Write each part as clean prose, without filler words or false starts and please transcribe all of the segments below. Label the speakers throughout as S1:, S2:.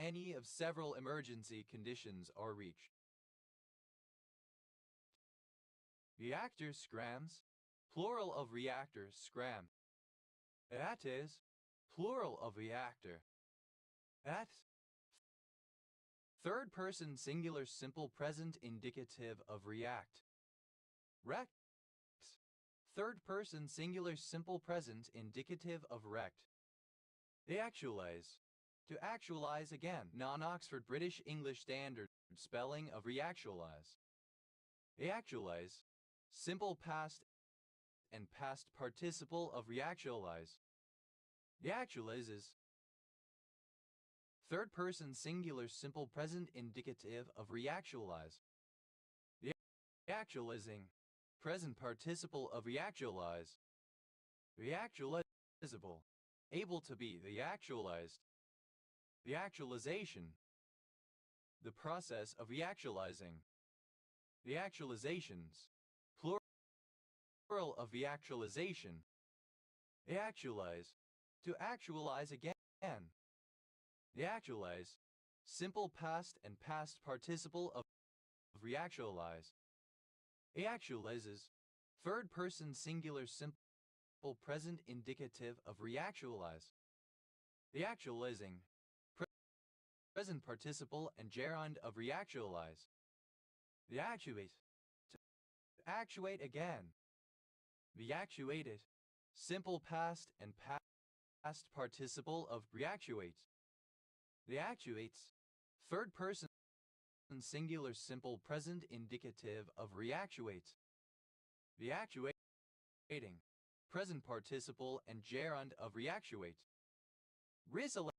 S1: any of several emergency conditions are reached. Reactor scrams, plural of reactor scram. That is, plural of reactor. At. Third person singular simple present indicative of react. Rect. Third person singular simple present indicative of rect. Reactualize. To actualize again. Non-Oxford British English Standard spelling of reactualize. Reactualize. Simple past and past participle of reactualize. Reactualizes. Third person singular simple present indicative of reactualize. Reactualizing. Present participle of reactualize. Reactualizable. Able to be reactualized. Reactualization. The process of reactualizing. Reactualizations. Plural of reactualization. Reactualize. To actualize again. Reactualize. Simple past and past participle of reactualize. Reactualizes. Third person singular simple present indicative of reactualize. Reactualizing. Present participle and gerund of reactualize. Reactuate. To actuate again. Reactuated. Simple past and past participle of reactuate. Reactuates. Third person singular simple present indicative of reactuate. Reactuating. Present participle and gerund of reactuate. Resalate.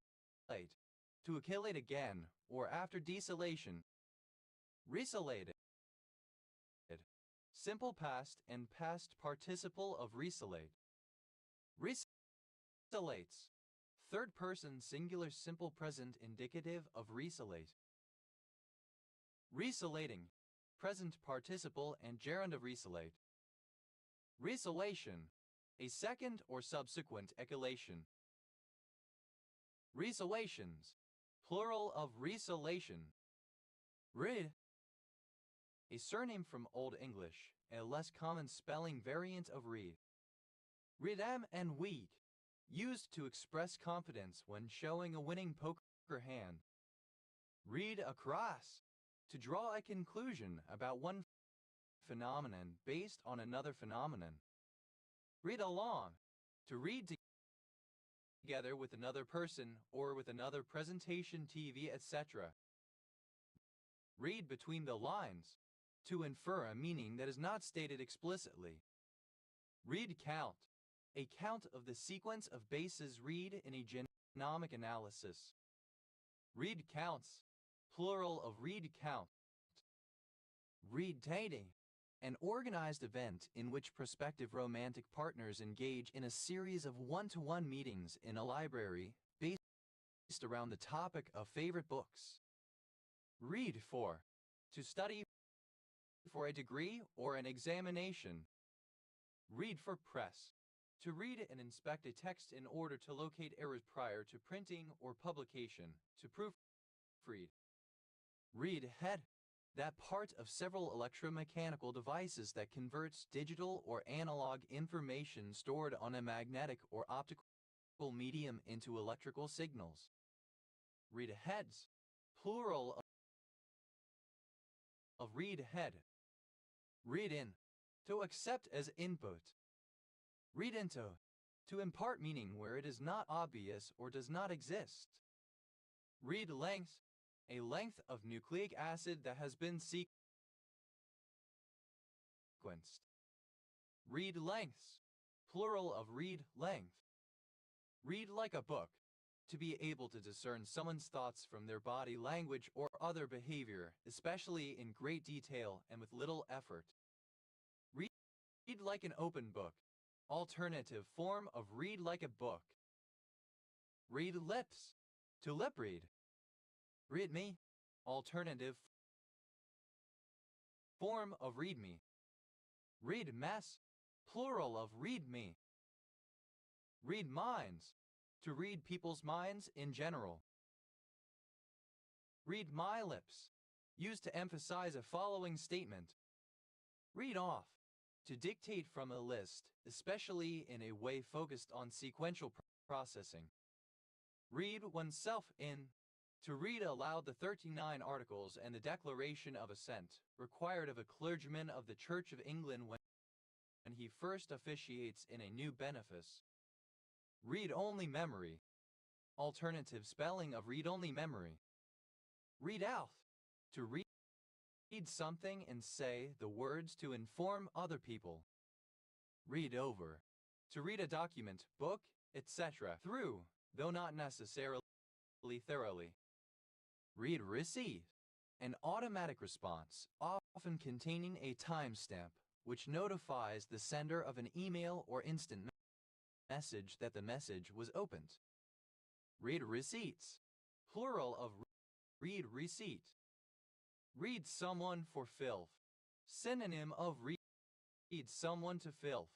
S1: To acylate again or after desalation. Resalated. Simple past and past participle of resalate. Resalates. Third person singular simple present indicative of resalate. Resalating. Present participle and gerund of resalate. Resalation. A second or subsequent echolation. Resalations. Plural of resalation. Rid. A surname from Old English, a less common spelling variant of read. Ridam and weak. Used to express confidence when showing a winning poker hand. Read across. To draw a conclusion about one phenomenon based on another phenomenon. Read along. To read together with another person or with another presentation, TV, etc. Read between the lines. To infer a meaning that is not stated explicitly. Read count. A count of the sequence of bases read in a genomic analysis. Read counts. Plural of read count. Read dating. An organized event in which prospective romantic partners engage in a series of one-to-one meetings in a library based around the topic of favorite books. Read for. To study for a degree or an examination. Read for press. To read and inspect a text in order to locate errors prior to printing or publication. To proofread. Read head. That part of several electromechanical devices that converts digital or analog information stored on a magnetic or optical medium into electrical signals. Read heads. Plural of read head. Read in. To accept as input. Read into. To impart meaning where it is not obvious or does not exist. Read length. A length of nucleic acid that has been sequenced. Read lengths. Plural of read length. Read like a book. To be able to discern someone's thoughts from their body language or other behavior, especially in great detail and with little effort. Read like an open book. Alternative form of read like a book. Read lips. To lip read. Read me. Alternative form of read me. Read mess. Plural of read me. Read minds. To read people's minds in general. Read my lips. Used to emphasize a following statement. Read off. To dictate from a list, especially in a way focused on sequential processing. Read oneself in. To read aloud the 39 Articles and the Declaration of Assent, required of a clergyman of the Church of England when he first officiates in a new benefice. Read-only memory. Alternative spelling of read-only memory. Read out. To read something and say the words to inform other people. Read over. To read a document, book, etc. through, though not necessarily thoroughly. Read receive. An automatic response, often containing a timestamp, which notifies the sender of an email or instant message that the message was opened. Read receipts. Plural of read receipt. Read someone for filth. Synonym of read someone to filth.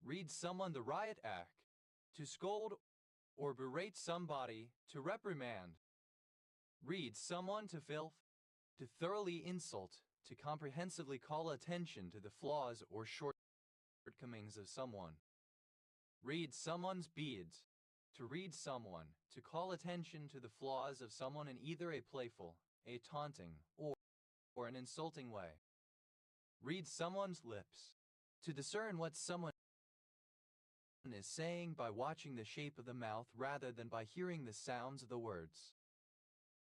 S1: Read someone the riot act. To scold or berate somebody, to reprimand. Read someone to filth. To thoroughly insult, to comprehensively call attention to the flaws or shortcomings of someone. Read someone's beads. To read someone, to call attention to the flaws of someone in either a playful, a taunting, or an insulting way. Read someone's lips. To discern what someone is saying by watching the shape of the mouth rather than by hearing the sounds of the words.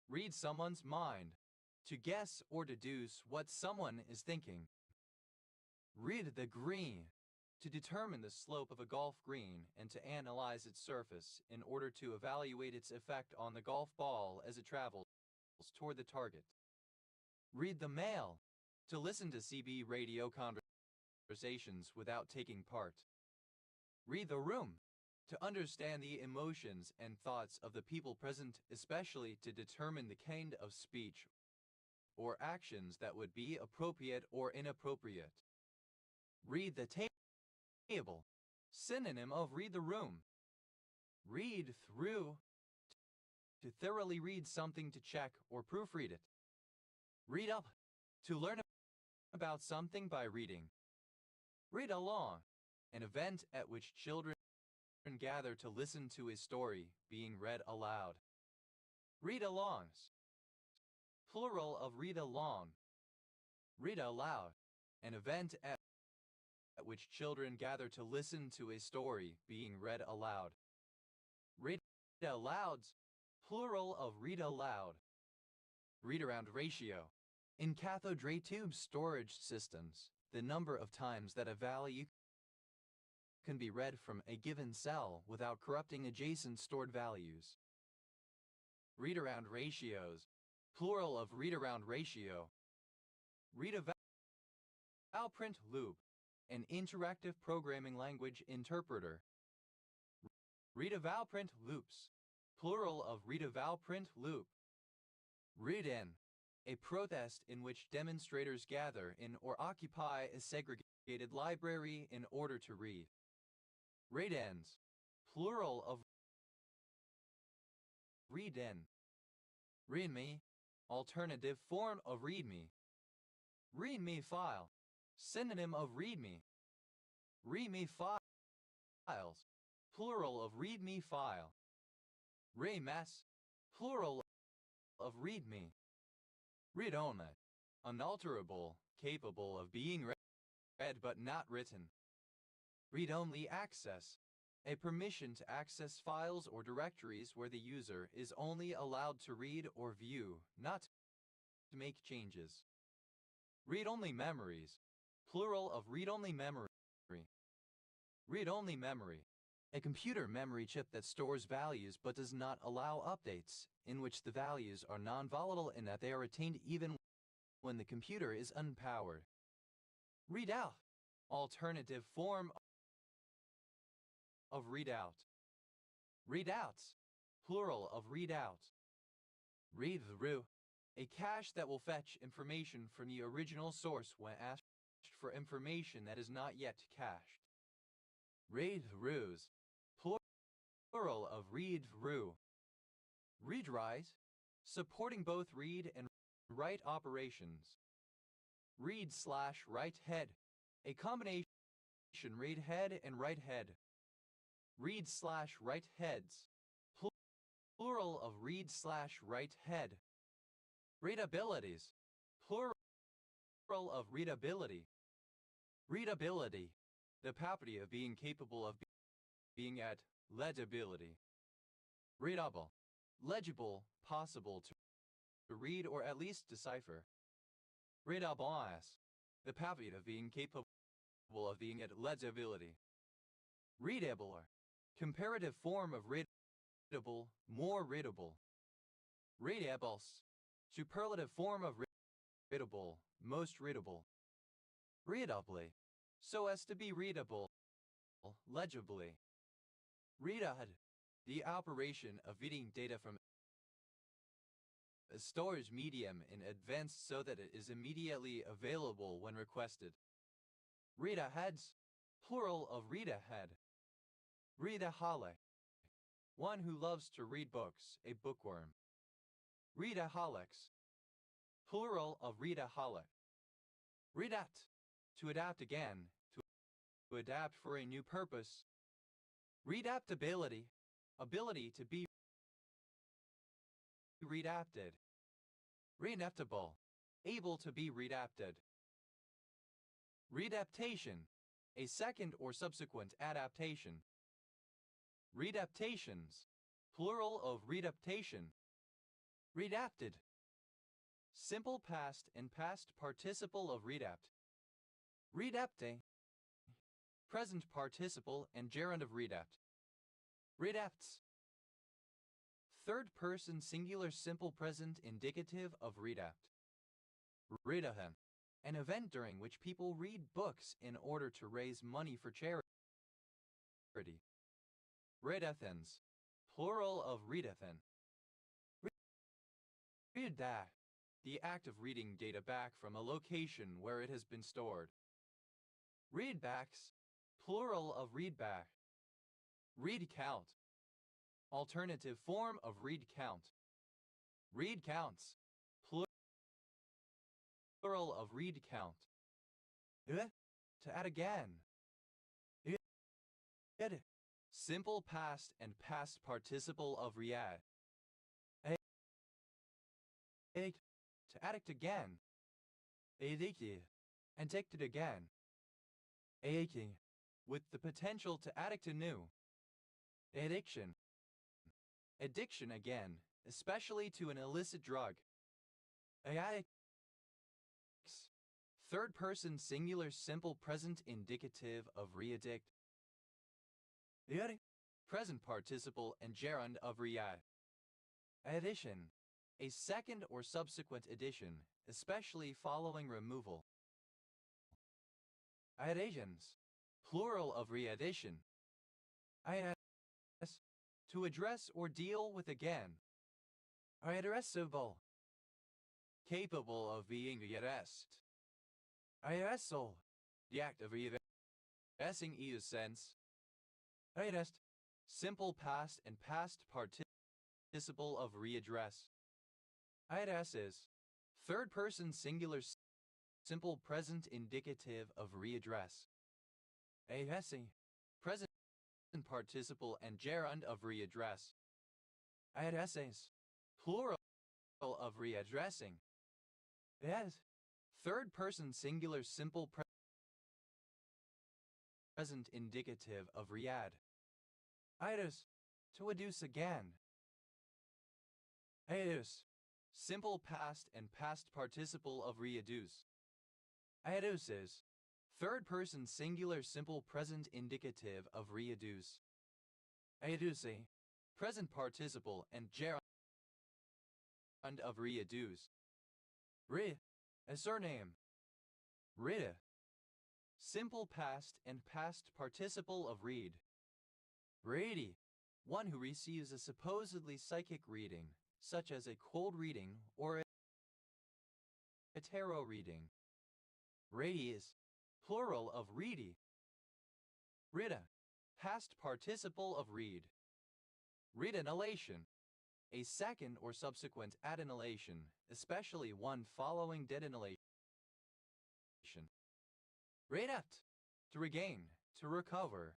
S1: Read someone's mind. To guess or deduce what someone is thinking. Read the green. To determine the slope of a golf green and to analyze its surface in order to evaluate its effect on the golf ball as it travels toward the target. Read the mail. To listen to CB radio conversations without taking part. Read the room. To understand the emotions and thoughts of the people present, especially to determine the kind of speech or actions that would be appropriate or inappropriate. Read the table. Synonym of read the room. Read through. To thoroughly read something to check or proofread it. Read up. To learn about something by reading. Read along. An event at which children gather to listen to a story being read aloud. Read-alongs. Plural of read along. Read aloud. An event at which children gather to listen to a story being read aloud. Read-alouds. Plural of read aloud. Read-around ratio. In cathode ray tube storage systems, the number of times that a value can be read from a given cell without corrupting adjacent stored values. Read-around ratios. Plural of read-around ratio. Read-eval print loop. An interactive programming language interpreter. Read-eval print loops. Plural of read-eval print loop. Read-in. A protest in which demonstrators gather in or occupy a segregated library in order to read. Read-ins. Plural of read-in. README. Alternative form of README. README file. Synonym of README. README files. Plural of README file. READMES. Plural of README. Read-only. Unalterable, capable of being read but not written. Read-only access. A permission to access files or directories where the user is only allowed to read or view, not to make changes. Read-only memories. Plural of read-only memory. Read-only memory. A computer memory chip that stores values but does not allow updates, in which the values are non-volatile in that they are retained even when the computer is unpowered. Read-out. Alternative form of readout. Readouts. Plural of readout. Read-through. A cache that will fetch information from the original source when asked for information that is not yet cached. Read-throughs. Plural of read-through. Read-write. supporting both read and write operations. Read/write head, a combination read head and write head. Read/write heads, plural of read/write head. Readabilities, plural of readability. Readability, the property of being capable of being at legibility. Readable, legible, possible to read or at least decipher. Readabilis, the property of being capable of being at legibility. Readabler, comparative form of readable, more readable. Readables, superlative form of readable, most readable. Readably, so as to be readable, legibly. Readad, the operation of reading data from a storage medium in advance so that it is immediately available when requested. Readaheads, plural of readahead. Readaholic, one who loves to read books, a bookworm. Readaholics, plural of readaholic. Readapt, to adapt again, to adapt for a new purpose. Readaptability, ability to be readapted. Readaptable, able to be readapted. Readaptation, a second or subsequent adaptation. Readaptations, plural of readaptation. Redapted, simple past and past participle of redapt. Redapte, present participle and gerund of redapt. Redapts, third person singular simple present indicative of redapt. Redahen, an event during which people read books in order to raise money for charity. Redathens, plural of redathen. Read-that, the act of reading data back from a location where it has been stored. Readbacks, plural of readback. Read count, alternative form of read count. Read counts, plural of read count. To add again. Simple past and past participle of read. To addict again. Addicted, and take it again. Aching, with the potential to addict anew. Addiction, addiction again, especially to an illicit drug. Addicts, third person singular simple present indicative of readdict. Present participle and gerund of read. Addition, a second or subsequent addition, especially following removal. Additions, plural of readdition. To address or deal with again. Addressable, capable of being addressed. Addressal, the act of addressing EU sense. Addressed, simple past and past participle of readdress. Addresses, third person singular simple present indicative of readdress. Addressing, present participle and gerund of readdress. Addresses, plural of readdressing. As, third person singular simple present indicative of read. Idus, to adduce again. Adduce, simple past and past participle of readduce. Adduces, third person singular simple present indicative of readduce. Adduce, present participle and gerund of readduce. Re, a surname. Rita, simple past and past participle of read. Ready, one who receives a supposedly psychic reading, such as a cold reading or a tarot reading. Ready is, plural of ready. Rita, past participle of read. Retinolation, a second or subsequent adenylation, especially one following dedenylation. Redapt, to regain, to recover.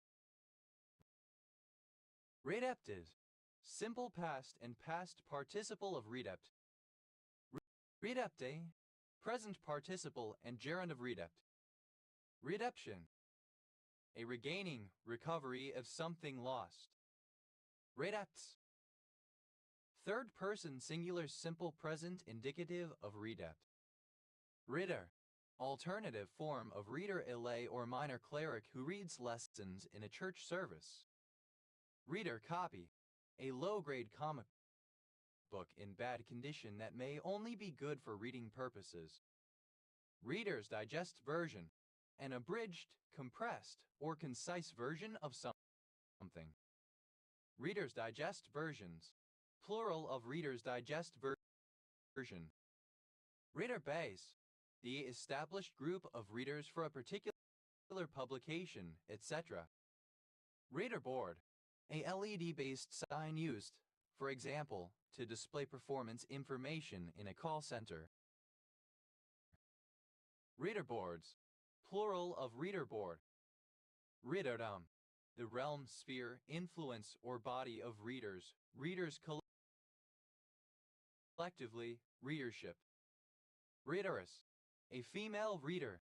S1: Redapted, simple past and past participle of redapt. Redapte, present participle and gerund of redapt. Redemption, a regaining, recovery of something lost. Redapts, third person singular simple present indicative of redapt. Ritter, alternative form of reader a lay or minor cleric who reads lessons in a church service. Reader copy, a low-grade comic book in bad condition that may only be good for reading purposes. Reader's Digest version, an abridged, compressed, or concise version of something. Reader's Digest versions, plural of Reader's Digest version. Reader base, the established group of readers for a particular publication, etc. Reader board, a LED-based sign used, for example, to display performance information in a call center. Reader boards, plural of reader board. Readerdom, the realm, sphere, influence, or body of readers, readers collectively, readership. Readeress, a female reader.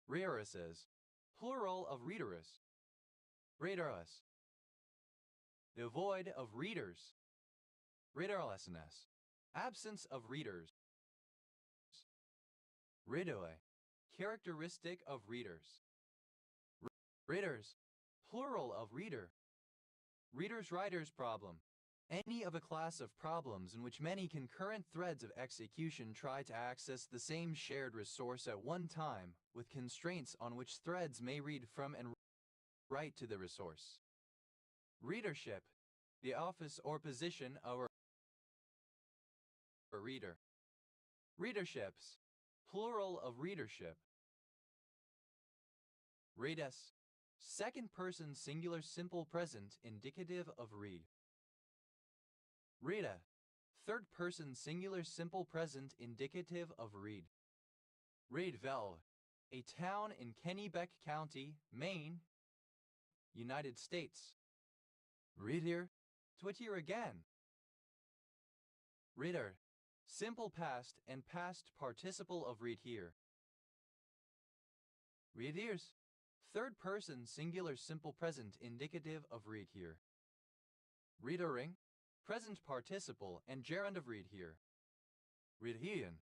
S1: Readeresses, plural of readeress. Readerless, devoid of readers. Readerlessness, absence of readers. Ridoe, characteristic of readers. Readers, plural of reader. Reader's writer's problem, any of a class of problems in which many concurrent threads of execution try to access the same shared resource at one time, with constraints on which threads may read from and write to the resource. Readership, the office or position of a reader. Readerships, plural of readership. Readus, second person singular simple present indicative of read. Rita, third person singular simple present indicative of read. Readville, a town in Kennebec County, Maine, United States. Read here, Twittier again. Reader, simple past and past participle of read here. Read ears, third person singular simple present indicative of read here. Readering, present participle and gerund of read here. Readhean,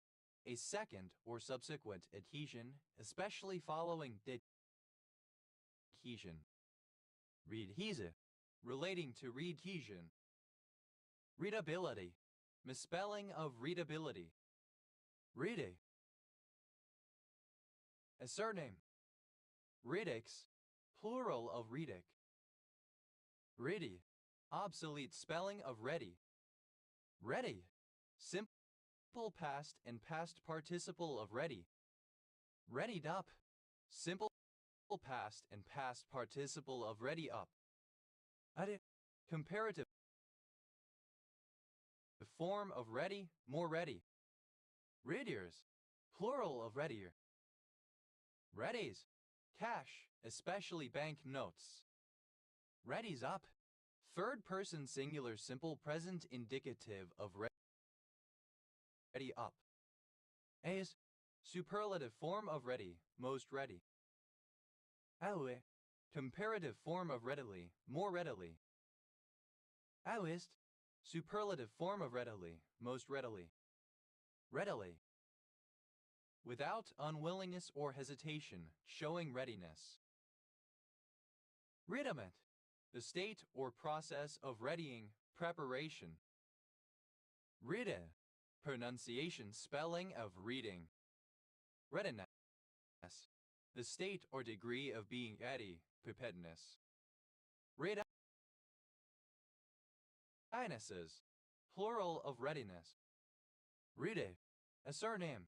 S1: a second or subsequent adhesion, especially following adhesion. Readhese, relating to readhesion. Readability, misspelling of readability. Reade, a surname. Readix, plural of readic. Ready, obsolete spelling of ready. Ready, simple past and past participle of ready. Readied up, simple past and past participle of ready up. Comparative form of ready, more ready. Readiers, plural of readier. Readies, cash, especially bank notes. Readies up, third person singular simple present indicative of ready up. As, superlative form of ready, most ready. Aue, comparative form of readily, more readily. Auist, superlative form of readily, most readily. Readily, without unwillingness or hesitation, showing readiness. Rediment, the state or process of readying, preparation. Rede, pronunciation spelling of reading. Readiness, the state or degree of being ready, preparedness. Readinesses, plural of readiness. Reade, a surname.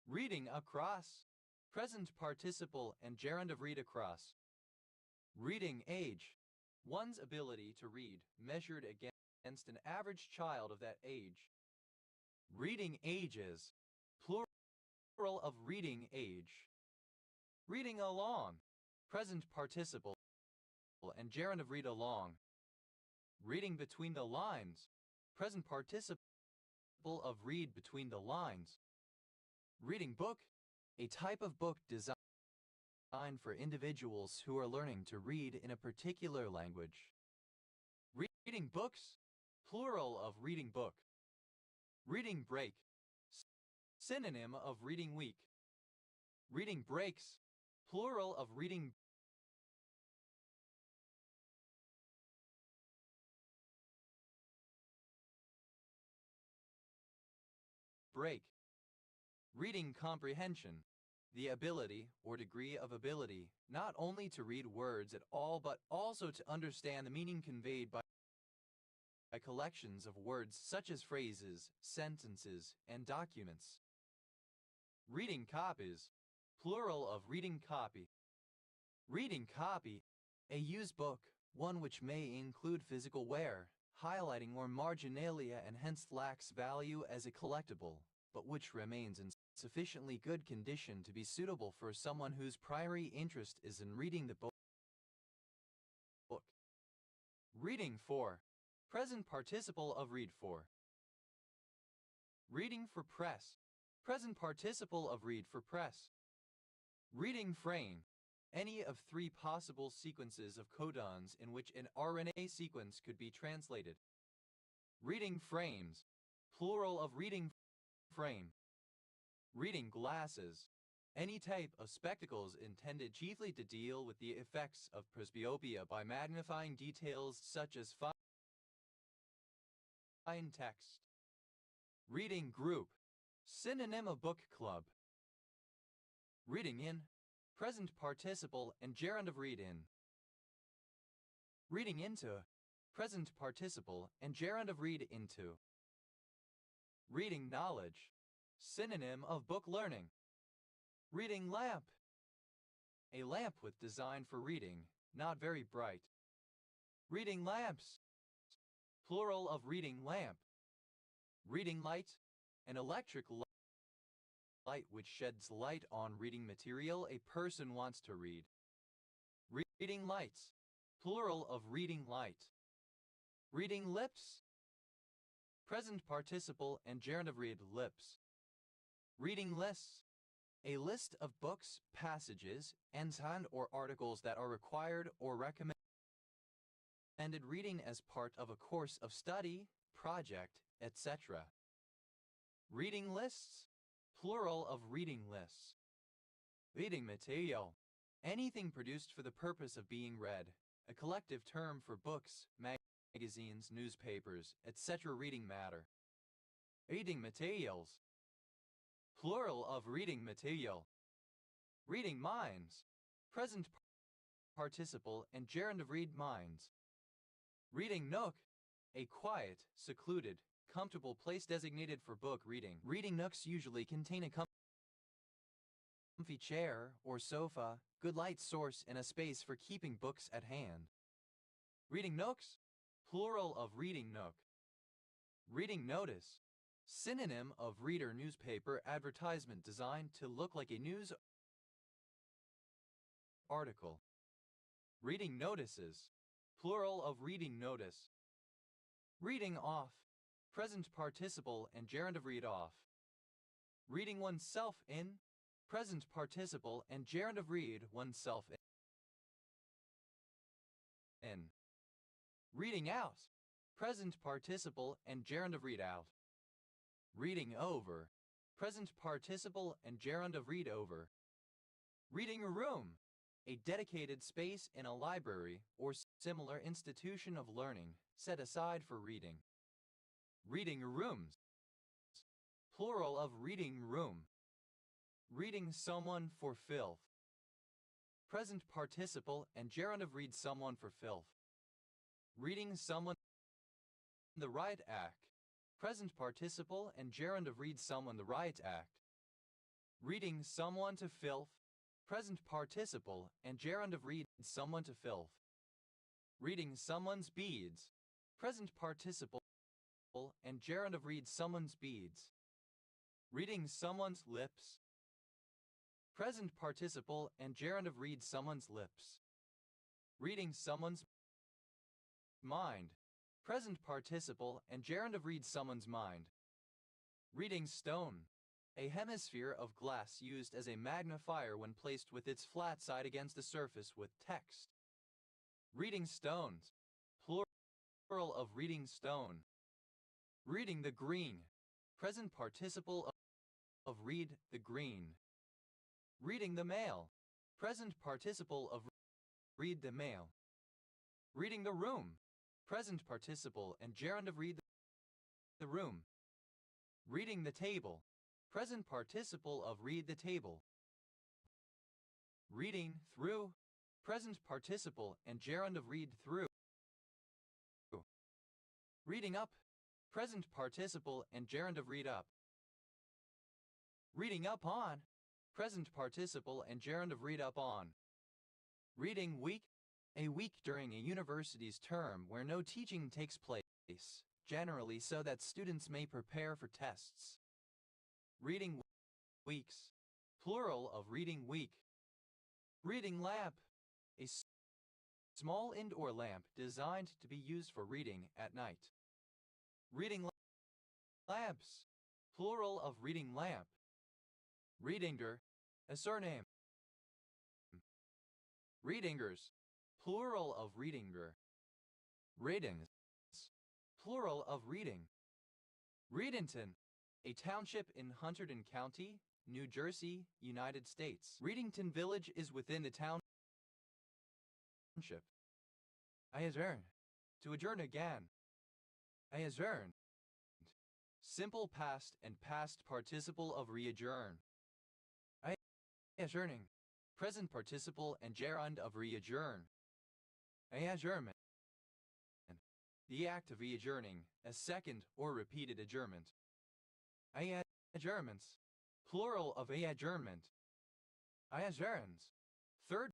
S1: Reading across, present participle and gerund of read across. Reading age, one's ability to read, measured against against an average child of that age. Reading ages, plural of reading age. Reading along, present participle and gerund of read along. Reading between the lines, present participle of read between the lines. Reading book, a type of book designed for individuals who are learning to read in a particular language. Reading books, plural of reading book. Reading break, synonym of reading week. Reading breaks, plural of reading break. Reading comprehension, the ability or degree of ability not only to read words at all but also to understand the meaning conveyed by collections of words such as phrases, sentences, and documents. Reading copies, plural of reading copy. Reading copy, a used book, one which may include physical wear, highlighting or marginalia and hence lacks value as a collectible, but which remains in sufficiently good condition to be suitable for someone whose primary interest is in reading the book. Reading for, present participle of read for. Reading for press, present participle of read for press. Reading frame, any of three possible sequences of codons in which an RNA sequence could be translated. Reading frames, plural of reading frame. Reading glasses, any type of spectacles intended chiefly to deal with the effects of presbyopia by magnifying details such as fine text. Reading group, synonym of book club. Reading in, present participle and gerund of read in. Reading into, present participle and gerund of read into. Reading knowledge, synonym of book learning. Reading lamp, a lamp with design for reading, not very bright. Reading lamps, plural of reading lamp. Reading light, an electric light which sheds light on reading material a person wants to read. Reading lights, plural of reading light. Reading lips, present participle and gerund of read lips. Reading lists, a list of books, passages, and or articles that are required or recommended reading as part of a course of study, project, etc. Reading lists, plural of reading lists. Reading material, anything produced for the purpose of being read, a collective term for books, magazines, newspapers, etc. Reading matter. Reading materials, plural of reading material. Reading minds, present participle and gerund of read minds. Reading nook, a quiet, secluded, comfortable place designated for book reading. Reading nooks usually contain a comfy chair or sofa, good light source, and a space for keeping books at hand. Reading nooks, plural of reading nook. Reading notice, synonym of reader newspaper advertisement designed to look like a news article. Reading notices, plural of reading notice. Reading off, present participle and gerund of read off. Reading oneself in, present participle and gerund of read oneself in. Reading out, present participle and gerund of read out. Reading over, present participle and gerund of read over. Reading a room, a dedicated space in a library or similar institution of learning set aside for reading. Reading rooms, plural of reading room. Reading someone for filth, present participle and gerund of read someone for filth. Reading someone the riot act, present participle and gerund of read someone the riot act. Reading someone to filth, present participle and gerund of read someone to filth. Reading someone's beads, present participle and gerund of read someone's beads. Reading someone's lips. Present participle and gerund of read someone's lips. Reading someone's mind. Present participle and gerund of read someone's mind. Reading stone. A hemisphere of glass used as a magnifier when placed with its flat side against a surface with text. Reading stones. Plural of reading stone. Reading the green. Present participle of read the green. Reading the mail. Present participle of read the mail. Reading the room. Present participle and gerund of read the room. Reading the table. Present participle of read the table. Reading through. Present participle and gerund of read through. Reading up. Present participle and gerund of read up. Reading up on. Present participle and gerund of read up on. Reading week. A week during a university's term where no teaching takes place, generally so that students may prepare for tests. Reading weeks. Plural of reading week. Reading lamp. A small indoor lamp designed to be used for reading at night. Reading lamps. Plural of reading lamp. Readinger. A surname. Readingers. Plural of readinger. Readings. Plural of reading. Readington. A township in Hunterdon County, New Jersey, United States. Readington Village is within the township. I adjourn. To adjourn again. I adjourned. Simple past and past participle of readjourn. I adjourning. Present participle and gerund of readjourn. I adjournment. The act of readjourning, a second or repeated adjournment. I adjournments. Plural of a adjournment. I adjourns. Third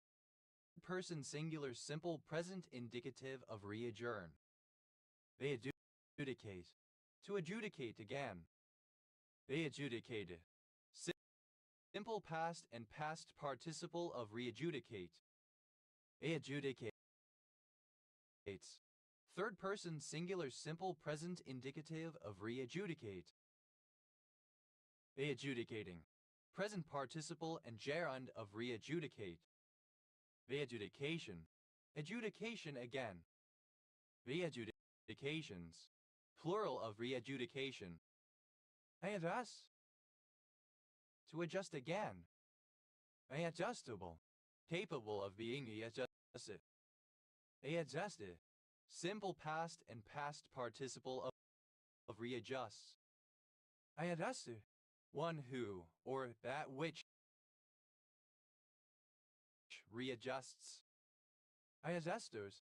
S1: person singular simple present indicative of readjourn. They adjudicate. To adjudicate again. They adjudicated. Simple past and past participle of readjudicate. They adjudicates. Third person singular simple present indicative of readjudicate. They adjudicating. Present participle and gerund of readjudicate. They adjudication. Adjudication again. They adjudications. Plural of readjudication. I adjust. To adjust again. I adjustable. Capable of being adjusted. They adjusted. Simple past and past participle of readjusts. I adjusted. One who, or that which readjusts. I adjusters.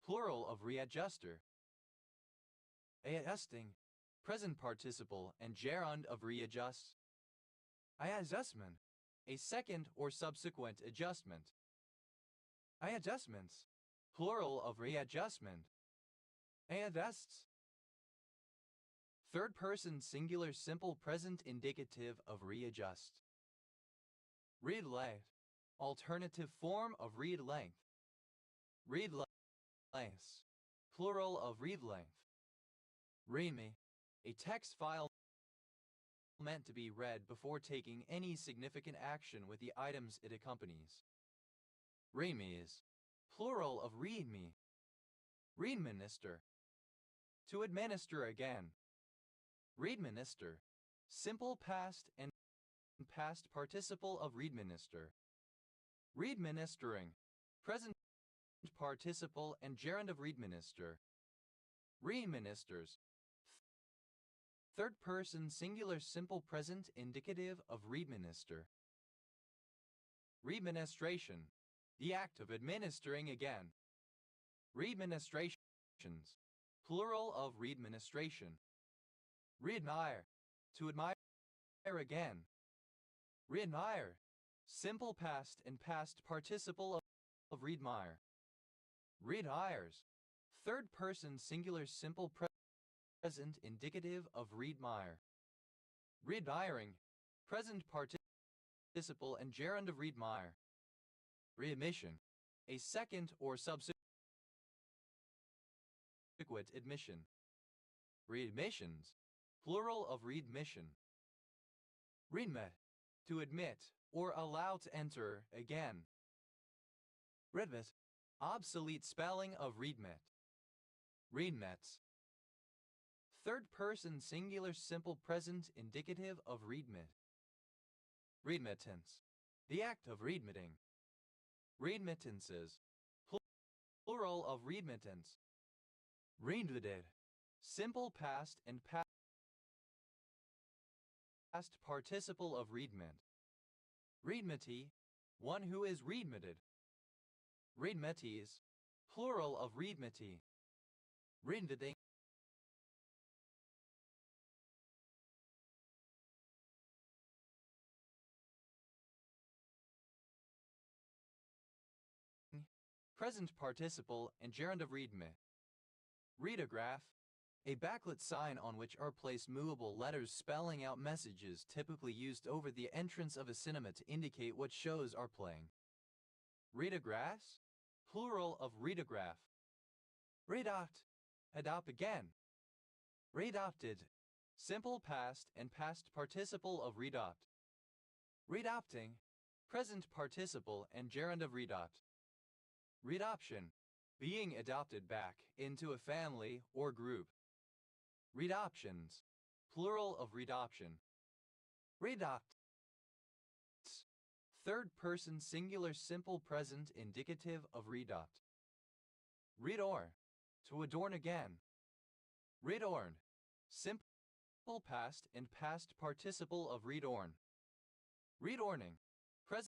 S1: Plural of readjuster. Adjusting. Present participle and gerund of readjust. I adjustment. A second or subsequent adjustment. I adjustments. Plural of readjustment. I adjusts. Third person singular simple present indicative of readjust. Read length. Alternative form of read length. Read lengths. Plural of read length. README. A text file meant to be read before taking any significant action with the items it accompanies. README is. Plural of README. Readminister. To administer again. Readminister. Simple past and past participle of readminister. Readministering. Present participle and gerund of readminister. Readministers. Third person singular simple present indicative of readminister. Readministration. The act of administering again. Readministrations. Plural of readministration. Readmire. To admire again. Readmire. Simple past and past participle of readmire. Readhires. Third person singular simple present indicative of read-mire. Read-miring, present participle and gerund of read-mire. Readmission, a second or subsequent admission. Readmissions, plural of readmission. Readmet, to admit or allow to enter again. Readmet, obsolete spelling of readmet. Readmets. Third person singular simple present indicative of readmit. Readmittance, the act of readmitting. Readmittances, plural of readmittance. Readmitted, simple past and past participle of readmit. Readmittee, one who is readmitted. Readmittees, plural of readmittee. Readmitting, present participle and gerund of readmit. Readograph, a backlit sign on which are placed movable letters spelling out messages typically used over the entrance of a cinema to indicate what shows are playing. Readographs, plural of readograph. Readopt, adopt again. Readopted, simple past and past participle of readopt. Readopting, present participle and gerund of readopt. Readoption, being adopted back into a family or group. Readoptions, plural of readoption. Readopts, third person singular simple present indicative of readopt. Readorn, to adorn again. Readorned, simple past and past participle of readorn. Readorning, present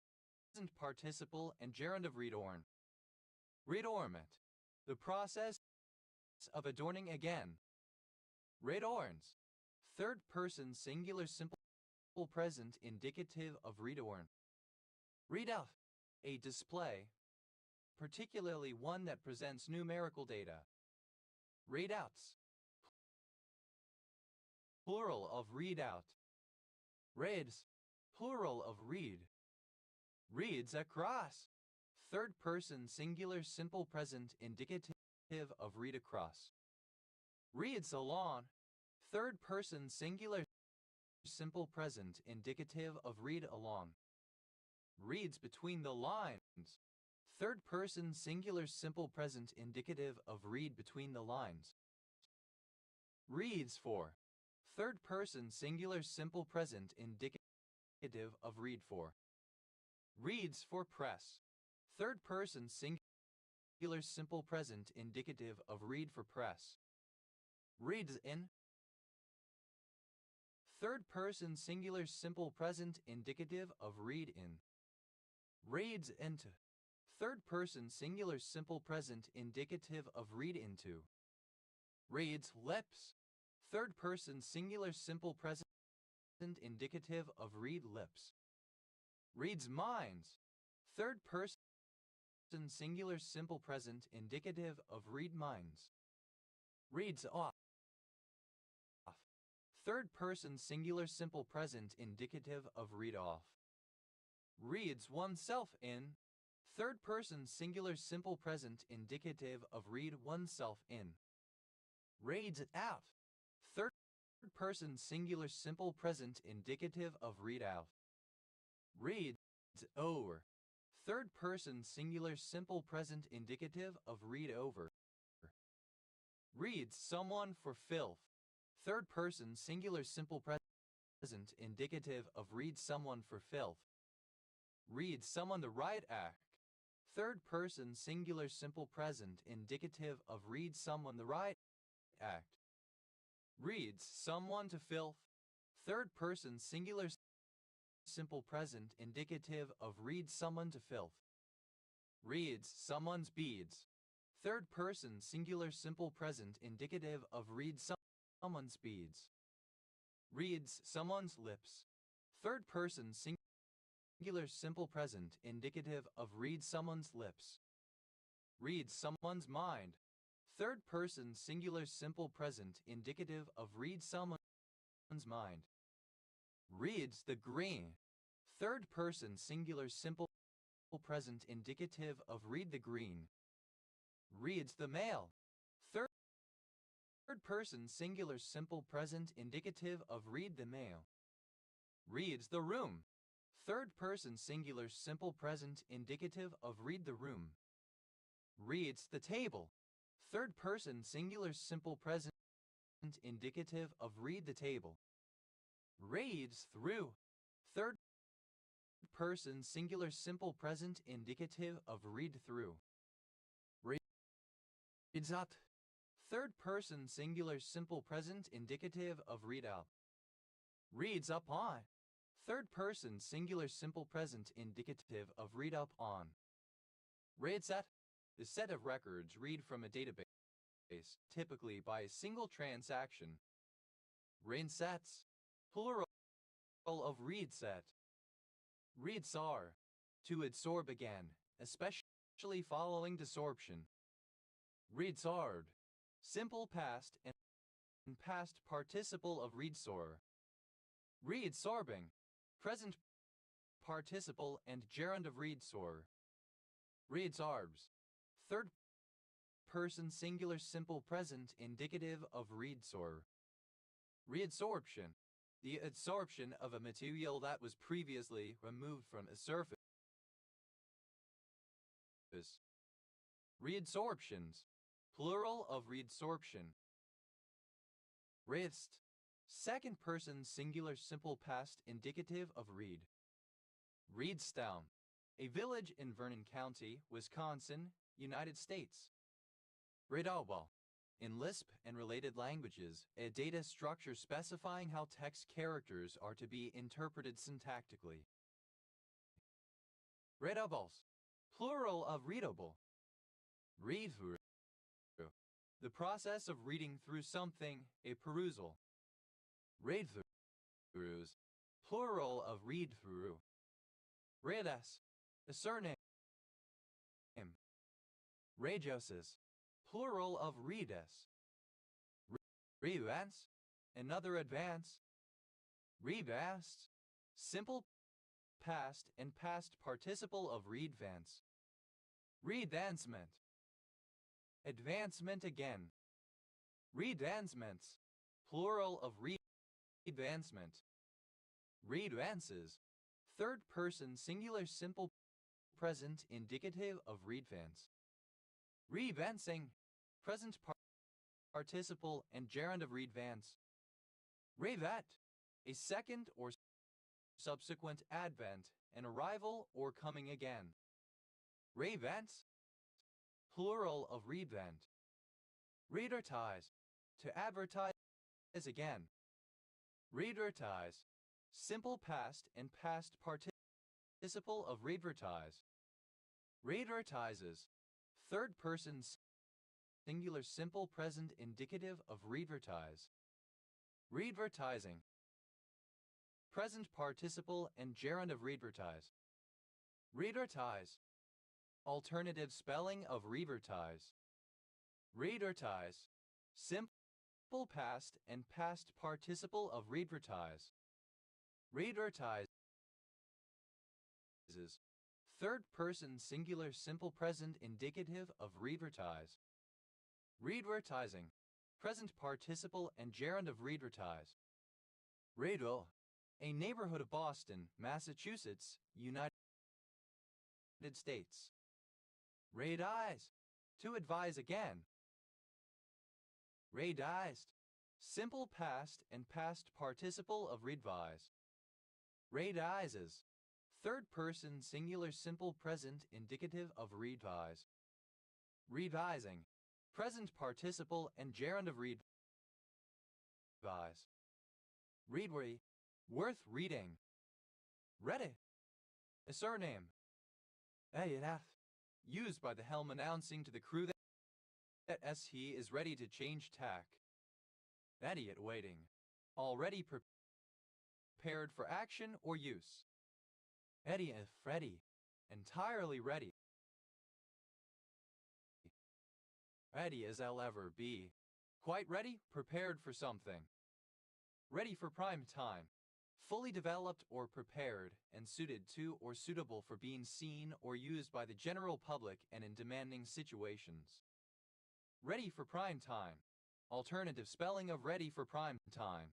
S1: participle and gerund of readorn. Readornment, the process of adorning again. Readorns, third person singular simple present indicative of readorn. Readout, a display, particularly one that presents numerical data. Readouts, plural of readout. Reads, plural of read. Reads across, third person singular simple present indicative of read across. Reads along, third person singular simple present indicative of read along. Reads between the lines, third person singular simple present indicative of read between the lines. Reads for, third person singular simple present indicative of read for. Reads for press, third person singular simple present indicative of read for press. Reads in, third person singular simple present indicative of read in. Reads into, third person singular simple present indicative of read into. Reads lips, third person singular simple present indicative of read lips. Reads minds, third person singular simple present indicative of read minds. Reads off, third person singular simple present indicative of read off. Reads oneself in, third person singular simple present indicative of read oneself in. Reads out, third person singular simple present indicative of read out. Reads over, third person singular simple present indicative of read over. Reads someone for filth, third person singular simple present indicative of read someone for filth. Reads someone the right act, third person singular simple present indicative of read someone the right act. Reads someone to filth, third person singular simple present indicative of read someone to filth. Reads someone's beads, third person singular simple present indicative of read someone's beads. Reads someone's lips, third person singular simple present indicative of read someone's lips. Reads someone's mind, Third person singular simple present indicative of read someone's mind. Reads the green. Third person singular simple present indicative of read the green. Reads the mail. Third person singular simple present indicative of read the mail. Reads the room. Third person singular simple present indicative of read the room. Reads the table. Third person singular simple present indicative of read the table. Reads through. Third person singular simple present indicative of read through. Reads out. Third person singular simple present indicative of read out. Reads up on. Third person singular simple present indicative of read up on. Read set. The set of records read from a database, typically by a single transaction. Read sets. Plural of read set. Read sar. To adsorb again, especially following desorption. Read sard. Simple past and past participle of read sor. Read sorbing. Present participle and gerund of read sor. Read sarbs. Third person singular simple present indicative of read sor. Readsorption. The adsorption of a material that was previously removed from a surface. Readsorptions. Plural of readsorption. Wrist. Second person singular simple past indicative of read. Reedstown. A village in Vernon County, Wisconsin, United States. Readable. In Lisp and related languages, a data structure specifying how text characters are to be interpreted syntactically. Readables. Plural of readable. Read through. The process of reading through something, a perusal. Read throughs. Plural of read through. Redas. A surname. Radioses. Plural of redes. Revance. Another advance. Revast. Simple past and past participle of readvance. Readvancement. Advancement again. Readvancements. Plural of readvancement. Readvances. Third person singular simple present indicative of readvance. Revancing. Present participle and gerund of readvance. Revat. A second or subsequent advent, an arrival or coming again. Revance. Plural of readvent. Readvertise. To advertise again. Readvertise. Simple past and past participle of readvertise. Readvertises. Third person singular simple present indicative of readvertise. Readvertising. Present participle and gerund of readvertise. Readvertise. Alternative spelling of readvertise. Readvertise. Simple past and past participle of readvertise. Readvertises. Third person singular simple present indicative of readvertise. Readvertising. Present participle and gerund of readvertise. Readville. A neighborhood of Boston, Massachusetts, United States. Readise. To advise again. Readised. Simple past and past participle of readvise. Readises. Third person singular simple present indicative of readvise. Revising. Present participle and gerund of readvise. Readworthy. Worth reading. Ready. A surname. AF. Used by the helm announcing to the crew that he is ready to change tack. Idiot waiting. Already prepared for action or use. Eddie and Freddy. Entirely ready. Ready as I'll ever be. Quite ready, prepared for something. Ready for prime time. Fully developed or prepared and suited to or suitable for being seen or used by the general public and in demanding situations. Ready for prime time. Alternative spelling of ready for prime time.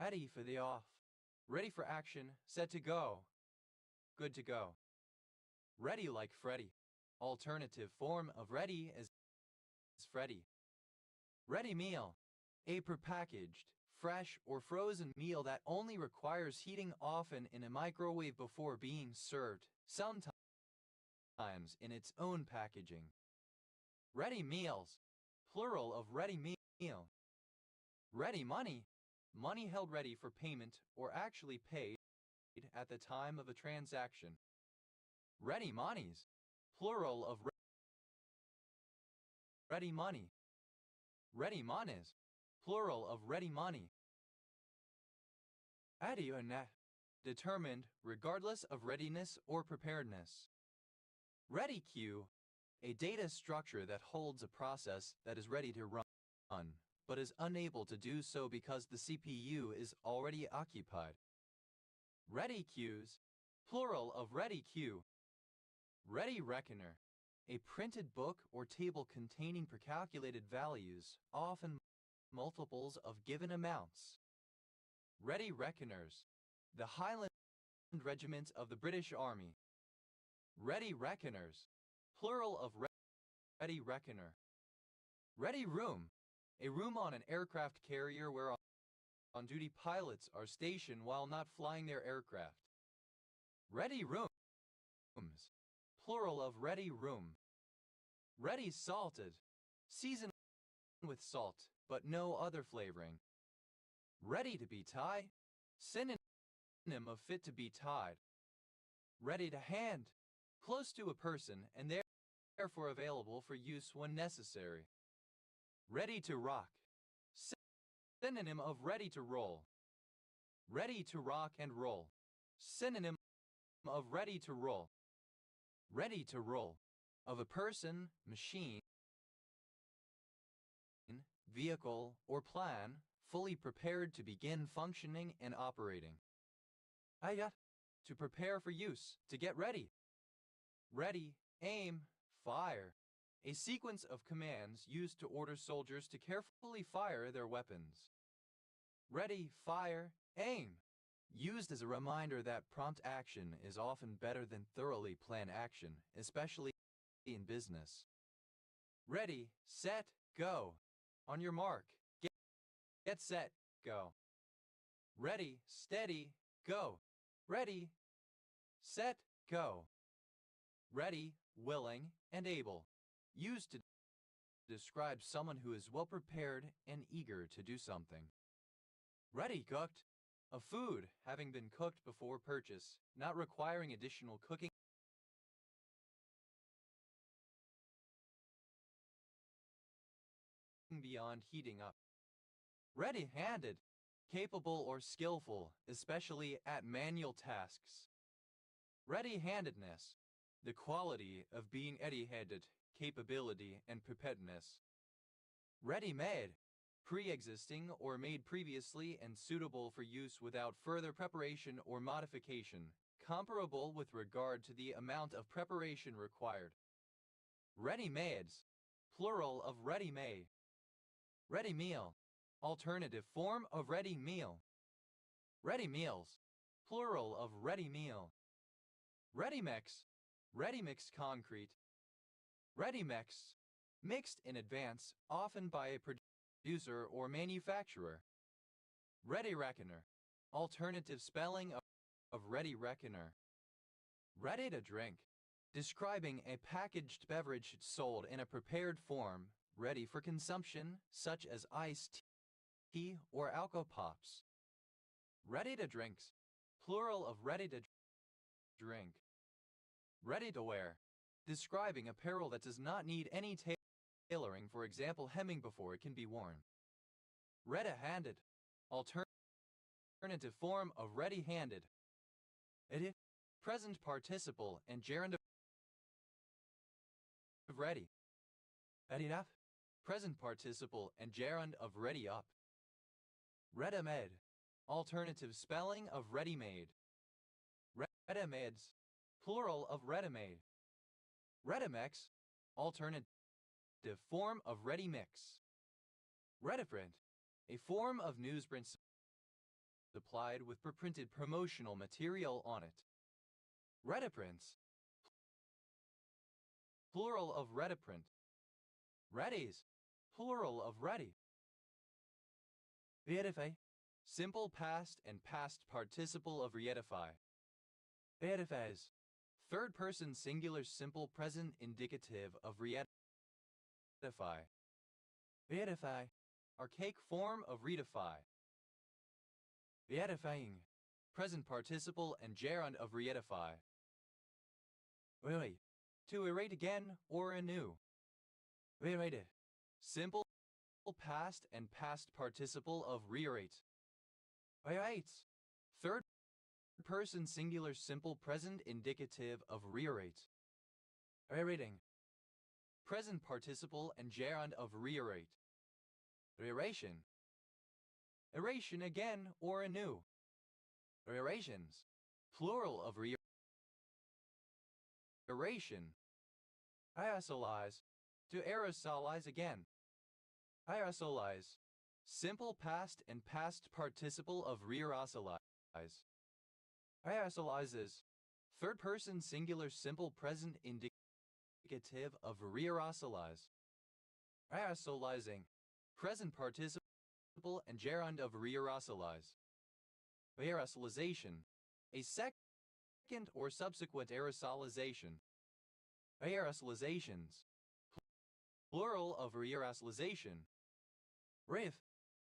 S1: Ready for the off. Ready for action, set to go. Good to go. Ready like Freddy. Alternative form of ready is Freddy. Ready meal. A prepackaged, fresh or frozen meal that only requires heating, often in a microwave before being served, sometimes in its own packaging. Ready meals. Plural of ready meal. Ready money. Money held ready for payment or actually paid at the time of a transaction. Ready monies. Plural of ready money. Ready mones. Plural of ready money. Ready or not. Determined regardless of readiness or preparedness. Ready queue. A data structure that holds a process that is ready to run, but is unable to do so because the CPU is already occupied. Ready queues. Plural of ready queue. Ready reckoner. A printed book or table containing precalculated values, often multiples of given amounts. Ready reckoners. The Highland Regiment of the British Army. Ready reckoners. Plural of ready reckoner. Ready room. A room on an aircraft carrier where on-duty pilots are stationed while not flying their aircraft. Ready rooms. Plural of ready room. Ready salted. Seasoned with salt, but no other flavoring. Ready to be tied. Synonym of fit to be tied. Ready to hand. Close to a person and therefore available for use when necessary. Ready to rock. Synonym of ready to roll. Ready to rock and roll. Synonym of ready to roll. Ready to roll. Of a person, machine, vehicle, or plan, fully prepared to begin functioning and operating. To prepare for use, to get ready. Ready, aim, fire. A sequence of commands used to order soldiers to carefully fire their weapons. Ready, fire, aim. Used as a reminder that prompt action is often better than thoroughly planned action, especially in business. Ready, set, go. On your mark, get set, go. Ready, steady, go. Ready, set, go. Ready, willing, and able. Used to describe someone who is well prepared and eager to do something. Ready cooked. Of food having been cooked before purchase, not requiring additional cooking beyond heating up. Ready-handed. Capable or skillful, especially at manual tasks. Ready-handedness. The quality of being ready-handed, capability, and preparedness. Ready-made. Pre-existing or made previously and suitable for use without further preparation or modification, comparable with regard to the amount of preparation required. Ready-mades. Plural of ready-made. Ready meal. Alternative form of ready meal. Ready meals. Plural of ready meal. Ready mix. Ready mixed concrete. Ready mix. Mixed in advance, often by a producer or manufacturer. Ready reckoner. Alternative spelling of ready reckoner. Ready to drink. Describing a packaged beverage sold in a prepared form, ready for consumption, such as iced tea or alcohol pops. Ready to drinks. Plural of ready to drink. Ready to wear. Describing apparel that does not need any tailoring, for example hemming before it can be worn. Ready-handed. Alternative form of ready-handed. Present participle and gerund of ready. Ready up. Present participle and gerund of ready up. Ready-made. Alternative spelling of ready-made. Ready-mades. Plural of ready-made. Ready-mix. Alternative form of ready-mix. Ready-print. A form of newsprint supplied with preprinted promotional material on it. Ready-prints. Plural of ready-print. Readies. Plural of ready. Reedify. Simple past and past participle of reedify. Reedifies. Third person singular simple present indicative of reedify. Reedify. Archaic form of reedify. Reedifying. Present participle and gerund of reedify. Really. To erate again or anew. Reerate. Simple past and past participle of reerate. Reerates. Third person singular simple present indicative of reerate. Reerating. Present participle and gerund of reerate. Reeration. Eration again or anew. Reerations. Plural of reeration. Aerosolize. To aerosolize again. Aerosolize. Simple past and past participle of reaerosolize. Aerosolizes. Third person singular simple present indicative of reaerosolize. Aerosolizing. Present participle and gerund of reaerosolize. Aerosolization. A second or subsequent aerosolization. Aerosolizations. Plural of reaerosolization. Reef.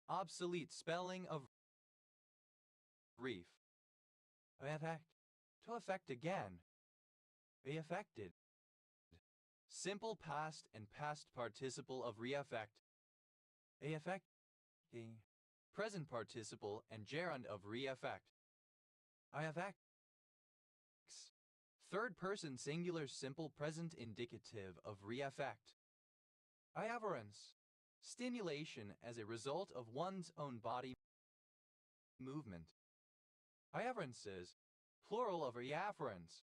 S1: Obsolete spelling of reef. Reaffect. To affect again. Reaffected. Simple past and past participle of reaffect. Reaffecting. Present participle and gerund of reaffect. Reaffects. Third person singular simple present indicative of reaffect. Reafference. Stimulation as a result of one's own body movement. Reafferences. Plural of reafference.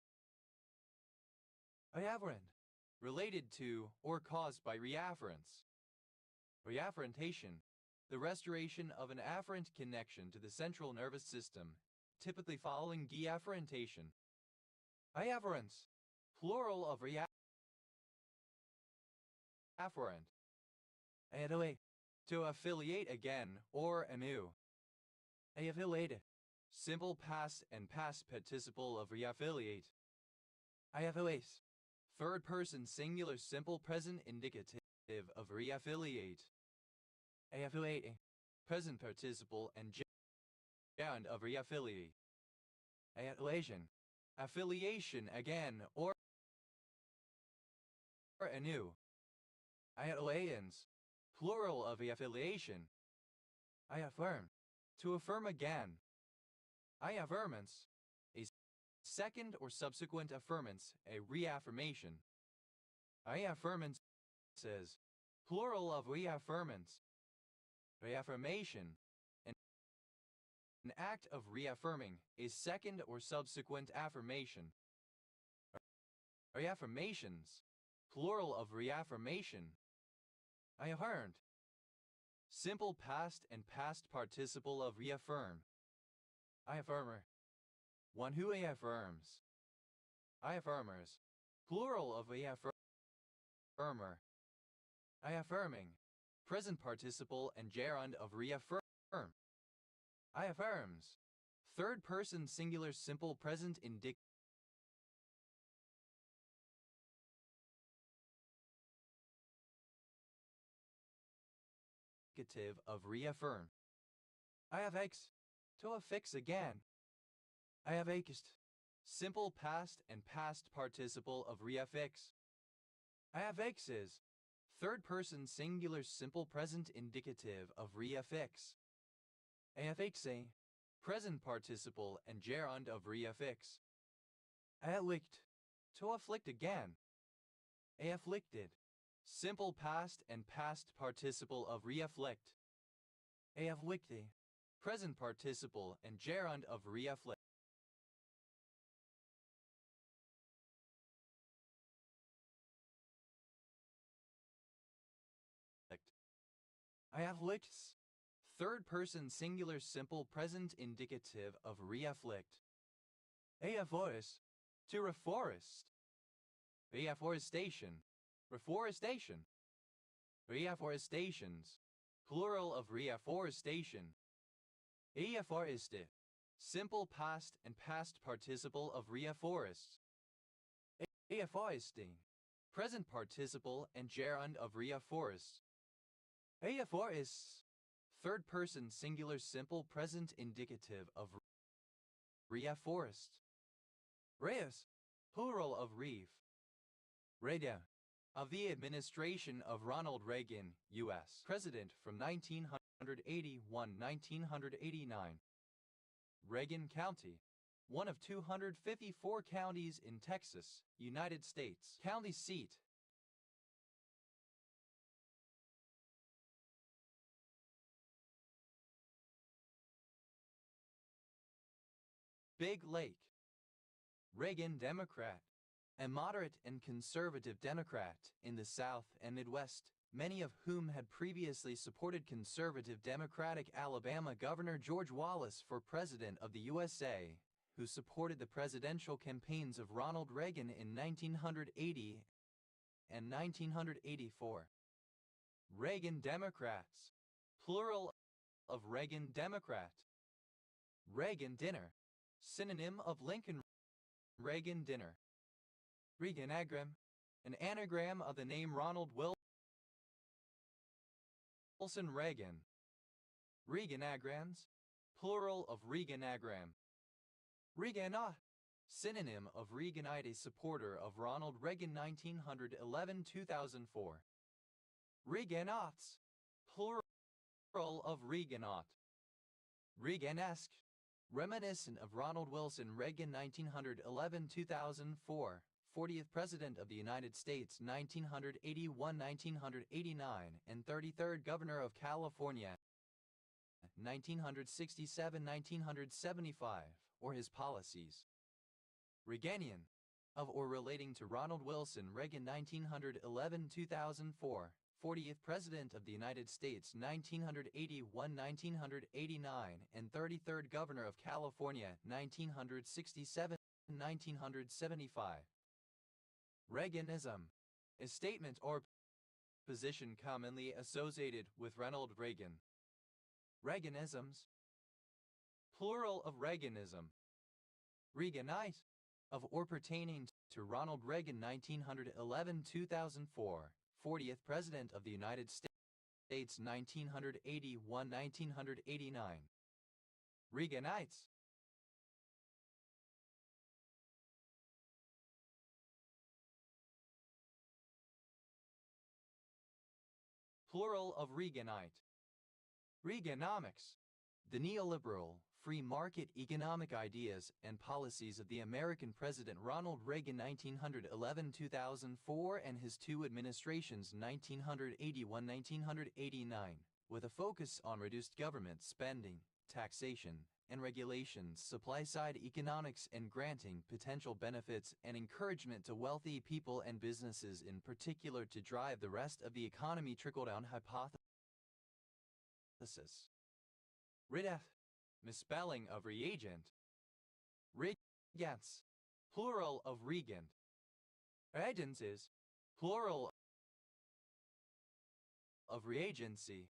S1: Reafferent. Related to or caused by reafference. Reafferentation. The restoration of an afferent connection to the central nervous system, typically following deafferentation. Reafference. Plural of reafferent. Affiliate. To affiliate again or anew. Affiliate. Simple past and past participle of reaffiliate. Reaffiliate. Third person singular simple present indicative of reaffiliate. Affiliate. Present participle and gerund of reaffiliate. Affiliation. Affiliation again or anew. Affiliations. Plural of affiliation. I affirm. To affirm again. Reaffirmance. A second or subsequent affirmance, a reaffirmation. Reaffirmances. Plural of reaffirmance. Reaffirmation. An act of reaffirming, a second or subsequent affirmation. Reaffirmations. Plural of reaffirmation. Reaffirmed. Simple past and past participle of reaffirm. Reaffirmer. One who reaffirms. Reaffirmers. Plural of reaffirmer. Reaffirming. Present participle and gerund of reaffirm. Reaffirms. Third person singular simple present indicative of reaffirm. Reaffix. To affix again. Reaffixed. Simple past and past participle of reaffix. Reaffixes. Third person singular simple present indicative of reaffix. Reaffixe. Present participle and gerund of reaffix. Afflict. To afflict again. Afflicted. Simple past and past participle of reafflict. Afflicte. Present participle and gerund of reafflict. Afflicts. Third person singular simple present indicative of reafflict. Afforest. To reforest. Reforestation. Reforestation. Reforestations. Plural of reforestation. Afforeste. Simple past and past participle of reforest. Afforeste. Present participle and gerund of reforest. Afforests. Third person singular simple present indicative of reforest. Reus. Plural of reef. Reagan. Of the administration of Ronald Reagan, U.S. President from 1981-1989. Reagan County. One of 254 counties in Texas, United States. County seat. Big Lake. Reagan Democrat. A moderate and conservative Democrat in the South and Midwest, many of whom had previously supported conservative Democratic Alabama Governor George Wallace for President of the USA, who supported the presidential campaigns of Ronald Reagan in 1980 and 1984. Reagan Democrats. Plural of Reagan Democrat. Reagan Dinner. Synonym of Lincoln Reagan Dinner. Reaganagram. An anagram of the name Ronald Wilson Reagan. Reaganagrams. Plural of Reaganagram. Reaganite. Synonym of Reaganite, a supporter of Ronald Reagan 1911-2004. Reaganots. Plural of Reaganot. Reaganesque. Reminiscent of Ronald Wilson Reagan 1911-2004, 40th President of the United States 1981-1989 and 33rd Governor of California 1967-1975, or his policies. Reaganian. Of or relating to Ronald Wilson Reagan 1911-2004, 40th President of the United States 1981-1989 and 33rd Governor of California 1967-1975. Reaganism. A statement or position commonly associated with Ronald Reagan. Reaganisms. Plural of Reaganism. Reaganite. Of or pertaining to Ronald Reagan 1911-2004, 40th President of the United States 1981-1989. Reaganites. Plural of Reaganite. Reaganomics. The neoliberal, free market economic ideas and policies of the American President Ronald Reagan 1911-2004 and his two administrations 1981-1989, with a focus on reduced government spending, taxation, and regulations, supply-side economics, and granting potential benefits and encouragement to wealthy people and businesses in particular to drive the rest of the economy. Trickle-down hypothesis. Reagent. Misspelling of reagent. Reagents. Plural of regent. Reagencies. Plural of reagency.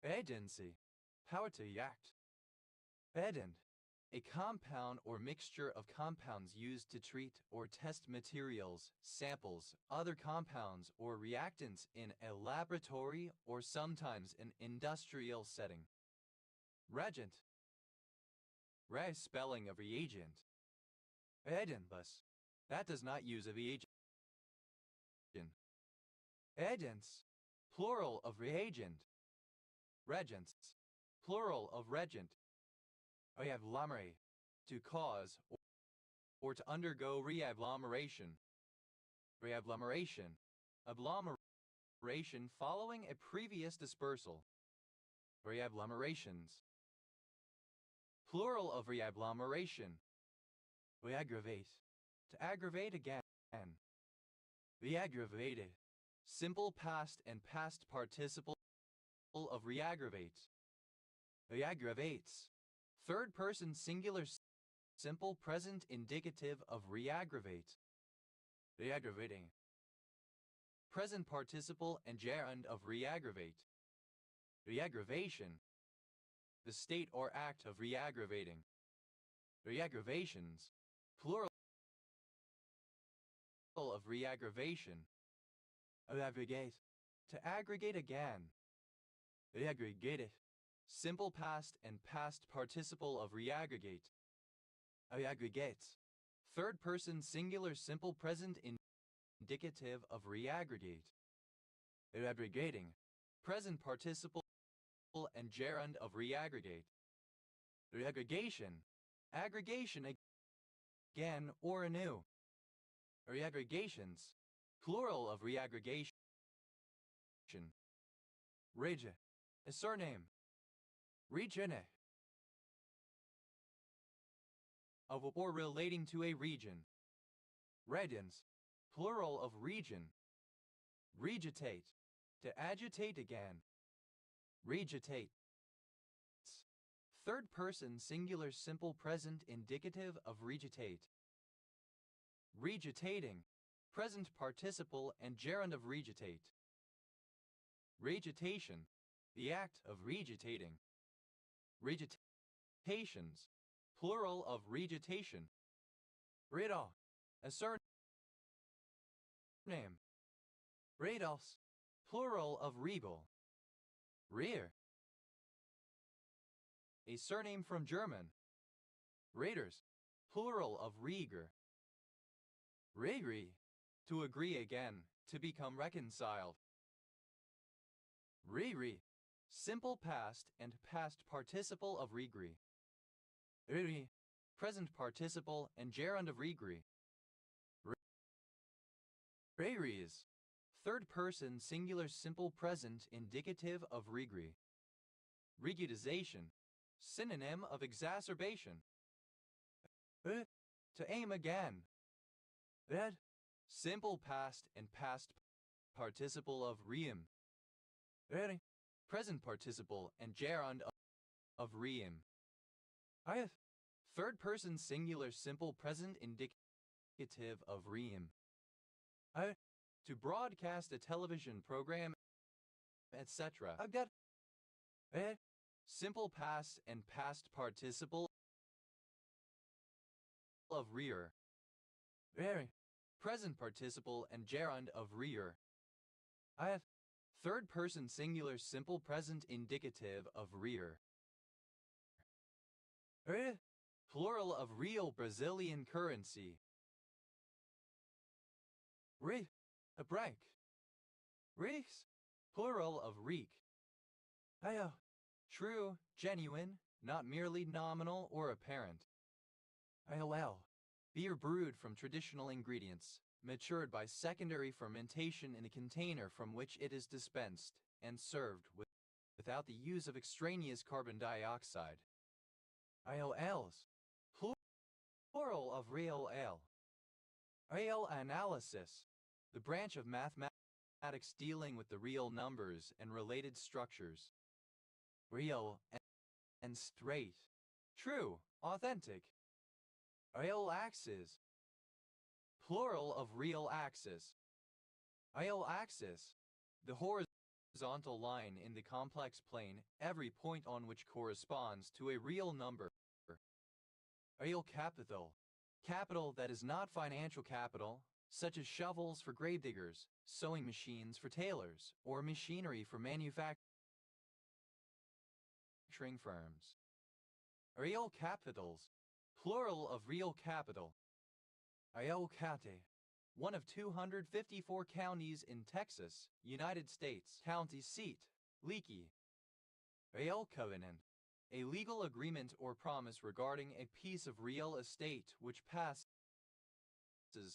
S1: Agency. Power to act. Addend. A compound or mixture of compounds used to treat or test materials, samples, other compounds or reactants in a laboratory or sometimes an industrial setting. Reagent. Spelling of reagent. Reagentbus. That does not use a reagent. Reagents. Plural of reagent. Regents. Plural of regent. Reagglomerate. To cause or to undergo reagglomeration. Reagglomeration. Agglomerate. reagglomeration following a previous dispersal. Reagglomerations. Plural of reagglomeration. Reaggravate. To aggravate again. Reaggravated. Simple past and past participle of reaggravate. Reaggravates. Third person singular simple present indicative of reaggravate. Reaggravating. Present participle and gerund of reaggravate. Reaggravation. The state or act of reaggravating. Reaggravations. Plural of reaggravation. Reaggregate. To aggregate again. Reaggregated. Simple past and past participle of reaggregate. Reaggregates. Third person singular simple present indicative of reaggregate. Reaggregating. Present participle and gerund of reaggregate. Reaggregation. Aggregation again or anew. Reaggregations. Plural of reaggregation. Rege. A surname. Regione. Of or relating to a region. Redens. Plural of region. Regitate. To agitate again. Regitate. Third person singular simple present indicative of regitate. Regitating. Present participle and gerund of regitate. Regitation. The act of regitating. Regitations. Plural of regitation. Reda. A surname. Redos. Plural of regal. Rear. A surname from German. Raiders. Plural of Rieger. Regri. To agree again, to become reconciled. Riri. Simple past and past participle of regri. Riri. Present participle and gerund of regri. Reries. Third person singular simple present indicative of regri. Rigidization. Synonym of exacerbation. To aim again. Red. Simple past and past participle of riem. Ready. Present participle and gerund of riem. Ith. Third person singular simple present indicative of riem. To broadcast a television program, etc. Got simple past and past participle of rear. Very. Present participle and gerund of rear. Third person singular simple present indicative of rear. Plural of real Brazilian currency. A break. Reeks. Plural of reek. True, genuine, not merely nominal or apparent. Beer brewed from traditional ingredients, matured by secondary fermentation in a container from which it is dispensed and served without the use of extraneous carbon dioxide. IOLs. Plural of real ale. Real analysis. The branch of mathematics dealing with the real numbers and related structures. Real and straight. True, authentic. Real axis. Plural of real axis. Real axis. The horizontal line in the complex plane, every point on which corresponds to a real number. Real capital. Capital that is not financial capital, such as shovels for gravediggers, sewing machines for tailors, or machinery for manufacturing firms. Real capitals. Plural of real capital. Iocate. One of 254 counties in Texas, United States. County seat. Leakey. Real covenant. A legal agreement or promise regarding a piece of real estate which passes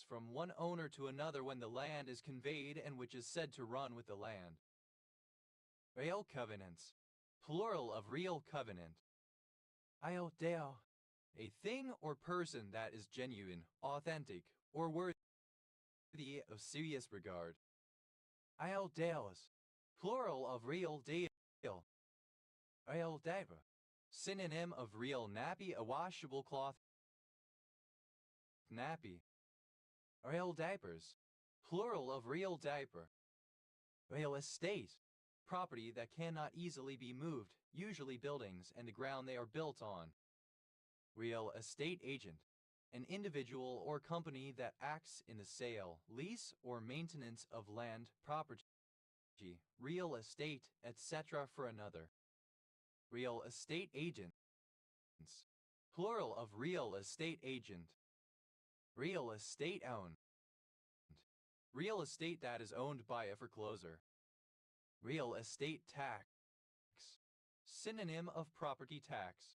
S1: from one owner to another when the land is conveyed and which is said to run with the land. Real covenants, plural of real covenant. Io Deo, a thing or person that is genuine, authentic, or worthy of serious regard. Io Deos, plural of real deal. Real diaper, synonym of real nappy, a washable cloth. Nappy. Real diapers, plural of real diaper. Real estate, property that cannot easily be moved, usually buildings and the ground they are built on. Real estate agent, an individual or company that acts in the sale, lease, or maintenance of land, property, real estate, etc. for another. Real estate agents, plural of real estate agent. Real estate owned, real estate that is owned by a forecloser. Real estate tax, synonym of property tax.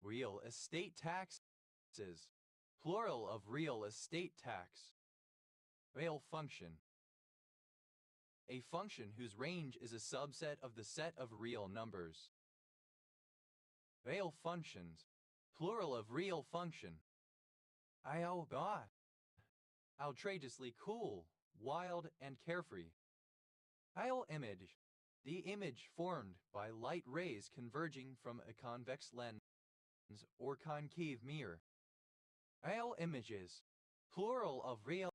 S1: Real estate taxes, plural of real estate tax. Real function, a function whose range is a subset of the set of real numbers. Real functions, plural of real function. Oh God, outrageously cool, wild, and carefree. I'll image, the image formed by light rays converging from a convex lens or concave mirror. I'll images, plural of real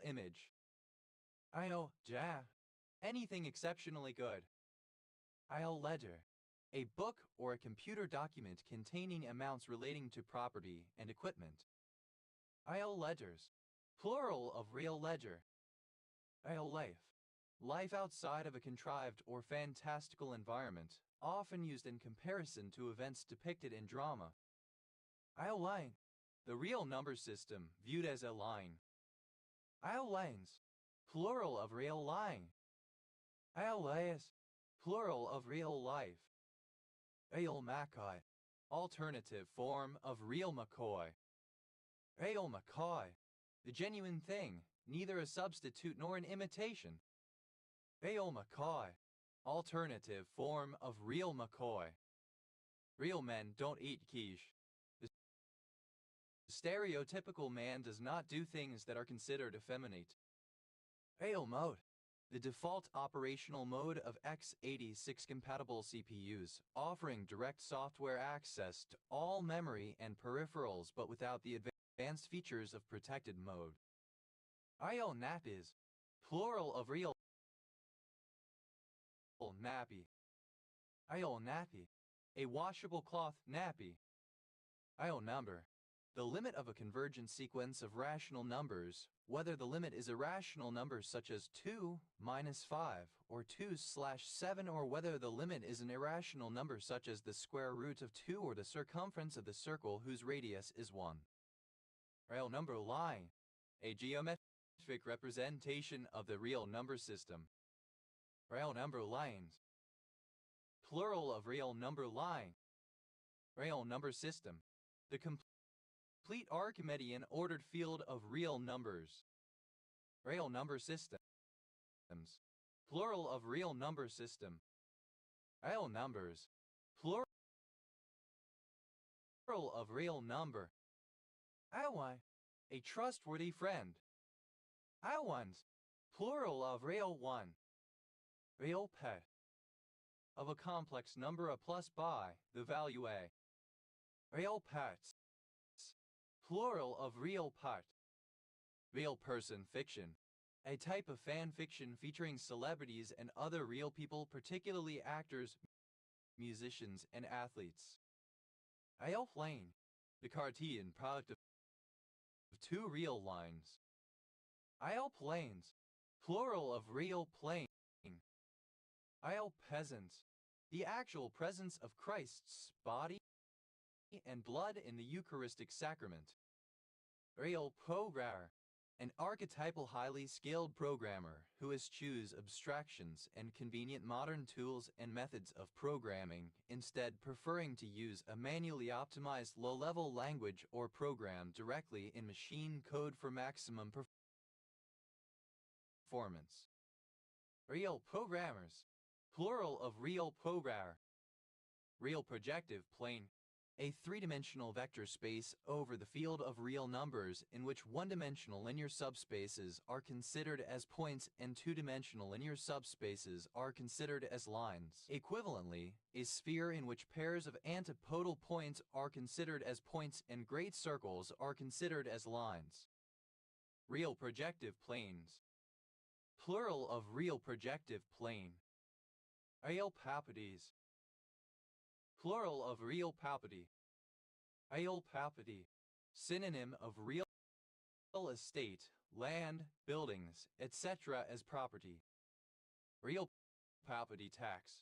S1: image. I'll ja, anything exceptionally good. I'll ledger, a book or a computer document containing amounts relating to property and equipment. I'll ledgers, plural of real ledger. I'll life, life outside of a contrived or fantastical environment, often used in comparison to events depicted in drama. I'll line, the real number system viewed as a line. I'll lines, plural of real line. I'll layers, plural of real life. Real McCoy, alternative form of real McCoy. Real McCoy, the genuine thing, neither a substitute nor an imitation. Real McCoy, alternative form of real McCoy. Real men don't eat quiche. The stereotypical man does not do things that are considered effeminate. Real mode, the default operational mode of x86 compatible CPUs, offering direct software access to all memory and peripherals but without the advanced features of protected mode. IO nap is, plural of real nappy. IO nappy, a washable cloth nappy. IO number, the limit of a convergent sequence of rational numbers, whether the limit is a rational number such as 2 minus 5 or 2/7, or whether the limit is an irrational number such as the square root of 2 or the circumference of the circle whose radius is 1. Real number line, a geometric representation of the real number system. Real number lines, plural of real number line. Real number system, the complete Archimedean ordered field of real numbers. Real number systems, plural of real number system. Real numbers, plural of real number. I1, a trustworthy friend. I1s, plural of real one. Real pet, of a complex number a plus by the value a. Real pets, plural of real pet. Real person fiction, a type of fan fiction featuring celebrities and other real people, particularly actors, musicians, and athletes. Real plane, the Cartesian product of two real lines. Real planes, plural of real plane. Real peasants, the actual presence of Christ's body and blood in the Eucharistic sacrament. Real programmer, An archetypal highly skilled programmer who eschews abstractions and convenient modern tools and methods of programming, instead preferring to use a manually optimized low-level language or program directly in machine code for maximum performance. Real programmers. Plural of real programmer. Real projective plane. A three-dimensional vector space over the field of real numbers in which one-dimensional linear subspaces are considered as points and two-dimensional linear subspaces are considered as lines. Equivalently, a sphere in which pairs of antipodal points are considered as points and great circles are considered as lines. Real projective planes. Plural of real projective plane. Aeolpapades. Plural of real palpity. Aeolpapady. Synonym of real estate, land, buildings, etc. as property. Real property tax.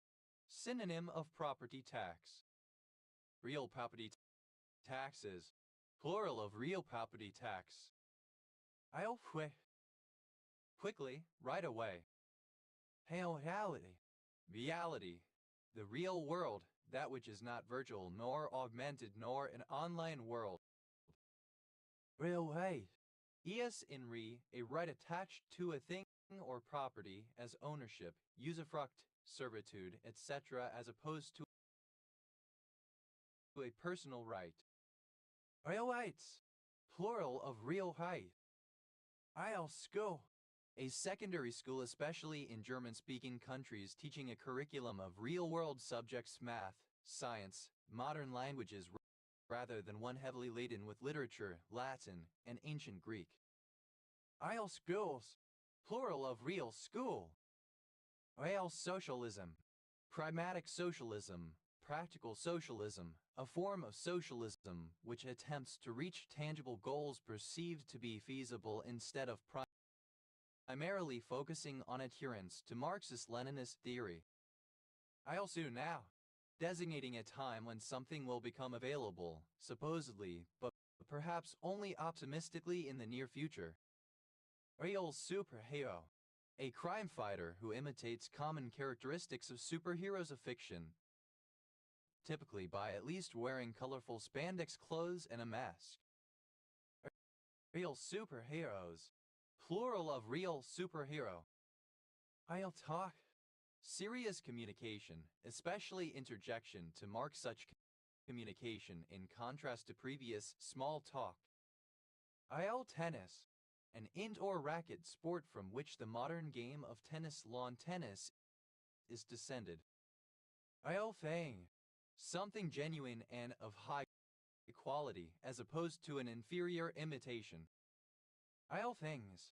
S1: Synonym of property tax. Real property taxes. Plural of real property tax. Quickly, right away. Reality. The real world, that which is not virtual nor augmented nor an online world. Railway. Es in re, a right attached to a thing or property as ownership, usufruct, servitude, etc. as opposed to a personal right. Railrights. Plural of real right. School. A secondary school, especially in German-speaking countries, teaching a curriculum of real-world subjects, math, science, modern languages, rather than one heavily laden with literature, Latin, and ancient Greek. Schools. Plural of real school. Real socialism. Pragmatic socialism, practical socialism, a form of socialism which attempts to reach tangible goals perceived to be feasible instead of primarily focusing on adherence to Marxist-Leninist theory. Now, designating a time when something will become available, supposedly, but perhaps only optimistically in the near future. Real superhero. A crime fighter who imitates common characteristics of superheroes of fiction, typically by at least wearing colorful spandex clothes and a mask. Real superheroes. Plural of real superhero. I'll talk. Serious communication, especially interjection to mark such communication in contrast to previous small talk. Tennis. An indoor racket sport from which the modern game of tennis lawn tennis is descended. Thing. Something genuine and of high quality as opposed to an inferior imitation. Things.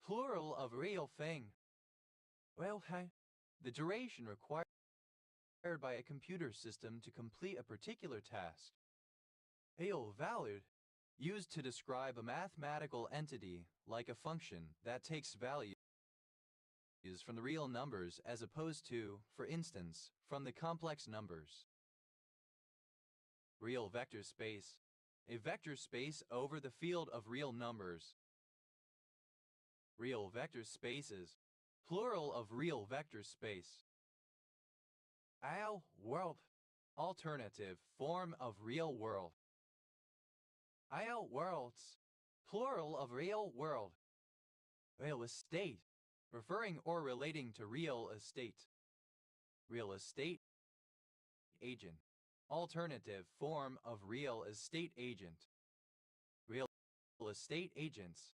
S1: Plural of real thing. The duration required by a computer system to complete a particular task. Valued. Used to describe a mathematical entity, like a function, that takes values from the real numbers as opposed to, for instance, from the complex numbers. Real vector space. A vector space over the field of real numbers. Real vector spaces. Plural of real vector space. World. Alternative form of real world. Worlds. Plural of real world. Real estate. Referring or relating to real estate. Real estate agent. Alternative form of real estate agent. Real estate agents.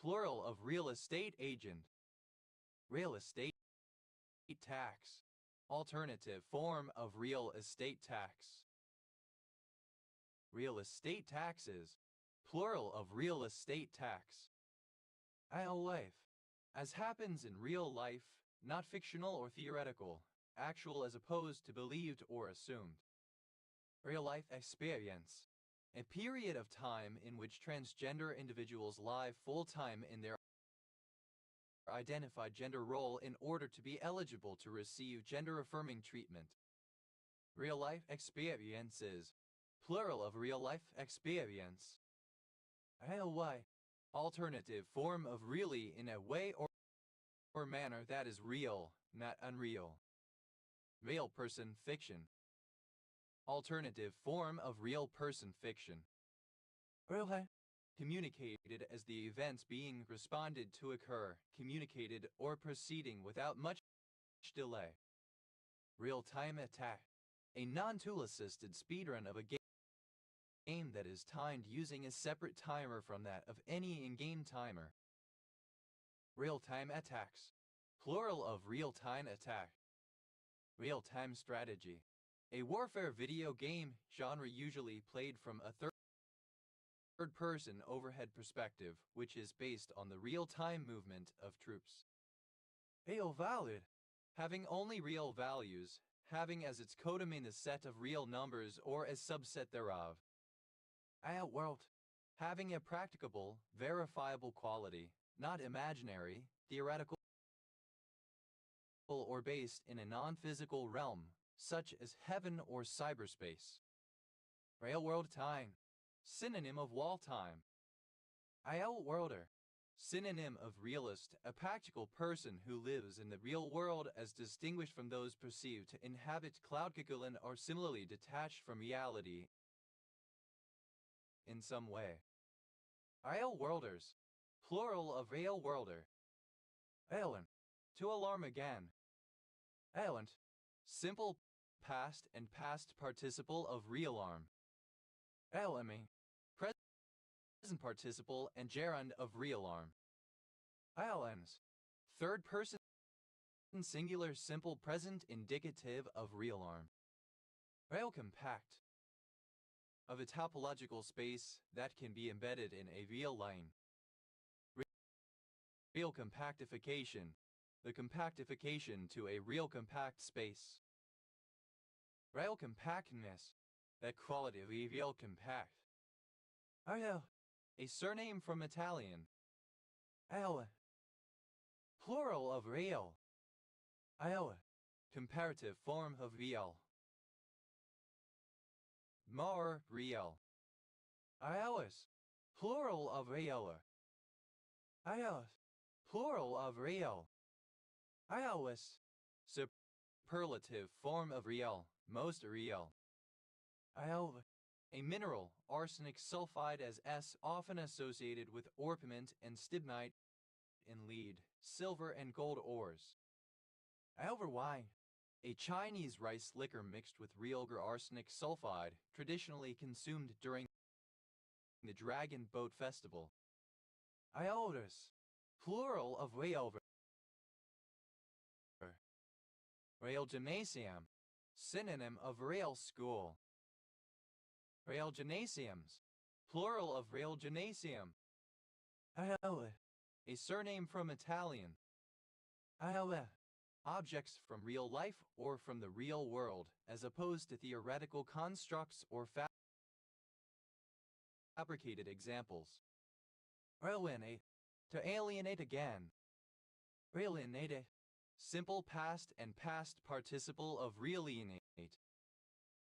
S1: Plural of real estate agent. Real estate tax. Alternative form of real estate tax. Real estate taxes. Plural of real estate tax. Life. As happens in real life, not fictional or theoretical, actual as opposed to believed or assumed. Real life experience. A period of time in which transgender individuals live full-time in their identified gender role in order to be eligible to receive gender-affirming treatment. Real life experiences. Plural of real life experience. Alternative form of really in a way or manner that is real, not unreal. Real person fiction. Alternative form of real person fiction. Really? Communicated as the events being responded to occur, communicated or proceeding without much delay. Real-time attack. A non-tool assisted speedrun of a game that is timed using a separate timer from that of any in-game timer. Real-time attacks. Plural of real-time attack. Real-time strategy. A warfare video game genre usually played from a third-person overhead perspective, which is based on the real-time movement of troops. Real valid. Having only real values, having as its codomain a set of real numbers or a subset thereof. World. Having a practicable, verifiable quality, not imaginary, theoretical, or based in a non-physical realm, such as heaven or cyberspace. Real world time. Synonym of wall time. Worlder. Synonym of realist, a practical person who lives in the real world as distinguished from those perceived to inhabit cloudcuculan or similarly detached from reality in some way. Worlders. Plural of real worlder. Ailent. To alarm again. Ailent. Simple past and past participle of realarm. Ailemi. Present participle and gerund of realarm. Ailens. Third person singular simple present indicative of realarm. Real compact. Of a topological space that can be embedded in a real line. Real compactification. The compactification to a real compact space. Real compactness. That quality of a real compact. A surname from Italian. Plural of real. Comparative form of real. More real. Plural of realer. Plural of real. Superlative form of real, most real. A mineral, arsenic sulfide as S, often associated with orpiment and stibnite in lead, silver and gold ores. Y. A Chinese rice liquor mixed with real arsenic sulfide, traditionally consumed during the Dragon Boat Festival. Plural of railver. Rail gymnasium. Synonym of rail school. Rail gymnasiums. Plural of rail gymnasium. A surname from Italian. Objects from real life or from the real world, as opposed to theoretical constructs or fabricated examples. Alienate. To alienate again. Alienate. Simple past and past participle of alienate.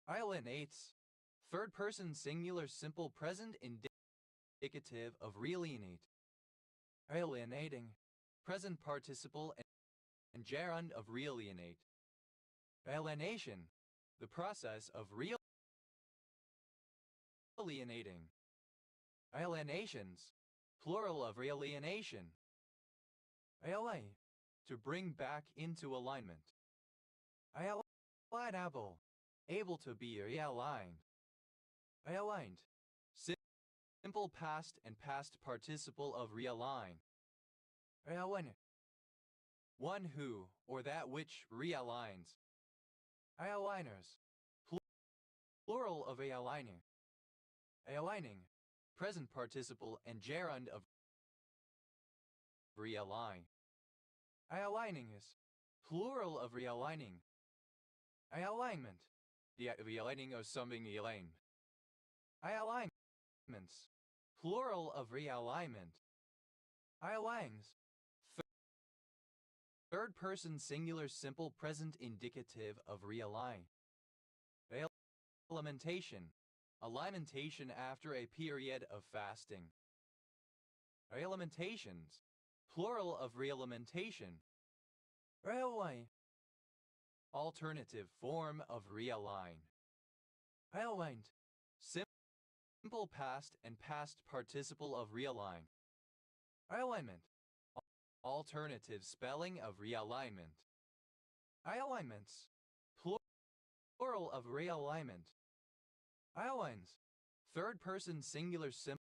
S1: Alienates. Third person singular simple present indicative of alienate. Alienating. Present participle and gerund of alienate. Alienation. The process of alienating. Alienations. Plural of alienation. Alienate. To bring back into alignment. Alienable. Able to be realigned. Realigned. Simple past and past participle of realign. Realign. One who, or that which, realigns. Realigners. Plural of realigning. Realigning. Present participle and gerund of realign. Realigning is. Plural of realigning. Realignment. The realigning of something aligned. Realignments. Plural of realignment. Realigns. Third person singular simple present indicative of realign. Alimentation. Alimentation after a period of fasting. Realimentations. Plural of realimitation. Railway. Alternative form of realign. Railwind. Simple past and past participle of realign. Realignment. Alternative spelling of realignment. Realignments. Plural of realignment. Realigns. Third person singular simple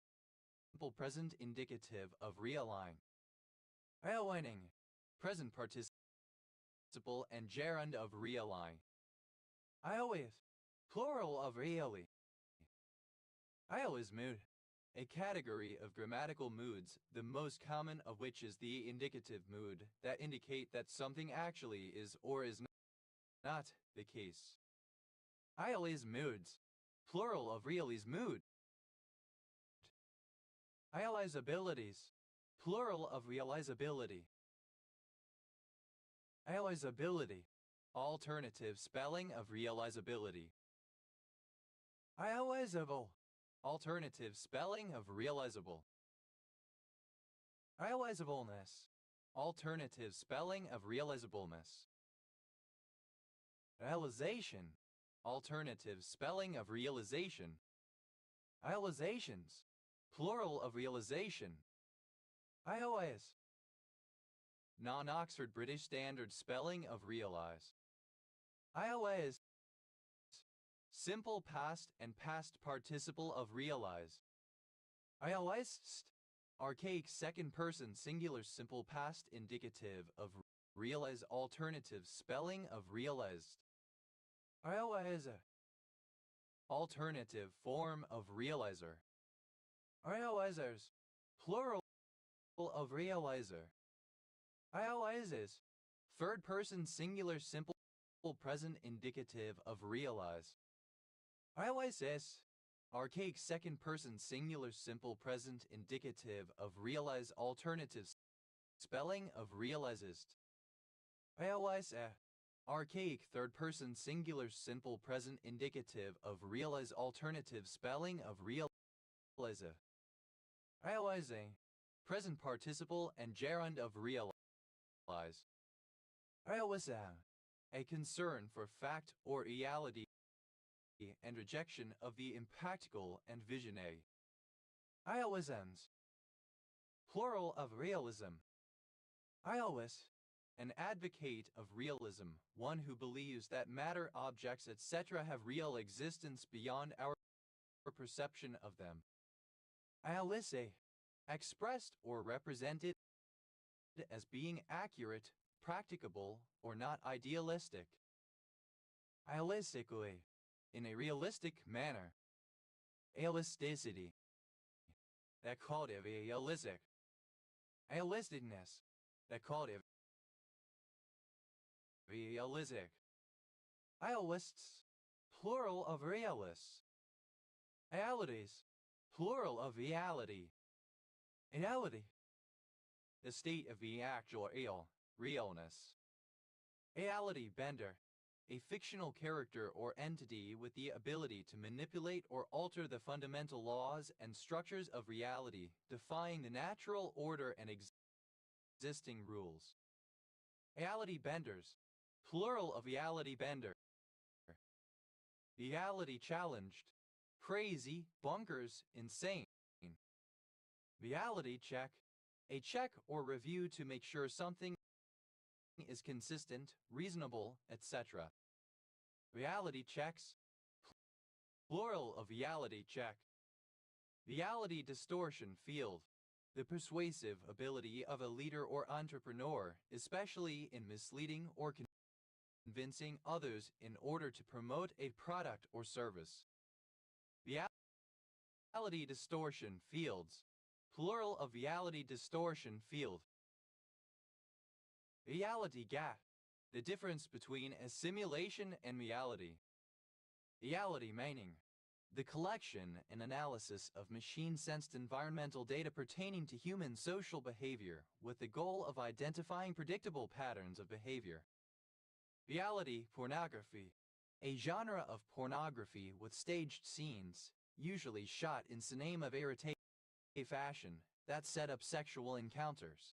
S1: present indicative of realign. Realigning. Present participle and gerund of realign. Iowith. Plural of really. Io is mood. A category of grammatical moods, the most common of which is the indicative mood, that indicate that something actually is or is not the case. Io is moods. Plural of real is mood. Realizabilities. Plural of realizability. Realizability. Alternative spelling of realizability. Realizable. Alternative spelling of realizable. Realizableness. Alternative spelling of realizableness. Realization. Alternative spelling of realization. Realizations. Plural of realization. IOS. Non-Oxford British Standard spelling of realize. IOS. Simple past and past participle of realize. Realized. Archaic second person singular simple past indicative of realize. Alternative spelling of realized. Realizer. Alternative form of realizer. Realizers. Plural of realizer. Realizes. Third person singular simple present indicative of realize. Realizes. Archaic second person singular simple present indicative of realize. Alternative spelling of realizes. Realize. Archaic third person singular simple present indicative of realize. Alternative spelling of realize. Realizing. Present participle and gerund of realize. Realize. A concern for fact or reality and rejection of the impractical and visionary. Realisms. Plural of realism. Realist. An advocate of realism, one who believes that matter, objects, etc. have real existence beyond our perception of them. Realise. Expressed or represented as being accurate, practicable, or not idealistic. Realistically. In a realistic manner. Elasticity. That called it realistic. Realisticness. That called it realistic. Realists. Plural of realists. Realities. Plural of reality. Reality. The state of the actual realness. Reality bender. A fictional character or entity with the ability to manipulate or alter the fundamental laws and structures of reality, defying the natural order and existing rules. Reality benders. Plural of reality bender. Reality challenged. Crazy, bonkers, insane. Reality check. A check or review to make sure something is consistent, reasonable, etc. Reality checks. Plural of reality check. Reality distortion field. The persuasive ability of a leader or entrepreneur, especially in misleading or convincing others in order to promote a product or service. Reality distortion fields. Plural of reality distortion field. Reality gap. The difference between a simulation and reality. Reality mining. The collection and analysis of machine-sensed environmental data pertaining to human social behavior with the goal of identifying predictable patterns of behavior. Reality pornography. A genre of pornography with staged scenes, usually shot in cinema verite fashion, that set up sexual encounters.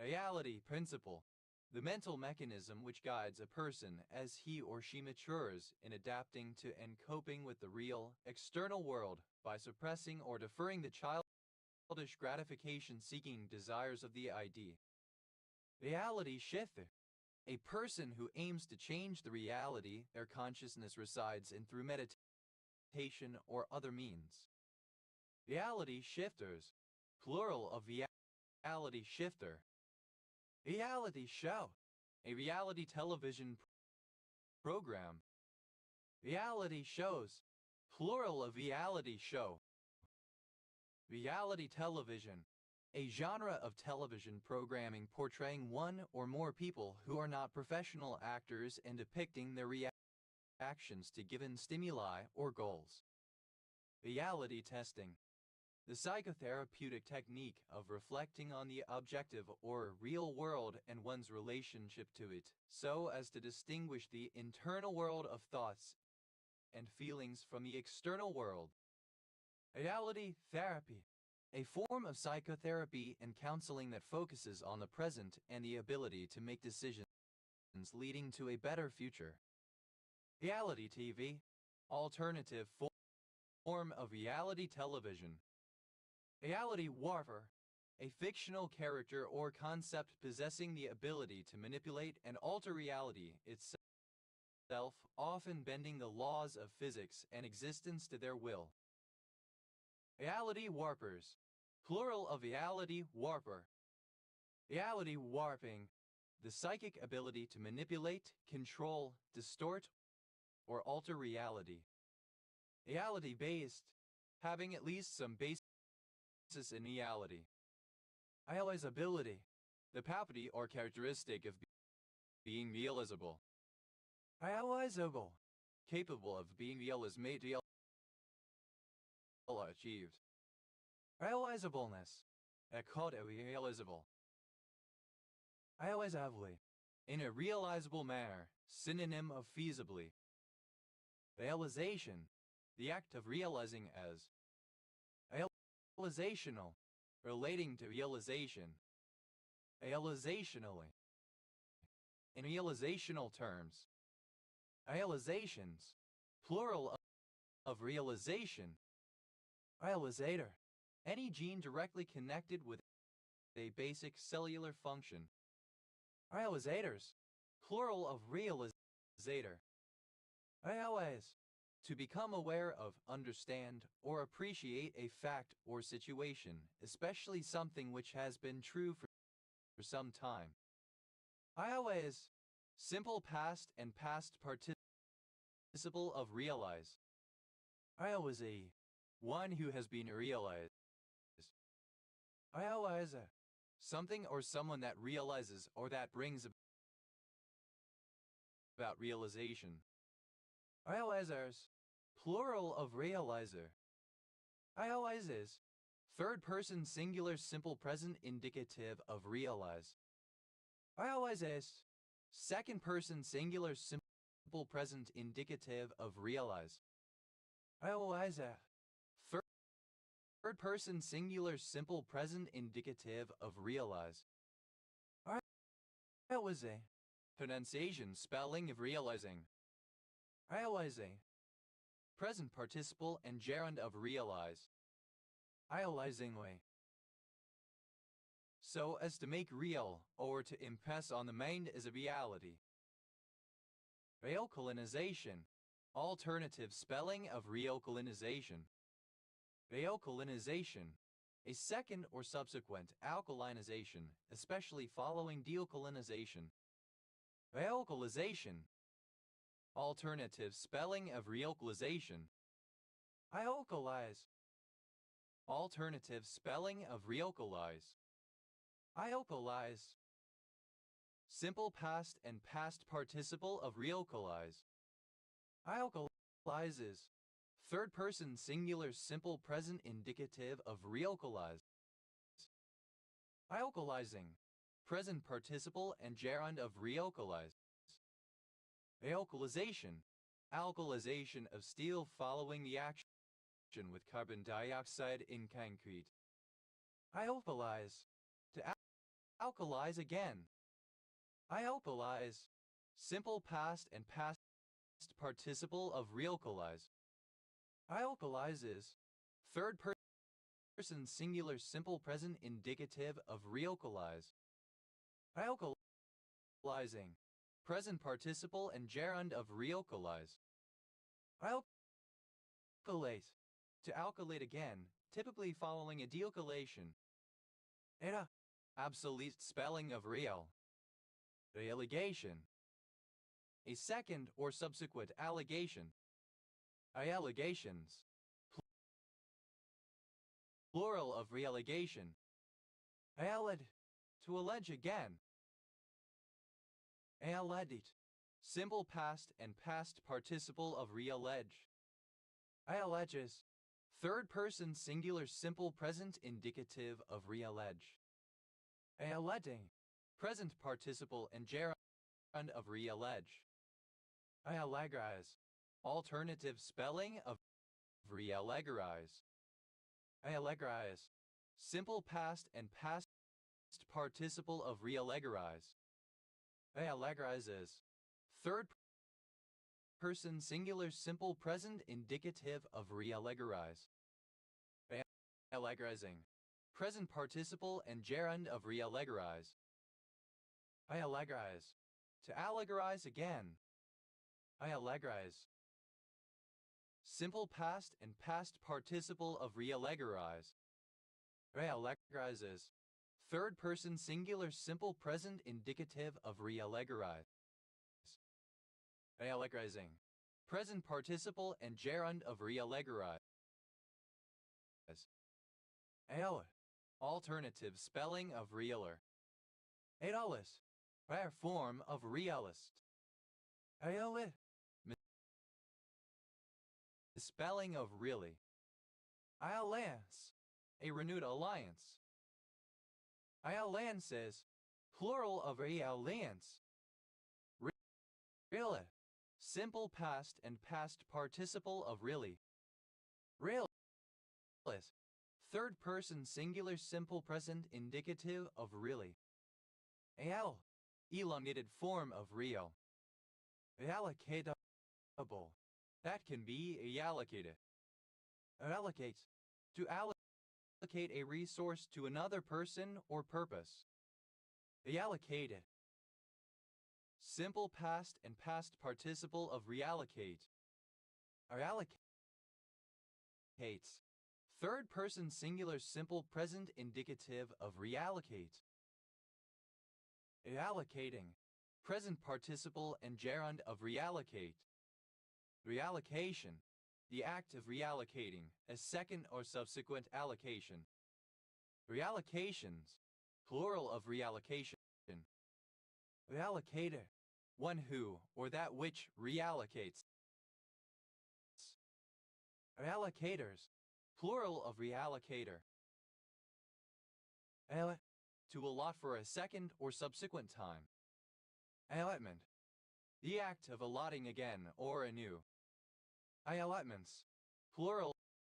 S1: Reality principle, the mental mechanism which guides a person as he or she matures in adapting to and coping with the real, external world by suppressing or deferring the childish gratification-seeking desires of the ID. Reality shifter, a person who aims to change the reality their consciousness resides in through meditation or other means. Reality shifters, plural of reality shifter. Reality show, a reality television program. Reality shows, plural of reality show. Reality television, a genre of television programming portraying one or more people who are not professional actors and depicting their reactions to given stimuli or goals. Reality testing, the psychotherapeutic technique of reflecting on the objective or real world and one's relationship to it, so as to distinguish the internal world of thoughts and feelings from the external world. Reality therapy, a form of psychotherapy and counseling that focuses on the present and the ability to make decisions leading to a better future. Reality TV, alternative form of reality television. Reality warper, a fictional character or concept possessing the ability to manipulate and alter reality itself, often bending the laws of physics and existence to their will. Reality warpers, plural of reality warper. Reality warping, the psychic ability to manipulate, control, distort, or alter reality. Reality-based, having at least some basis in reality. Realizability, the property or characteristic of being realizable. Realizable, capable of being achieved. Realizableness, a code realizable. Realizably, in a realizable manner, synonym of feasibly. Realization, the act of realizing as. Realizational, relating to realization. Realizationally. In realizational terms. Realizations, plural of realization. Realizator, any gene directly connected with a basic cellular function. Realizators, plural of realizator. Realize, to become aware of, understand, or appreciate a fact or situation, especially something which has been true for some time. Realize, simple past and past participle of realize. Realize, one who has been realized. Realizer, something or someone that realizes or that brings about realization. Realizers, plural of realizer. Realizes, third person singular simple present indicative of realize. Realizes, second person singular simple present indicative of realize. Realizer, third person singular simple present indicative of realize. Realize, pronunciation spelling of realizing. Realizing, present participle and gerund of realize. Realizingly, so as to make real or to impress on the mind as a reality. Realkalization, alternative spelling of realkalization. Realkalization, a second or subsequent alkalinization, especially following dealkalinization. Realkalization, alternative spelling of realkalization. Realkalize, alternative spelling of realkalize. Realkalize, simple past and past participle of realkalize. Realkalizes, third person singular simple present indicative of realkalize. Realkalizing, present participle and gerund of realkalize. Realkalization, alkalization of steel following the action with carbon dioxide in concrete. Iopalize. To alkalize again. Iopalize. Simple past and past participle of realkalize. Iopalize is third person singular simple present indicative of realkalize. Iocalizing. Present participle and gerund of realkalize. Iocalate. To alkalate again, typically following a dealkalation. Era. Obsolete spelling of real. Realligation. A second or subsequent allegation. Allegations. Plural of realligation. Alled. To allege again. Alledit. Simple past and past participle of reallege. Alleges. Third person singular simple present indicative of reallege. Alleding. Present participle and gerund of reallege. Allegorize. Alternative spelling of reallegorize. Allegorize. Simple past and past participle of reallegorize. Allegorizes. Third person singular simple present indicative of reallegorize. Allegorizing. Present participle and gerund of reallegorize. Allegorize. To allegorize again. Allegorize. Simple past and past participle of reallegorize. Allegorizes. Third person singular simple present indicative of reallegorize. Allegorizing. Present participle and gerund of reallegorize. Ale. Alternative spelling of realer. Aedalis. Rare form of realist. Aeolit. Spelling of really. Alliance. A renewed alliance. Alliances. Plural of alliance. Really. Simple past and past participle of really. Realist. Third person singular simple present indicative of really. Al. Elongated form of real. Allocatable. That can be allocated. Allocate. To allocate a resource to another person or purpose. Reallocated. Simple past and past participle of reallocate. Allocates. Third person singular simple present indicative of reallocate. Reallocating. Present participle and gerund of reallocate. Reallocation. The act of reallocating, a second or subsequent allocation. Reallocations. Plural of reallocation. Reallocator. One who, or that which, reallocates. Reallocators. Plural of reallocator. To allot for a second or subsequent time. Allotment. The act of allotting again or anew. Allotments. Plural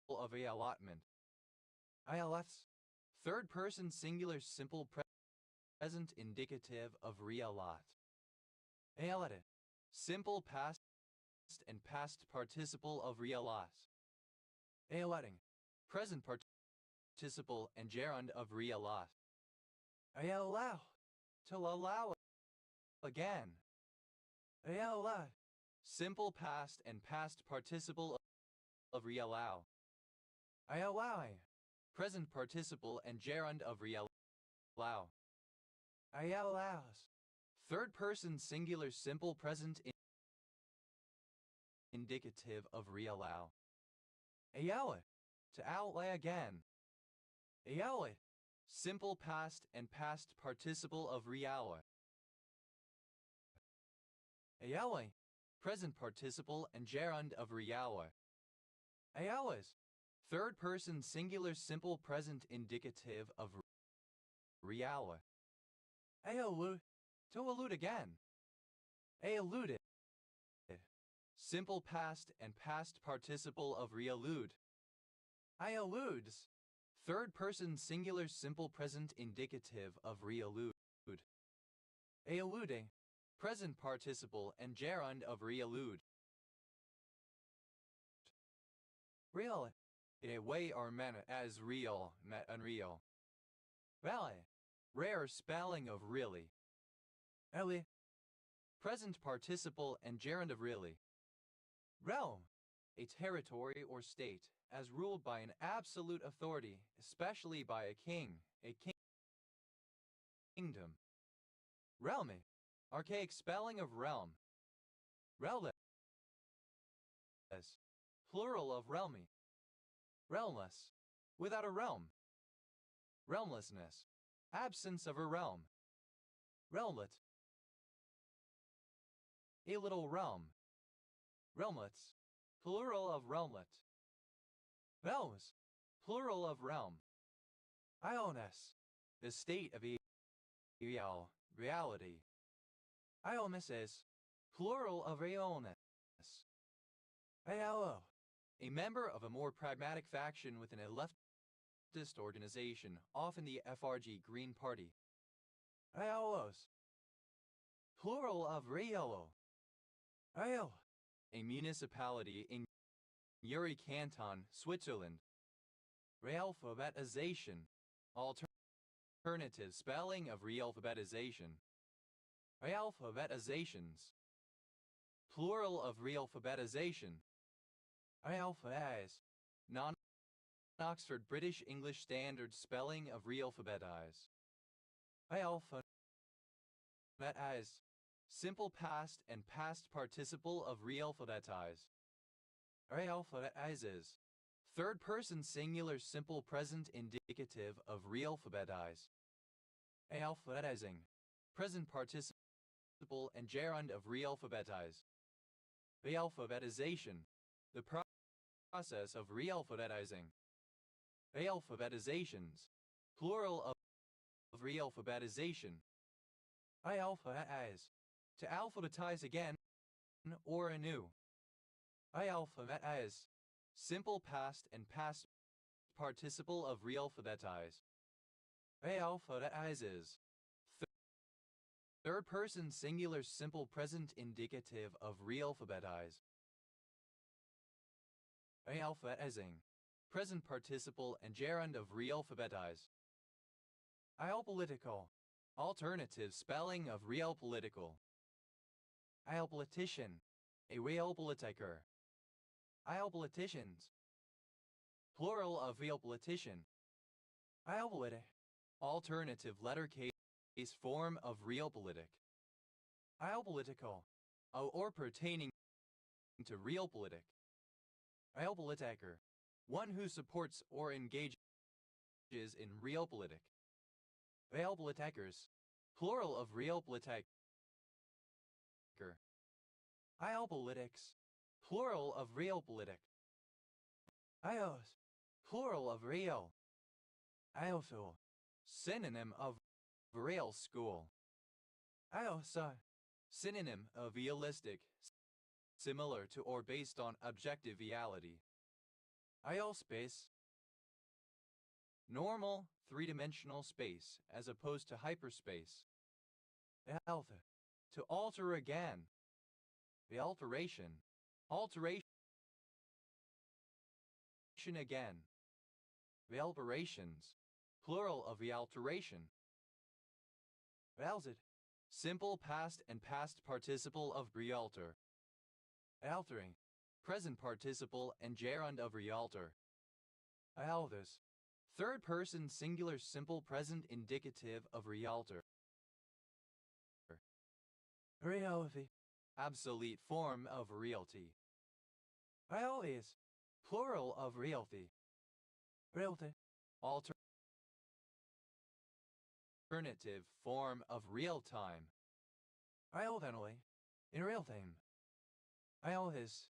S1: of allotment. Allots. Third person singular simple present indicative of reallot. Allotted. Simple past and past participle of reallot. Allotting. Present participle and gerund of reallot. Allow. To allow again. Allow. Simple past and past participle of reallow. Allowing. Present participle and gerund of reallow. Allows. Third person singular simple present indicative of reallow. Allow. To outlay again. Allow. Simple past and past participle of reallow. Allow. Present participle and gerund of reallow. Allows. Third person singular simple present indicative of reallow. Allude. To allude again. Alluded. Simple past and past participle of reallude. Alludes. Third person singular simple present indicative of realude. Ealude. Present participle and gerund of realude. Real. In a way or manner as real, unreal. Vale. Rare spelling of really. Ele. Present participle and gerund of really. Realm. A territory or state, as ruled by an absolute authority, especially by a king, kingdom. Realme. Archaic spelling of realm. Realless. Plural of realmy. Realmless. Without a realm. Realmlessness. Absence of a realm. Realmlet. A little realm. Realmlets. Plural of realmlet. Realms. Plural of realm. Iones. The state of reality. Ioneses. Plural of Iones. Ialo. A member of a more pragmatic faction within a leftist organization, often the FRG Green Party. Iolos. Plural of Riolo. Io. A municipality in Uri Canton, Switzerland. Realphabetization. Alternative spelling of realphabetization. Realphabetizations. Plural of realphabetization. Realphatize. Non-Oxford British English Standard spelling of realphabetize. Realphabetize. Simple past and past participle of realphabetize. Realphabetizes. Third person singular simple present indicative of realphabetize. Alphabetizing. Present participle and gerund of realphabetize. Realphabetization. The process of realphabetizing. Alphabetizations. Plural of realphabetization. Alphabetize. To alphabetize again or anew. Alphabetize. Simple past and past participle of realphabetize. Alphabetizes. Third person singular simple present indicative of realphabetize. Alphabetizing. Present participle and gerund of realphabetize. Realpolitical. Alternative spelling of realpolitical. Realpolitician. A realpolitiker. Realpoliticians. Plural of realpolitician. Realpolitic. Alternative letter case form of realpolitik. Realpolitical. Or pertaining to realpolitik. Realpolitiker. One who supports or engages in realpolitik. Realpolitikers. Plural of realpolitiker. Realpolitics. Plural of realpolitik. Ios. Plural of real. Iosul. Synonym of real school. Iosa. Synonym of realistic, similar to or based on objective reality. Iospace. Normal, three-dimensional space, as opposed to hyperspace. Alpha. To alter again. The alteration. Alteration again. Realperations. Plural of realteration. Realzit. Simple past and past participle of realter. Altering. Present participle and gerund of realter. Alvis. Third person singular simple present indicative of realter. Reality. Obsolete form of realty. Realties. Plural of realty. Realty. Alternative form of real time. Realvenly. In real time. Realhis.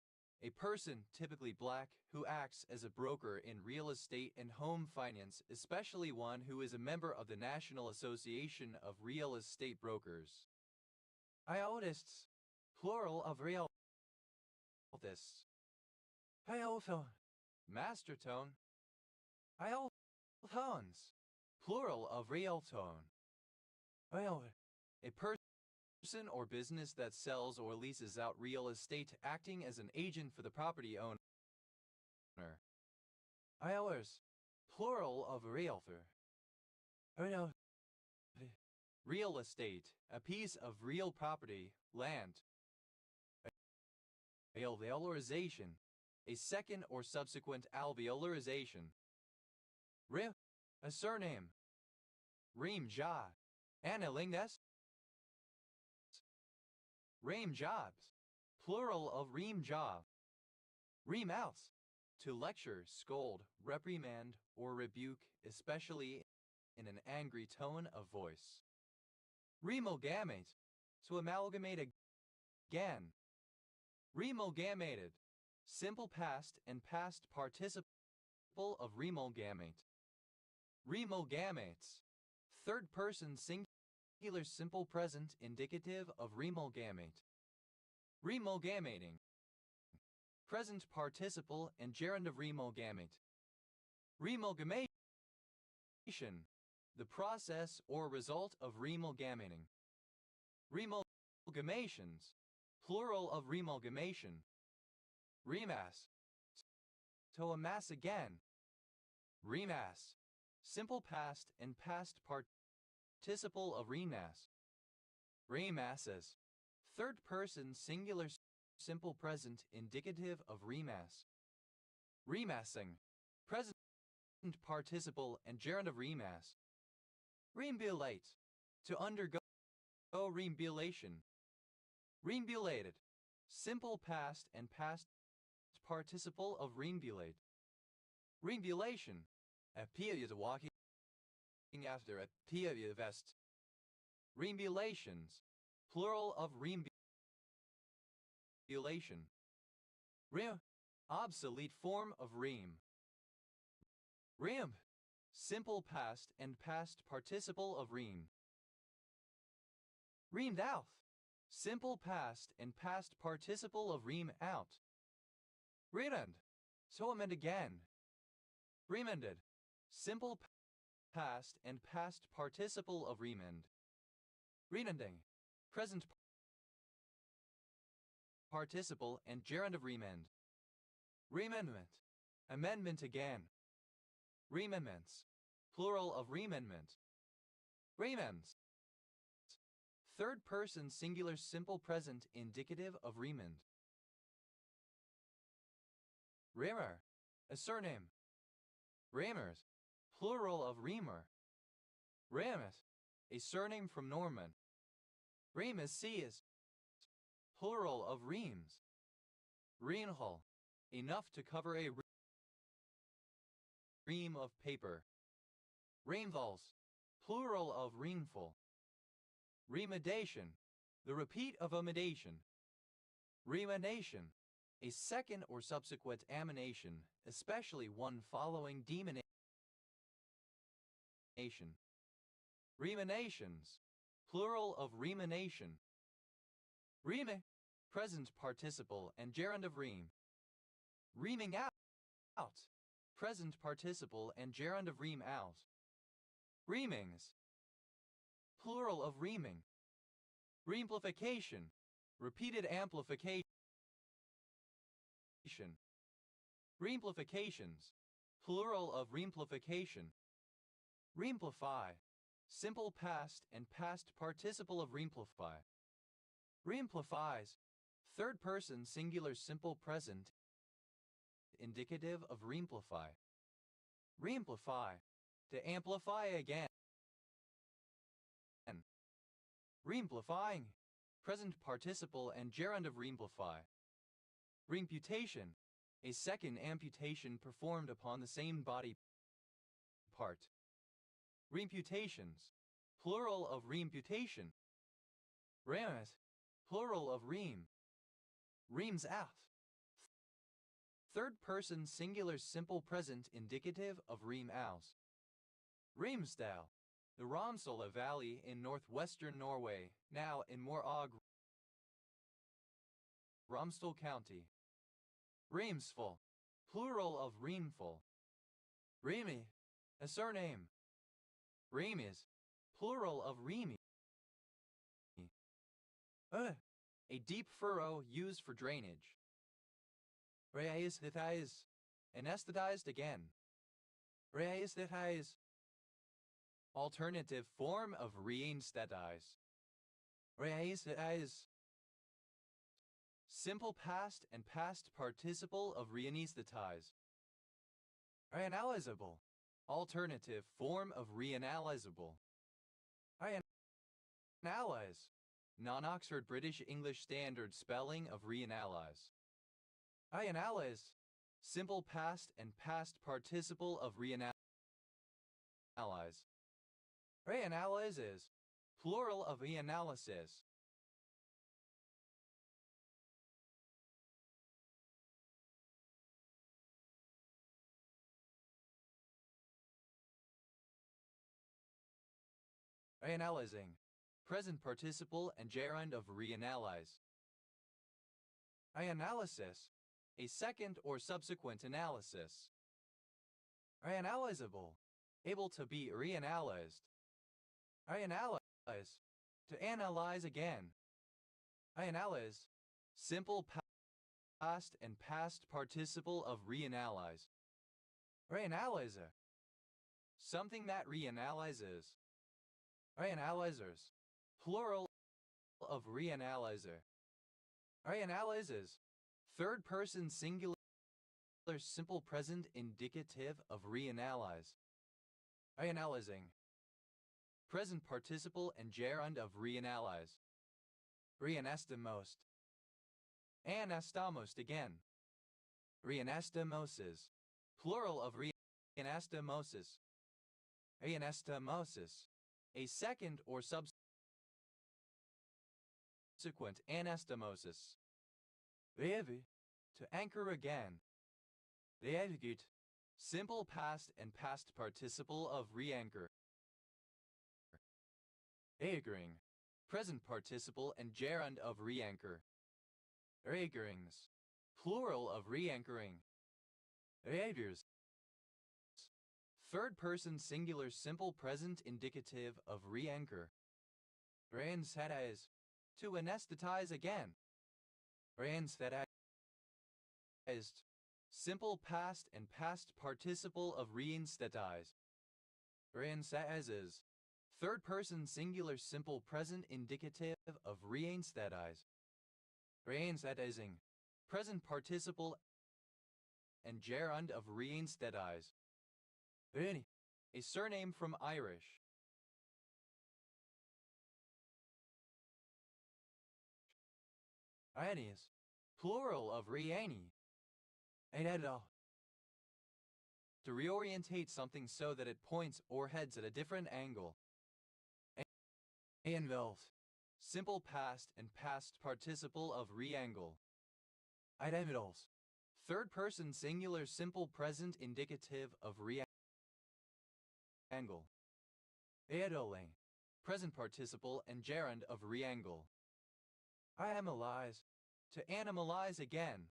S1: A person, typically black, who acts as a broker in real estate and home finance, especially one who is a member of the National Association of Real Estate Brokers. Iodists. Plural of realtists. Iolfil. Mastertone. Realtons, plural of realton. Well, a person or business that sells or leases out real estate acting as an agent for the property owner. Realtors, plural of realtor. Real estate, a piece of real property, land. Alveolarization, a second or subsequent alveolarization. A surname. Reem Ja. Analingus. Reem Jobs, plural of reem job. Reem else, to lecture, scold, reprimand, or rebuke, especially in an angry tone of voice. Remogamate, to amalgamate again. Remogamated, simple past and past participle of remulgamate. Remulgamates, third person singular simple present indicative of remulgamate. Remulgamating, present participle and gerund of remulgamate. Remulgamation, the process or result of remulgamating. Remulgamations, plural of remulgamation. Remass, to amass again. Remass, simple past and past participle of remass. Remasses, third person singular simple present indicative of remass. Remassing, present participle and gerund of remass. Reambulate, to undergo reambulation. Reambulated, simple past and past participle of reambulate. Reambulation, a period of walking after a period of vest. Reambulations, plural of reambulation. Obsolete form of ream. Ream, simple past and past participle of ream. Reamed out, simple past and past participle of ream out. Remend, so amend again. Remended, simple past and past participle of remend. Remending, present participle and gerund of remend. Remendment, amendment again. Remendments, plural of remendment. Remends, third person singular simple present indicative of remend. Reamer, a surname. Reamers, plural of reamer. Remus, a surname from Norman. Remus is, plural of reams. Reamhul, enough to cover a ream of paper. Reamfuls, plural of reamful. Remediation, the repeat of amidation. Remanation, a second or subsequent emanation, especially one following demonation. Remanations, plural of remanation. Reme, present participle and gerund of ream. Reaming out, present participle and gerund of ream out. Reamings, plural of reaming. Reamplification, repeated amplification. Reamplifications, plural of reamplification. Reamplify, simple past and past participle of reamplify. Reamplifies, third person singular simple present indicative of reamplify. Reamplify, to amplify again. Reamplifying, present participle and gerund of reamplify. Reamputation, a second amputation performed upon the same body part. Reamputations, plural of reamputation. Reamus, plural of ream. Reams out, third person singular simple present indicative of ream aus. Reimsdal, the Romsdal Valley in northwestern Norway, now in Morog, Romsdal County. Reamsful, plural of reamful. Reamy, A surname. Remis, plural of remi. A deep furrow used for drainage. Reaesthetize, anesthetized again. Reaesthetize. Alternative form of reinsthetize. Reaesthetize. Simple past and past participle of reanesthetize. Reanalyzable. Alternative form of reanalyzable. Reanalyze. Non-Oxford British English Standard spelling of reanalyze. Reanalyze. Simple past and past participle of reanalyze. Reanalyzes. Plural of reanalysis. Reanalyzing. Present participle and gerund of reanalyze. Reanalysis. A second or subsequent analysis. Reanalyzable. Able to be reanalyzed. Reanalyze. To analyze again. Reanalyze. Simple past and past participle of reanalyze. Reanalyzer. Something that reanalyzes. Reanalyzers. Plural of reanalyzer. Reanalyzes. Third person singular simple present indicative of reanalyze. Reanalyzing. Present participle and gerund of reanalyze. Reanastomost. Anastomost again. Reanastomoses. Plural of reanastomosis. Reanastomosis. A second or subsequent anastomosis. Reavi. To anchor again. Reavigut. Simple past and past participle of re-anchor. Anchoring. Present participle and gerund of re-anchor. Reanchorings. Plural of re-anchoring. Reavers. Third person singular simple present indicative of re-anchor. Reansthetize. To anesthetize again. Reansthetised. Simple past and past participle of reinsthetize. Reinsthetises. Third person singular simple present indicative of reinsthetize. Reinsthetising. Present participle and gerund of reinsthetize. Reini. A surname from Irish. Reinius. Plural of reini. Enedo. To reorientate something so that it points or heads at a different angle. Einvelt. Simple past and past participle of re-angle. Eidemidals. Third person singular simple present indicative of re-angle. Eidole. Present participle and gerund of re-angle. Animalize. To animalize again.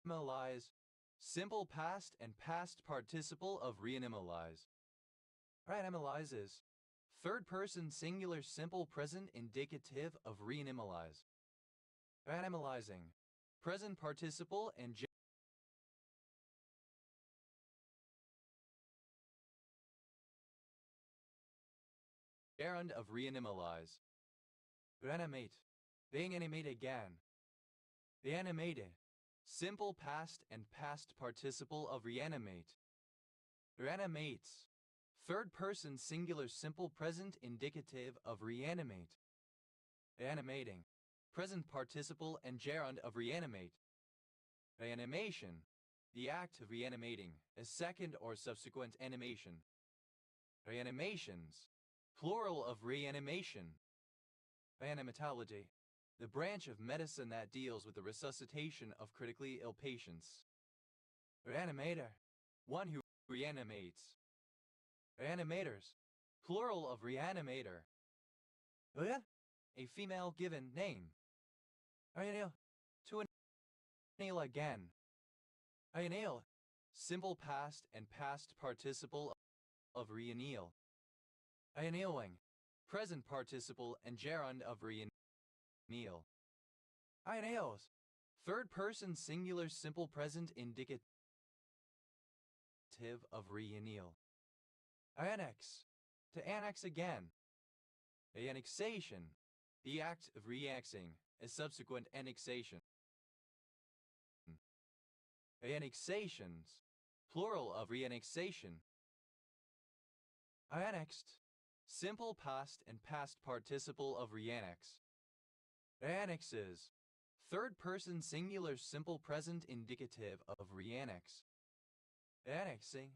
S1: Animalize. Simple past and past participle of reanimalize. Reanimalizes. Third person singular simple present indicative of reanimalize. Reanimalizing. Present participle and gerund of reanimalize. Reanimate. Being animate again. Reanimated. Simple past and past participle of reanimate. Reanimates. Third person singular simple present indicative of reanimate. Reanimating. Present participle and gerund of reanimate. Reanimation. The act of reanimating, a second or subsequent animation. Reanimations. Plural of reanimation. Reanimatology. The branch of medicine that deals with the resuscitation of critically ill patients. Reanimator. One who reanimates. Reanimators. Plural of reanimator. A female given name. Reanil. To anneal again. Reanil. simple past and past participle of reanneal. Annealing, present participle and gerund of reanneal. Anneals, third person singular simple present indicative of reanneal. Annex, to annex again. Annexation, the act of reannexing, a subsequent annexation. Annexations, plural of reannexation. Annexed, simple past and past participle of reannex. Annexes, third person singular simple present indicative of reannex. Annexing,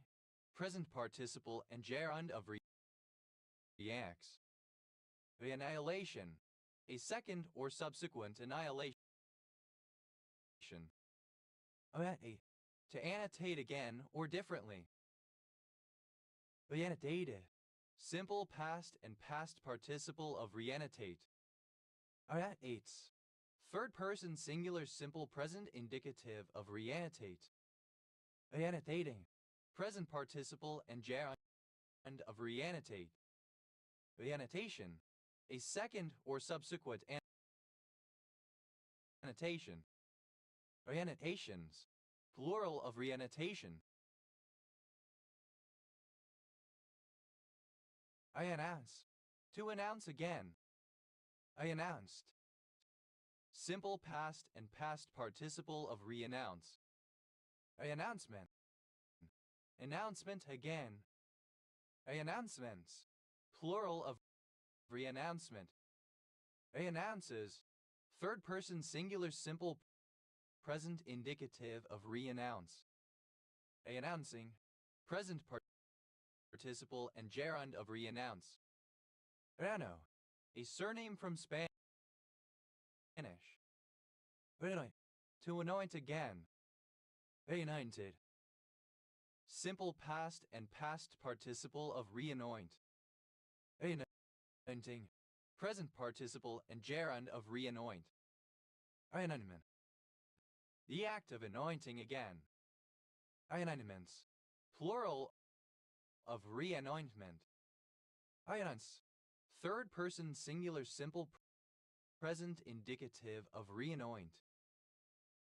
S1: present participle and gerund of reannex. Annihilation, a second or subsequent annihilation. To annotate again or differently. Reannotated, simple past and past participle of reannotate. Annotates, third person singular simple present indicative of reannotate. Annotating, present participle and gerund of reannotate. Reannotation, a second or subsequent annotation. Reannotations, plural of reannotation. I announce, to announce again. I announced, simple past and past participle of reannounce. A announcement, announcement again. A announcements, plural of reannouncement. A announces, third person singular simple present indicative of reannounce. A announcing, present participle and gerund of reannounce. Rano, a surname from Spanish. To anoint again. Anointed, simple past and past participle of reanoint. Anointing, present participle and gerund of reanoint. Anointment, the act of anointing again. Anointments, plural of reanointment. Anoints, third person singular simple present indicative of reanoint.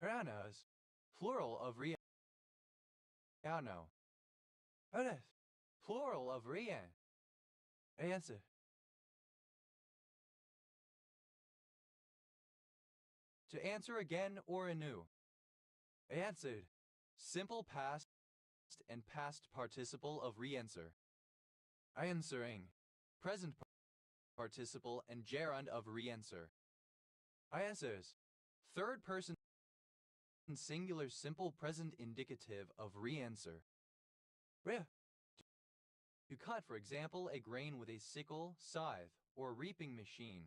S1: Ranos, plural of reano. Plural of rean. Answer. To answer again or anew. Answered, simple past and past participle of re-answer. Answering, present participle and gerund of re-answer. Answers, third person singular simple present indicative of re-answer. To cut, for example, a grain with a sickle, scythe, or reaping machine.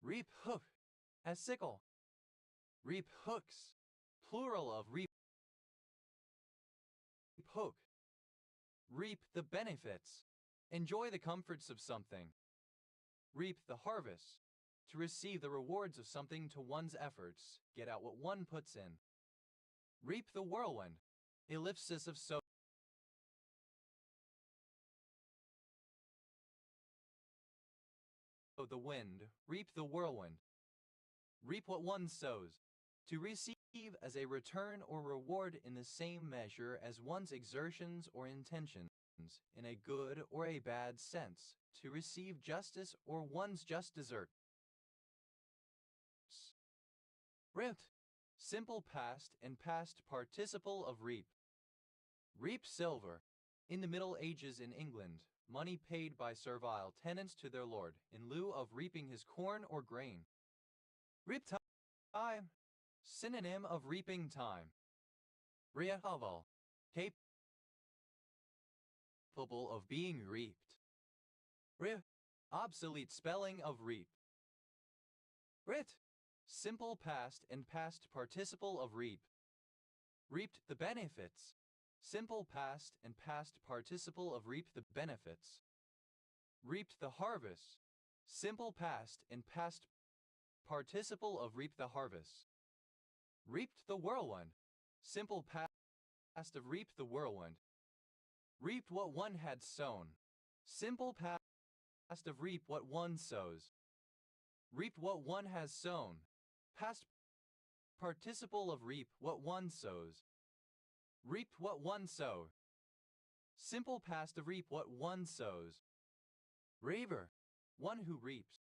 S1: Reap hook, a sickle. Reap hooks, plural of reap hook. Reap the benefits, enjoy the comforts of something. Reap the harvest, to receive the rewards of something to one's efforts, get out what one puts in. Reap the whirlwind, ellipsis of so. The wind, reap the whirlwind. Reap what one sows, to receive as a return or reward in the same measure as one's exertions or intentions, in a good or a bad sense, to receive justice or one's just desert. Ripped, simple past and past participle of reap. Reap silver. In the Middle Ages in England, money paid by servile tenants to their lord in lieu of reaping his corn or grain. Reap time, synonym of reaping time. Reapable, capable of being reaped. Obsolete spelling of reap. Rit, simple past and past participle of reap. Reaped the benefits. Simple past and past participle of reap the benefits. Reaped the harvest. Simple past and past participle of reap the harvest. Reaped the whirlwind. Simple past past of reaped the whirlwind. Reaped what one had sown. Simple past of reap what one sows. Reaped what one has sown. Past participle of reap what one sows. Reaped what one sowed. Simple past of reap what one sows. Reaver, one who reaps.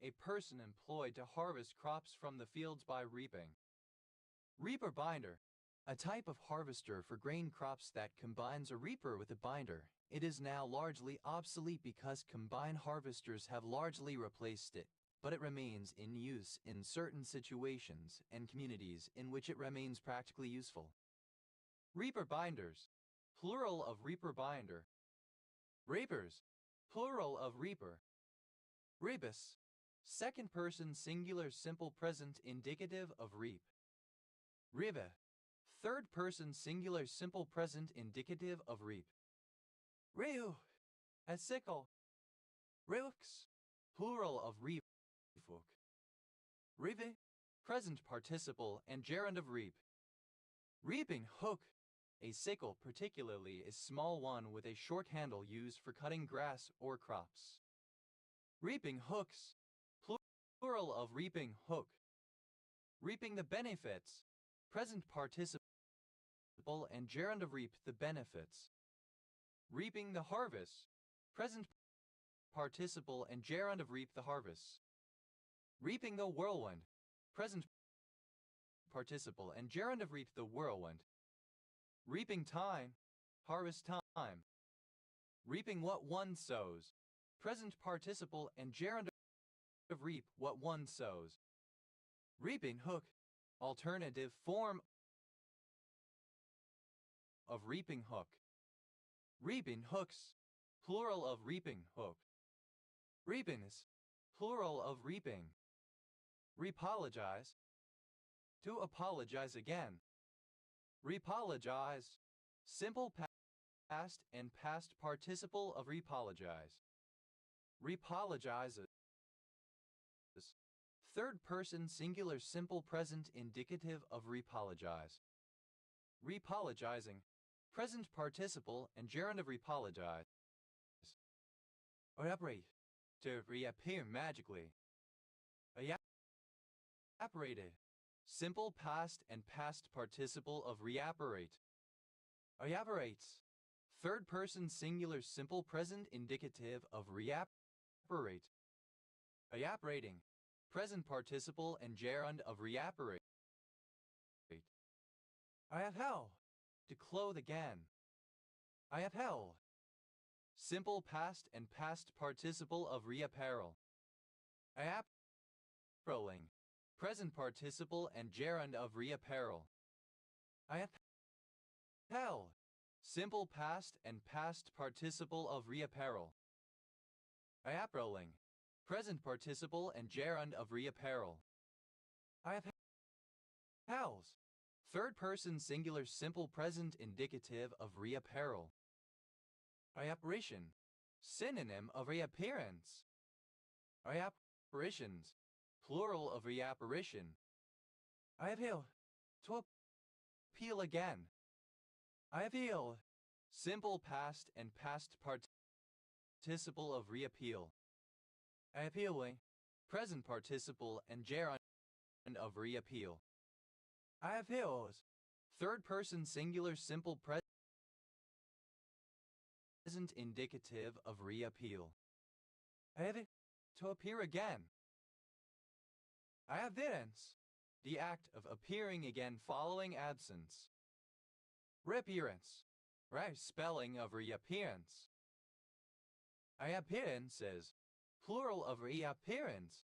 S1: A person employed to harvest crops from the fields by reaping. Reaper binder, a type of harvester for grain crops that combines a reaper with a binder. It is now largely obsolete because combine harvesters have largely replaced it, but it remains in use in certain situations and communities in which it remains practically useful. Reaper binders, plural of reaper binder. Reapers, plural of reaper. Rebus, second person singular simple present indicative of reap. Rive, third person singular simple present indicative of reap. Reu, a sickle. Reux, plural of reap. Rive, present participle and gerund of reap. Reaping hook, a sickle particularly a small one with a short handle used for cutting grass or crops. Reaping hooks, plural of reaping hook. Reaping the benefits, present participle and gerund of reap the benefits. Reaping the harvest, present participle and gerund of reap the harvest. Reaping the whirlwind, present participle and gerund of reap the whirlwind. Reaping time, harvest time. Reaping what one sows, present participle and gerund of reap what one sows. Reaping hook, alternative form of reaping hook. Reaping hooks, plural of reaping hook. Reapings, plural of reaping. Repologize, to apologize again. Repologize, simple past and past participle of repologize. Repologizes, third person singular simple present indicative of repologize. Repologizing, present participle and gerund of repologize. Evaporate, to reappear magically. Evaporated, simple past and past participle of reapparate. Evaporates, third person singular simple present indicative of reapparate. Evaporating, present participle and gerund of reapparate. I have hell, to clothe again. I have hell, simple past and past participle of reapparel. Evaporating, present participle and gerund of reapparel. I have hell, simple past and past participle of reapparel. Evaporating, present participle and gerund of reapparel. I have hells, third person singular simple present indicative of reapparel. Reapparition, synonym of reappearance. Reapparitions, plural of reapparition. I appeal, to appeal again. I appeal, simple past and past participle of reappeal. I appealing, present participle and gerund of reappeal. I appeals, third person singular simple present indicative of reappeal. I have it, to appear again. I have evidence, the act of appearing again following absence. Reappearance, right spelling of reappearance. I appearances, plural of reappearance.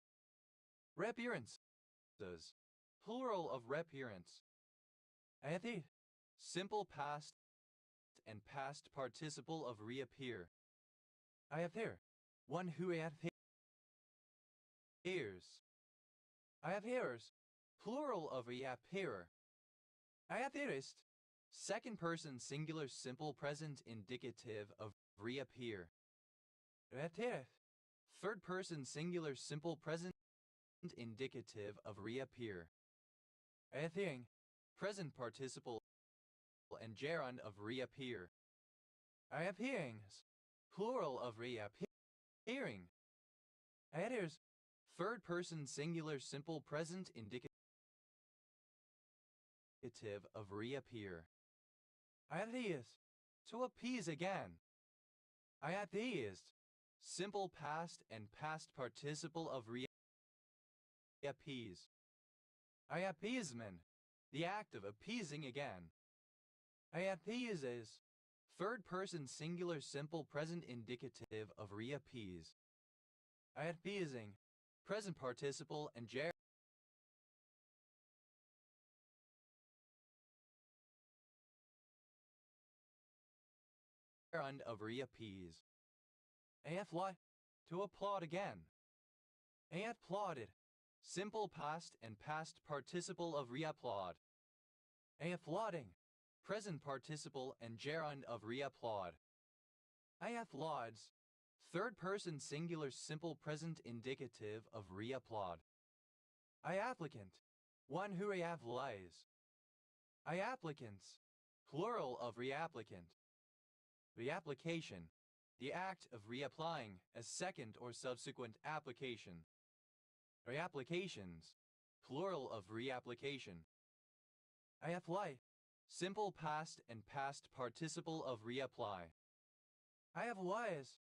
S1: Reappearances, plural of reappearance. I have the simple past and past participle of reappear. I appear, one who appears. I appears, plural of reappearer. I appearist, Second person singular simple present indicative of reappear. Reappear. Third person singular simple present indicative of reappear. Reappearing. Present participle and gerund of reappear. Reappearings. Plural of reappearing. Reappears. Third person singular simple present indicative of reappear. Reappears. To appease again. Reappeased. Simple past and past participle of reappease. Reappeasement. The act of appeasing again. Reappeases. Third person singular simple present indicative of reappease. Reappeasing. Present participle and gerund of reappease. Apply. To applaud again. Applauded. Simple past and past participle of reapplaud. Applauding. Present participle and gerund of reapplaud. Applauds. Third person singular simple present indicative of reapplaud. Applicant. One who reapplies. Applicants. Plural of reapplicant. Reapplication. The act of reapplying a second or subsequent application. Reapplications. Plural of reapplication. Reapply. Simple past and past participle of reapply. Reapplies.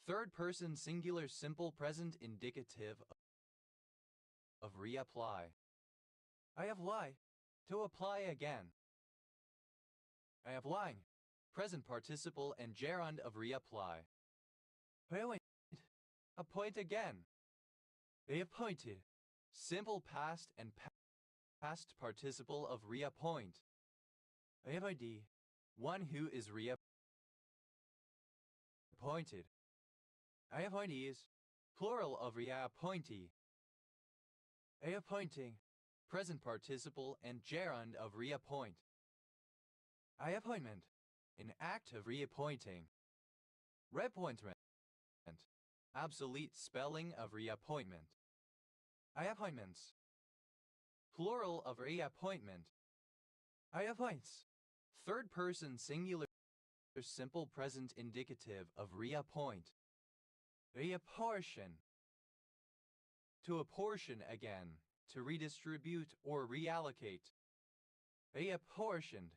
S1: Third person singular simple present indicative of reapply. Reapply. To apply again. Reapplying. Present participle and gerund of reapply. Appoint. Appoint again. Reappointed. Simple past and past participle of reappoint. Reappointee. One who is reappointed. Reappointees. Plural of reappointee. Reappointing. Present participle and gerund of reappoint. Reappointment. An act of reappointing. Reappointment. Obsolete spelling of reappointment. Reappointments. Plural of reappointment. Reappoints. Third person singular simple present indicative of reappoint. Reapportion. To apportion again, to redistribute or reallocate. Reapportioned.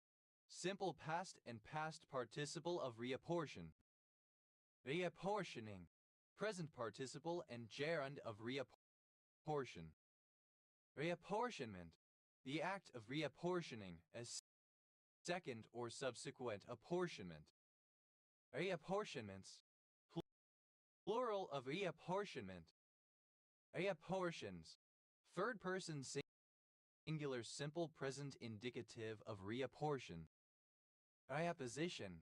S1: Simple past and past participle of reapportion. Reapportioning. Present participle and gerund of reapportion. Reapportionment. The act of reapportioning as second or subsequent apportionment. Reapportionments. Plural of reapportionment. Reapportions. Third person singular simple present indicative of reapportion. Reapposition.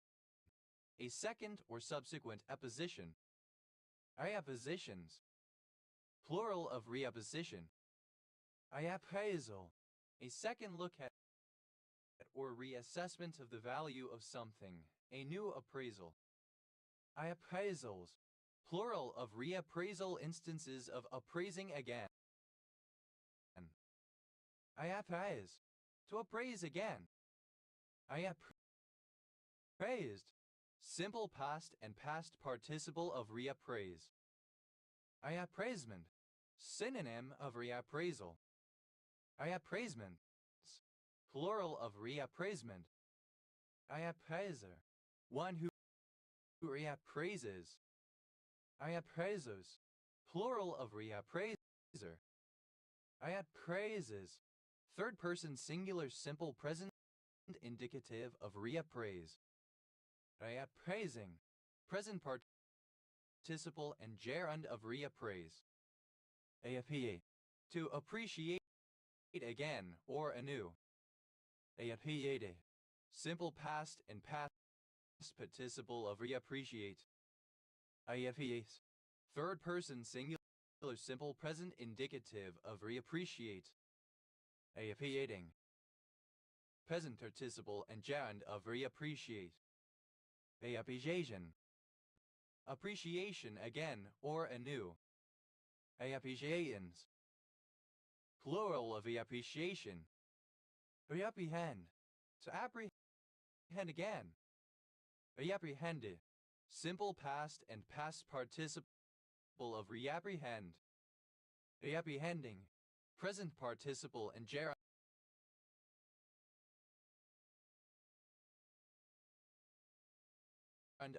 S1: A second or subsequent apposition. Reappositions. Plural of reapposition. Reappraisal. A second look at or reassessment of the value of something. A new appraisal. Reappraisals. Plural of reappraisal instances of appraising again. Reappraise. To appraise again. Reappraised. Simple past and past participle of reappraise. Reappraisement. Synonym of reappraisal. Reappraisements. Plural of reappraisement. Reappraiser. One who reappraises. Reappraisers. Plural of reappraiser. Reappraises. Third person singular simple present indicative of reappraise. Reappraising. Present participle and gerund of reappraise. Appreciate. To appreciate again or anew. Appreciate. Simple past and past participle of reappreciate. Appreciate. Third person singular simple present indicative of reappreciate. Appreciating. present participle and gerund of reappreciate. Appreciation. Appreciation again or anew. Appreciations. Plural of appreciation. Reapprehend. To apprehend again. Reapprehended. Simple past and past participle of reapprehend. Reapprehending. Present participle and gerund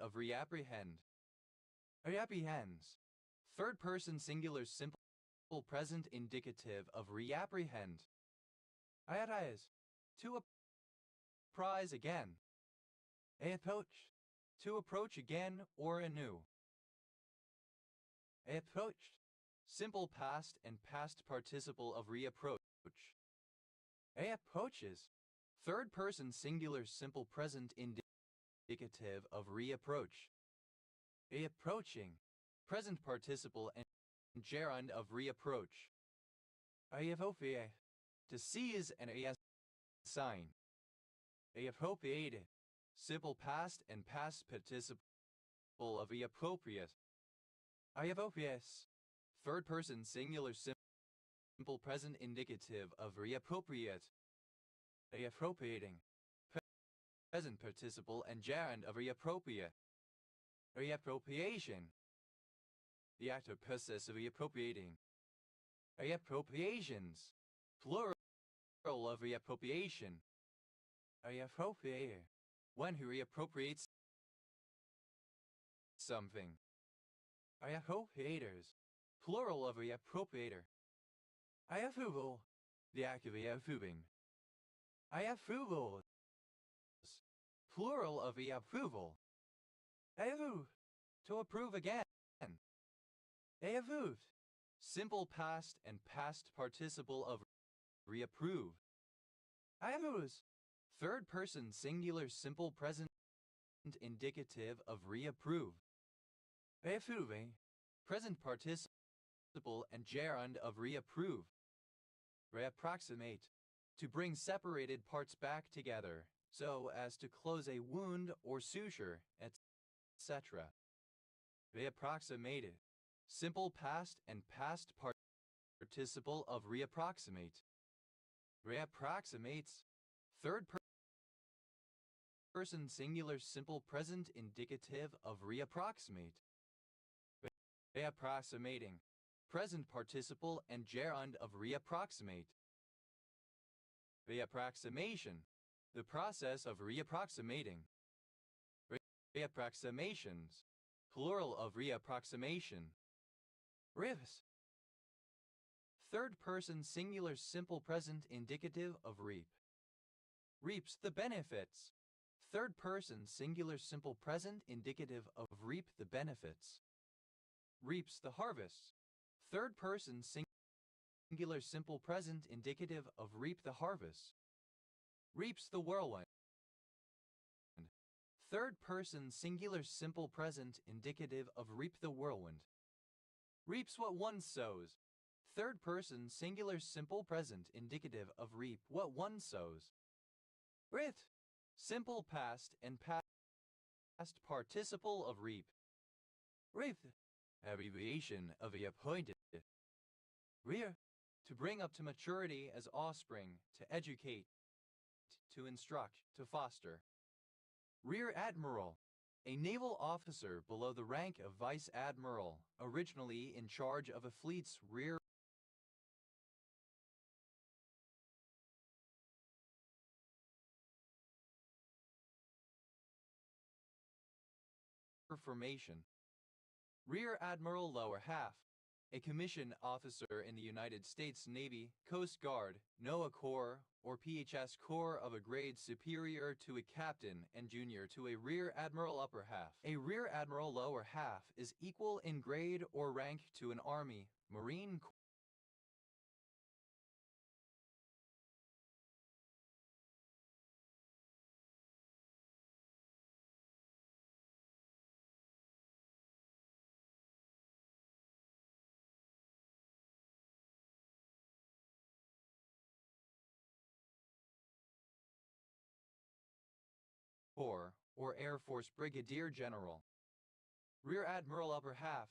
S1: of reapprehend. Reapprehends. Third person singular simple present indicative of reapprehend. Arise. To apprise again. Approach. To approach again or anew. Approached. Simple past and past participle of reapproach. Approaches. Third person singular simple present indicative of reapproach. Approaching. Present participle and gerund of reapproach. Appropriate. To seize an sign. Appropriated. Simple past and past participle of appropriate. Appropriates. Third person singular simple present indicative of reappropriate. Appropriating. Present participle and gerund of reappropriate. Reappropriation. The active process of reappropriating. Reappropriations. Plural of reappropriation. Reappropriator. One who reappropriates something. Reappropriators. Plural of reappropriator. Reapproval. The act of reapproving. Reapprovals. Plural of reapproval. Reapprove. To approve again. Reapproved. Simple past and past participle of reapprove. Reapproves. Third person singular simple present indicative of reapprove. Reapproving. Present participle and gerund of reapprove. Reapproximate. To bring separated parts back together, so as to close a wound or suture, etc. Reapproximated. Simple past and past participle of reapproximate. Reapproximates. Third person singular simple present indicative of reapproximate. Reapproximating. Present participle and gerund of reapproximate. Reapproximation. The process of reapproximating. Reapproximations. Plural of reapproximation. Reaps. Third person singular simple present indicative of reap. Reaps the benefits. Third person singular simple present indicative of reap the benefits. Reaps the harvest. Third person singular simple present indicative of reap the harvest. Reaps the whirlwind. Third person singular simple present indicative of reap the whirlwind. Reaps what one sows. Third person singular simple present indicative of reap what one sows. Writ. Simple past and past participle of reap. Reap. Abbreviation of the appointed. Rear. To bring up to maturity as offspring, to educate, to instruct, to foster. Rear Admiral. A naval officer below the rank of Vice Admiral, originally in charge of a fleet's rear formation. Rear Admiral lower half. A commissioned officer in the United States Navy, Coast Guard, NOAA Corps, or PHS Corps of a grade superior to a captain and junior to a Rear Admiral upper half. A Rear Admiral lower half is equal in grade or rank to an Army, Marine Corps, Corps, or Air Force Brigadier General. Rear Admiral upper half.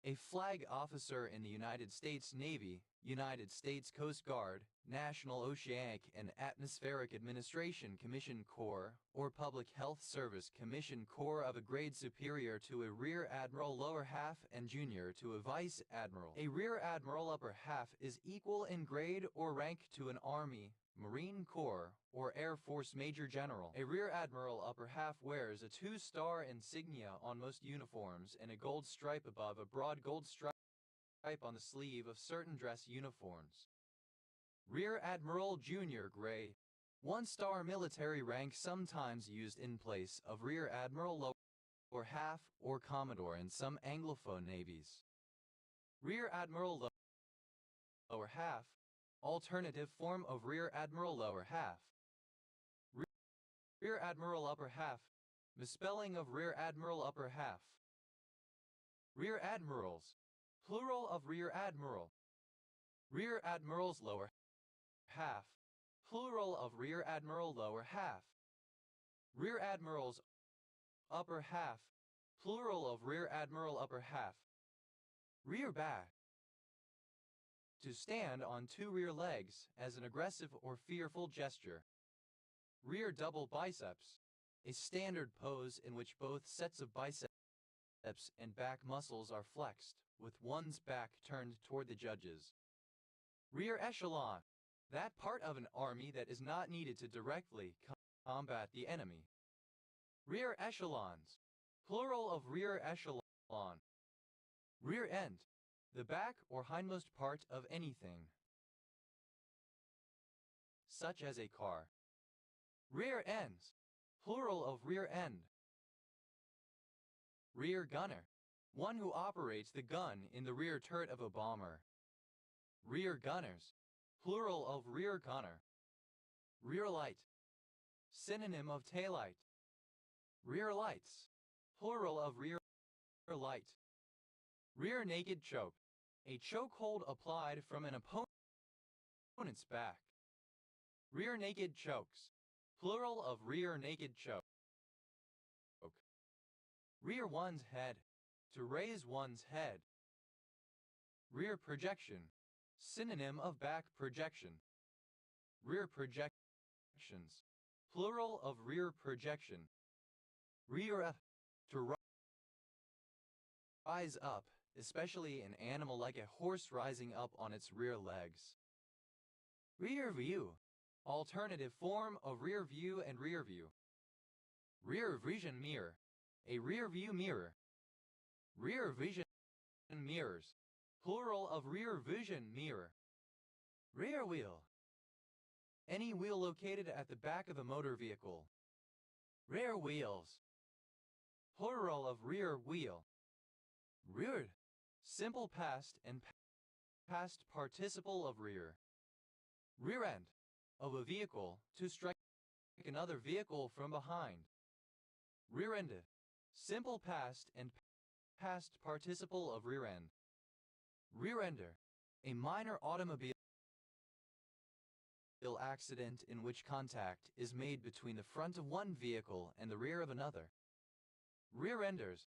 S1: A flag officer in the United States Navy, United States Coast Guard, National Oceanic and Atmospheric Administration Commission Corps, or Public Health Service Commission Corps of a grade superior to a Rear Admiral lower half and junior to a Vice Admiral. A Rear Admiral upper half is equal in grade or rank to an Army, Marine Corps, or Air Force Major General. A Rear Admiral upper half wears a 2-star insignia on most uniforms and a gold stripe above a broad gold stripe on the sleeve of certain dress uniforms. Rear Admiral Junior Gray, 1-star military rank sometimes used in place of Rear Admiral lower half or Commodore in some Anglophone navies. Rear Admiral lower half, alternative form of Rear Admiral lower half. Rear Admiral upper half, misspelling of Rear Admiral upper half. Rear Admirals, plural of Rear Admiral. Rear Admirals lower half, plural of Rear Admiral lower half. Rear Admirals upper half, plural of Rear Admiral upper half. Rear back, to stand on 2 rear legs as an aggressive or fearful gesture. Rear double biceps, a standard pose in which both sets of biceps and back muscles are flexed, with one's back turned toward the judges. Rear echelon, that part of an army that is not needed to directly combat the enemy. Rear echelons, plural of rear echelon. Rear end, the back or hindmost part of anything, such as a car. Rear ends, plural of rear end. Rear gunner, one who operates the gun in the rear turret of a bomber. Rear gunners, plural of rear gunner. Rear light, synonym of taillight. Rear lights, plural of rear light. Rear naked choke, a chokehold applied from an opponent's back. Rear naked chokes, plural of rear naked choke. Rear one's head, to raise one's head. Rear projection, synonym of back projection. Rear projections, plural of rear projection. Rear to rise up, especially an animal like a horse rising up on its rear legs. Rear view, alternative form of rear view and rear view. Rear vision mirror, a rear view mirror. Rear vision mirrors, plural of rear vision mirror. Rear wheel, any wheel located at the back of a motor vehicle. Rear wheels, plural of rear wheel. Reared, simple past and past participle of rear. Rear end, of a vehicle, to strike another vehicle from behind. Rear-ended, simple past and past participle of rear end. Rear-ender, a minor automobile accident in which contact is made between the front of one vehicle and the rear of another. Rear-enders,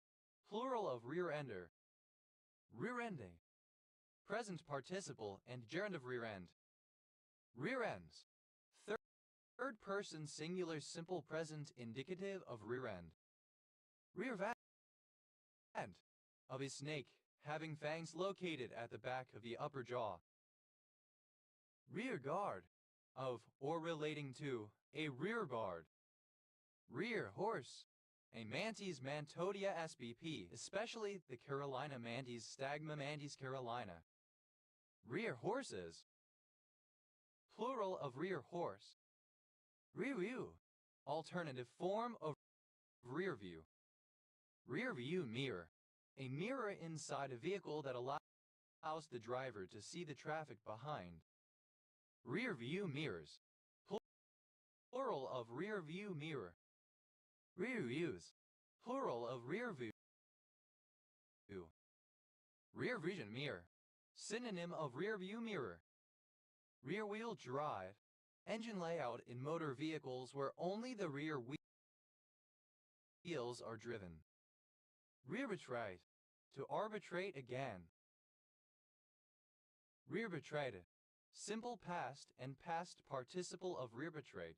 S1: plural of rear-ender. Rear-ending, present participle and gerund of rear-end. Rear-ends, third person singular simple present indicative of rear-end. Rear vent, of a snake, having fangs located at the back of the upper jaw. Rear guard, of or relating to a rear guard. Rear horse, a Mantis Mantodia spp, especially the Carolina Mantis Stagma Mantis carolina. Rear horses, plural of rear horse. Rear view, alternative form of rear view. Rear view mirror, a mirror inside a vehicle that allows the driver to see the traffic behind. Rear view mirrors, plural of rear view mirror. Rear views, plural of rear view. Rear vision mirror, synonym of rear view mirror. Rear wheel drive, engine layout in motor vehicles where only the rear wheels are driven. Rearbitrate, to arbitrate again. Rearbitrate, simple past and past participle of rearbitrate.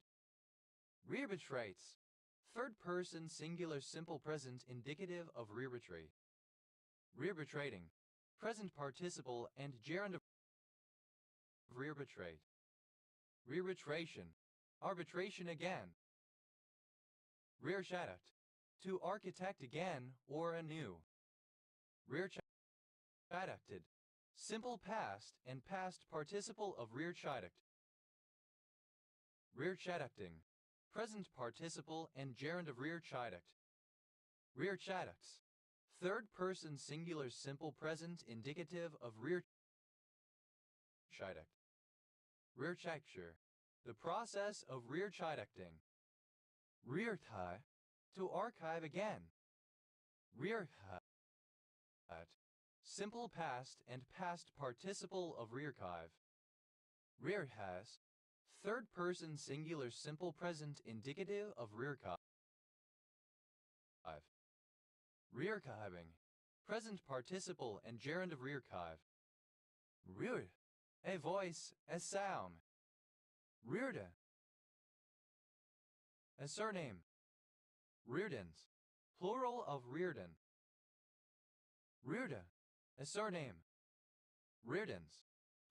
S1: Rearbitrates, third person singular simple present indicative of rearbitrate. Rearbitrating, present participle and gerund of rearbitrate. Rearbitration, arbitration again. Rearchitect, to architect again or anew. Rearchitected, simple past and past participle of rearchitect. Rearchitecting, present participle and gerund of rearchitect. Rearchitects, third person singular simple present indicative of rearchitect. Rearchitecture, the process of rearchitecting. Rearchive, to archive again. Rearchive, simple past and past participle of rearchive. Rearchas, third person singular simple present indicative of rearchive. Rearchiving, present participle and gerund of rearchive. Rear, a voice, a sound. Rearda, a surname. Reardons, plural of Reardon. Rearda, a surname. Reardons,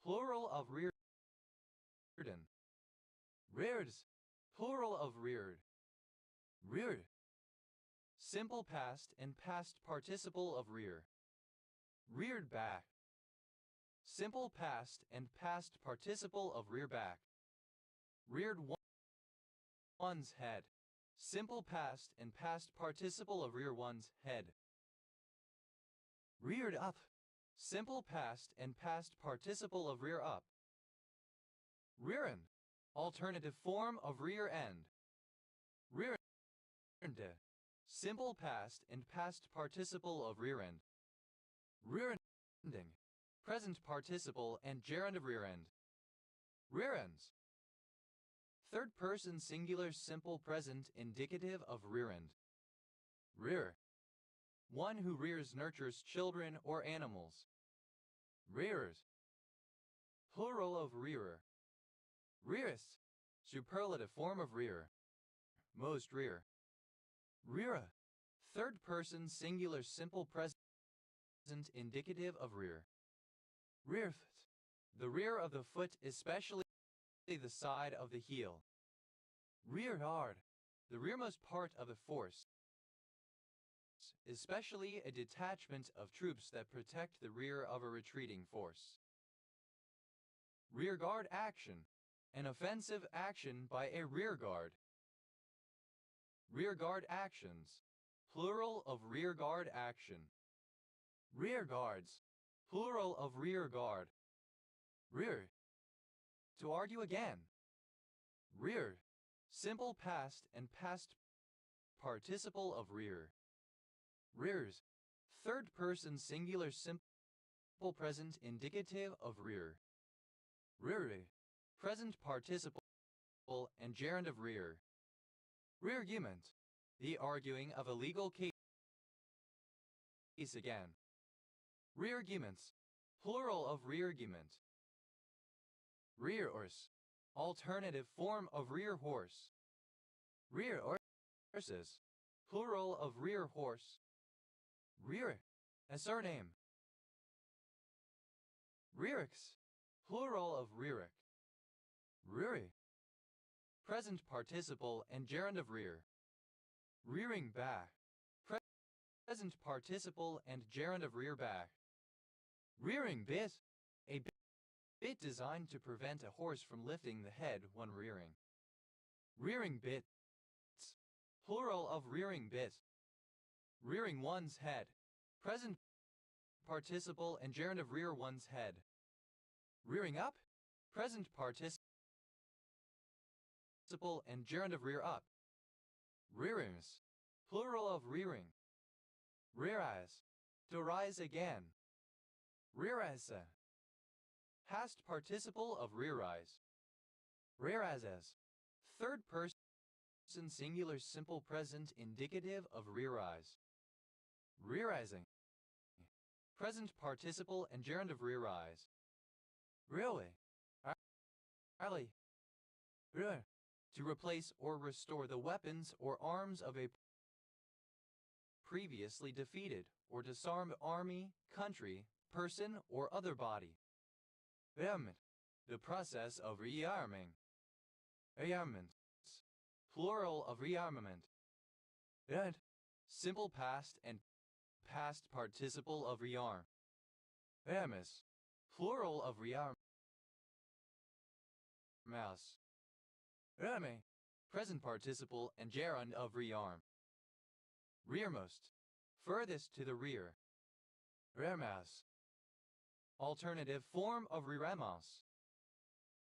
S1: plural of Reardon. Reards, plural of reared. Reared, simple past and past participle of rear. Reared back, simple past and past participle of rear back. Reared one's head, simple past and past participle of rear one's head. Reared up, simple past and past participle of rear up. Rear-end, alternative form of rear end. Rear-end, simple past and past participle of rear end. Rear-ending, present participle and gerund of rear end. Rear ends, third person singular simple present indicative of rear end. Rear, one who rears nurtures children or animals. Rearers, plural of rearer. Rearest, superlative form of rear. Most rear. Reara, third person singular simple present indicative of rear. Rearfoot, the rear of the foot, especially the side of the heel. Rearguard, the rearmost part of a force, especially a detachment of troops that protect the rear of a retreating force. Rearguard action, an offensive action by a rearguard. Rearguard actions, plural of rearguard action. Rearguards, plural of rearguard. Rear, to argue again. Rear, simple past and past participle of rear. Rears, third person singular simple present indicative of rear. Reare, present participle and gerund of rear. Reargument, the arguing of a legal case again. Rearguments, plural of reargument. Rear horse, alternative form of rear horse. Rear horses, plural of rear horse. Rear, a surname. Rearix, plural of rearic. Reary, present participle and gerund of rear. Rearing back, present participle and gerund of rear back. Rearing bit, a bit designed to prevent a horse from lifting the head when rearing. Rearing bits, plural of rearing bit. Rearing one's head, present participle and gerund of rear one's head. Rearing up, present participle and gerund of rear up. Rearings, plural of rearing. Rearise, to rise again. Rearise, past participle of rearise. Rearises, third person singular simple present indicative of rearise. Rearising. Present participle and gerund of rearise. Really. Ali. To replace or restore the weapons or arms of a previously defeated or disarmed army, country, person, or other body. Rearmament. The process of rearming. Rearmaments. Plural of rearmament. Red. Simple past and past participle of rearm. Rearmus. Plural of rearm. Mouse. Rearme. Present participle and gerund of rearm. Rearmost. Furthest to the rear. Rearmas. Alternative form of rearmas.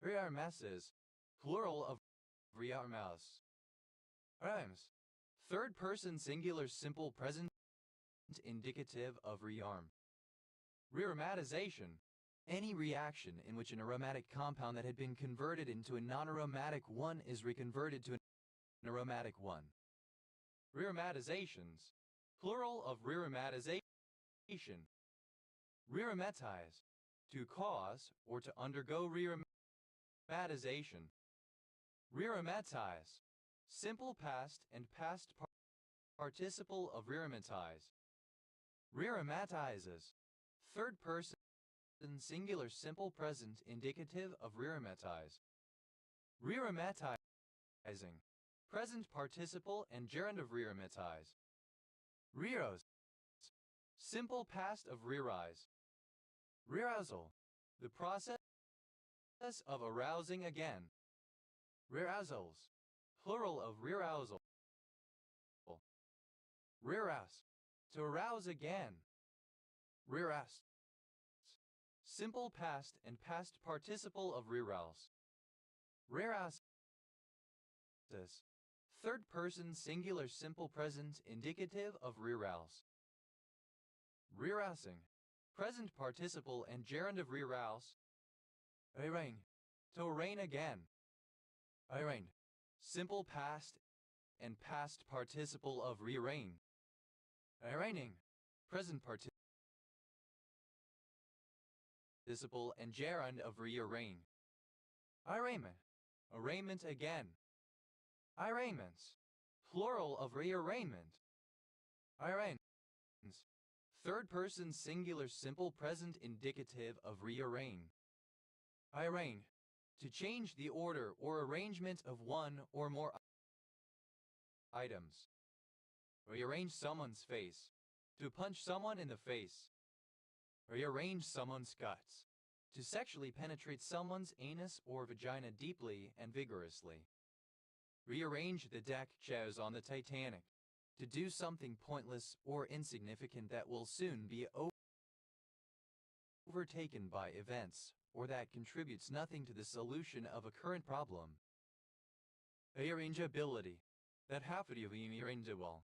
S1: Rearmases. Plural of rearmas. Rhymes. Third person singular simple present indicative of rearm. Rearomatization. Any reaction in which an aromatic compound that had been converted into a non-aromatic one is reconverted to an aromatic one. Rearomatizations. Plural of rearomatization. Rearomatize. To cause or to undergo rearomatization. Rearomatize. Simple past and past participle of rearomatize. Rearomatizes. Third person singular simple present indicative of rearomatize. Rearomatizing. Present participle and gerund of rearomatize. Rearouse. Simple past of rearise. Rearousal. The process of arousing again. Rearousals. Plural of rearousal. Rearouse. To arouse again. Rearouse. Simple past and past participle of rearouse. Rearouse. Third person singular simple present indicative of rearouse. Rearousing. Present participle and gerund of rearouse. Arraign. To arraign again. Arraigned. Simple past and past participle of rearraign. Arraigning. Present participle and gerund of rearraign. Arraignment. Arraignment again. Arraignments. Plural of rearrangement. Arraigns. Third person singular simple present indicative of rearraign. Arraign. To change the order or arrangement of one or more items. Rearrange someone's face. To punch someone in the face. Rearrange someone's guts. To sexually penetrate someone's anus or vagina deeply and vigorously. Rearrange the deck chairs on the Titanic. To do something pointless or insignificant that will soon be overtaken by events, or that contributes nothing to the solution of a current problem. Arrangeability. That have to be arrangeable.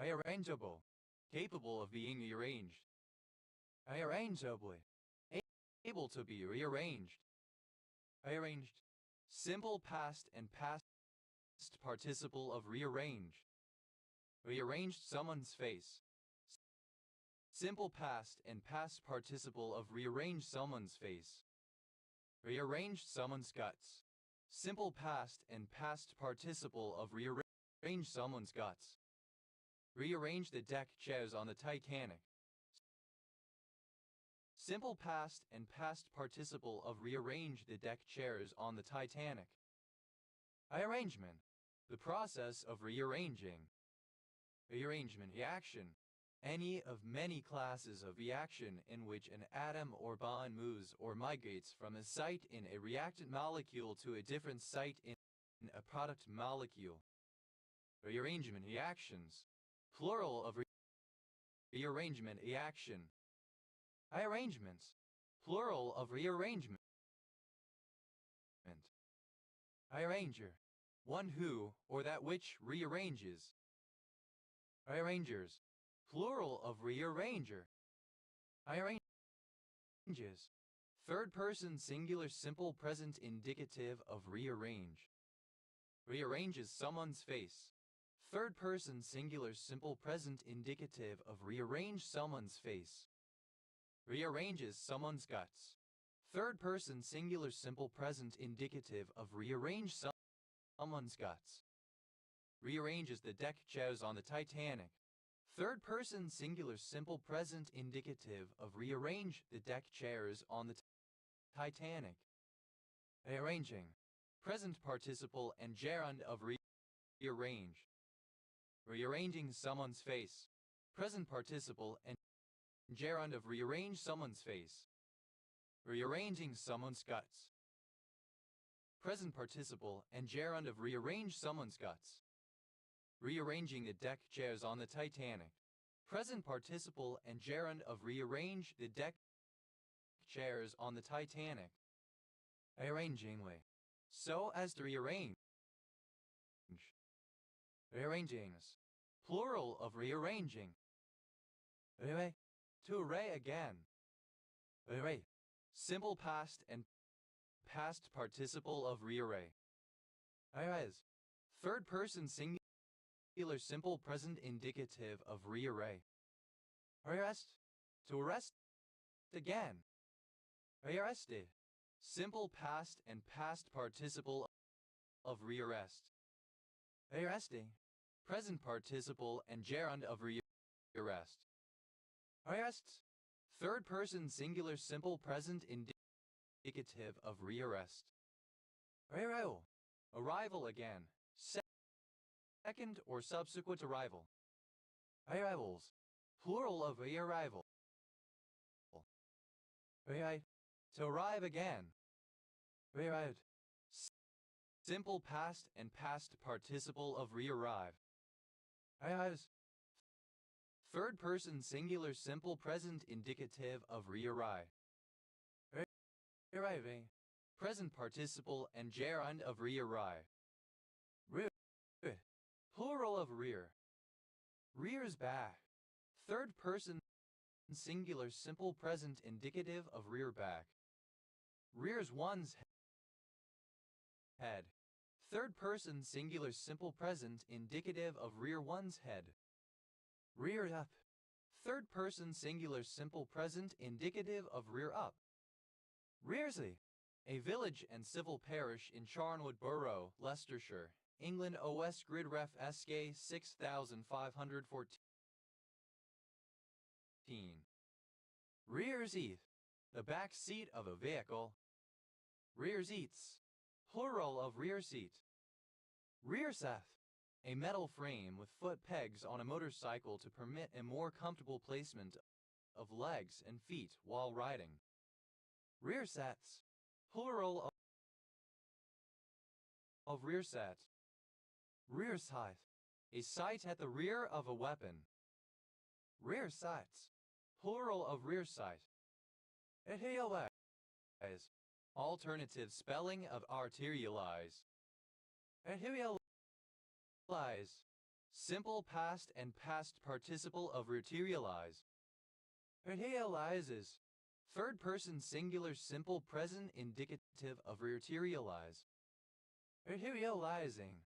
S1: Arrangeable. Capable of being rearranged. Arrangeably. Able to be rearranged. Arranged. Simple past and past participle of rearrange. Rearranged someone's face. Simple past and past participle of rearrange someone's face. Rearranged someone's guts. Simple past and past participle of rearrange someone's guts. Rearrange the deck chairs on the Titanic. Simple past and past participle of rearrange the deck chairs on the Titanic. Arrangement. The process of rearranging. Rearrangement reaction. Any of many classes of reaction in which an atom or bond moves or migrates from a site in a reactant molecule to a different site in a product molecule. Rearrangement reactions. Plural of rearrangement reaction. Arrangements. Plural of rearrangement. Arranger. One who, or that which, rearranges. Arrangers. Plural of rearranger. Arranges. Third person singular simple present indicative of rearrange. Rearranges someone's face. Third person singular simple present indicative of rearrange someone's face. Rearranges someone's guts. Third person singular simple present indicative of rearrange someone's guts. Rearranges the deck chairs on the Titanic. Third person singular simple present indicative of rearrange the deck chairs on the Titanic. Rearranging. Present participle and gerund of rearrange. Rearranging someone's face. Present participle and gerund of rearrange someone's face. Rearranging someone's guts. Present participle and gerund of rearrange someone's guts. Rearranging the deck chairs on the Titanic. Present participle and gerund of rearrange the deck chairs on the Titanic. Rearrangingly. So as to rearrange. Rearrangings. Plural of rearranging. Array. To array again. Array. Simple past and past participle of rearray. Arrays. Third person singular simple present indicative of rearray. Arrest. To arrest again. Arrested. Simple past and past participle of rearrest. Arresting. Present participle and gerund of rearrest. Arrests. Third person singular simple present indicative of rearrest. Arrival. Arrival again. Second or subsequent arrival. Arrivals. Plural of rearrival. Arrive. To arrive again. Rearrived. Simple past and past participle of re-arrive. Arrives. Third person singular simple present indicative of re-arrive. Arriving. Present participle and gerund of re-arrive. Rear. Plural of rear. Rears back. Third person singular simple present indicative of rear back. Rears one's head. Third person singular simple present indicative of rear one's head. Rear up. Third person singular simple present indicative of rear up. Rearsley. A village and civil parish in Charnwood Borough, Leicestershire, England. OS Grid Ref SK 6514. Rear seat. The back seat of a vehicle. Rear seats. Plural of rear seat. Rear seth. A metal frame with foot pegs on a motorcycle to permit a more comfortable placement of legs and feet while riding. Rear sets. Plural of rear set. Rear sight. A sight at the rear of a weapon. Rear sights. Plural of rear sight. Arterialize. Alternative spelling of arterialize. Arterialize. Simple past and past participle of arterialize. Arterializes. Third person singular simple present indicative of arterialize. Arterializing.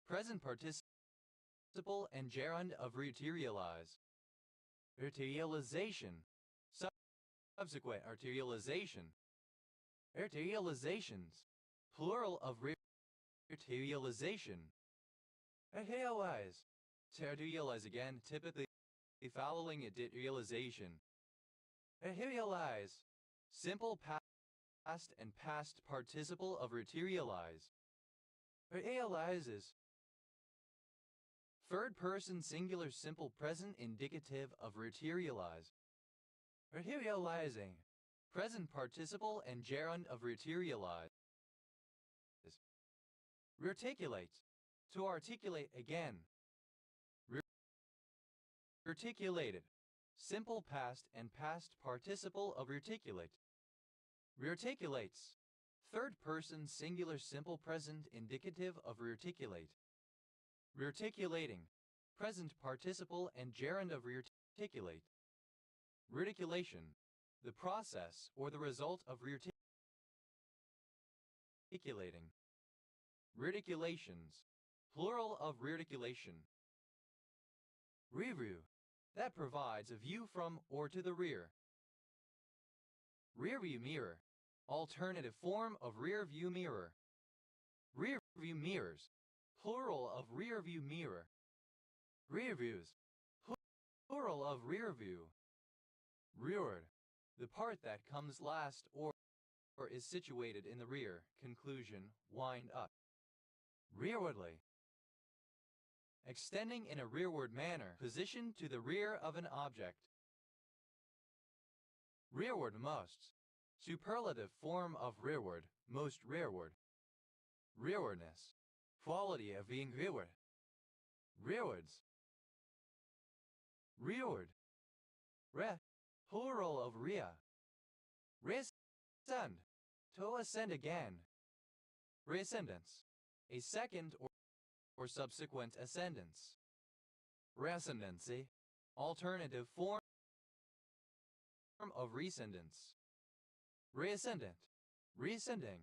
S1: Present participle and gerund of arterialize. Arterialization. Subsequent arterialization. Arterializations. Plural of arterialization. Arterialize. To arterialize again, typically following a derealization. Arterialize. Simple past and past participle of arterialize. Arterializes. Third person singular simple present indicative of arterialize. Arterializing. Present participle and gerund of arterialize. Rearticulate. To articulate again. Rearticulated. Simple past and past participle of articulate. Rearticulates. Third person singular simple present indicative of rearticulate. Rearticulating. Present participle and gerund of rearticulate. Reticulation. The process or the result of rearticulating. Reticulations. Plural of rearticulation. Rear view, that provides a view from or to the rear. Rear view mirror, alternative form of rear view mirror. Rear view mirrors, plural of rear view mirror. Rear views, plural of rear view. Rearward, the part that comes last or is situated in the rear. Conclusion, wind up. Rearwardly, extending in a rearward manner, positioned to the rear of an object. Rearward most, superlative form of rearward, most rearward. Rearwardness, quality of being rearward. Rearwards. Rearward. Plural of rea. Reascend, to ascend again. Reascendance, a second or subsequent ascendance. Reascendancy, alternative form of reascendance. Reascendant, reascending.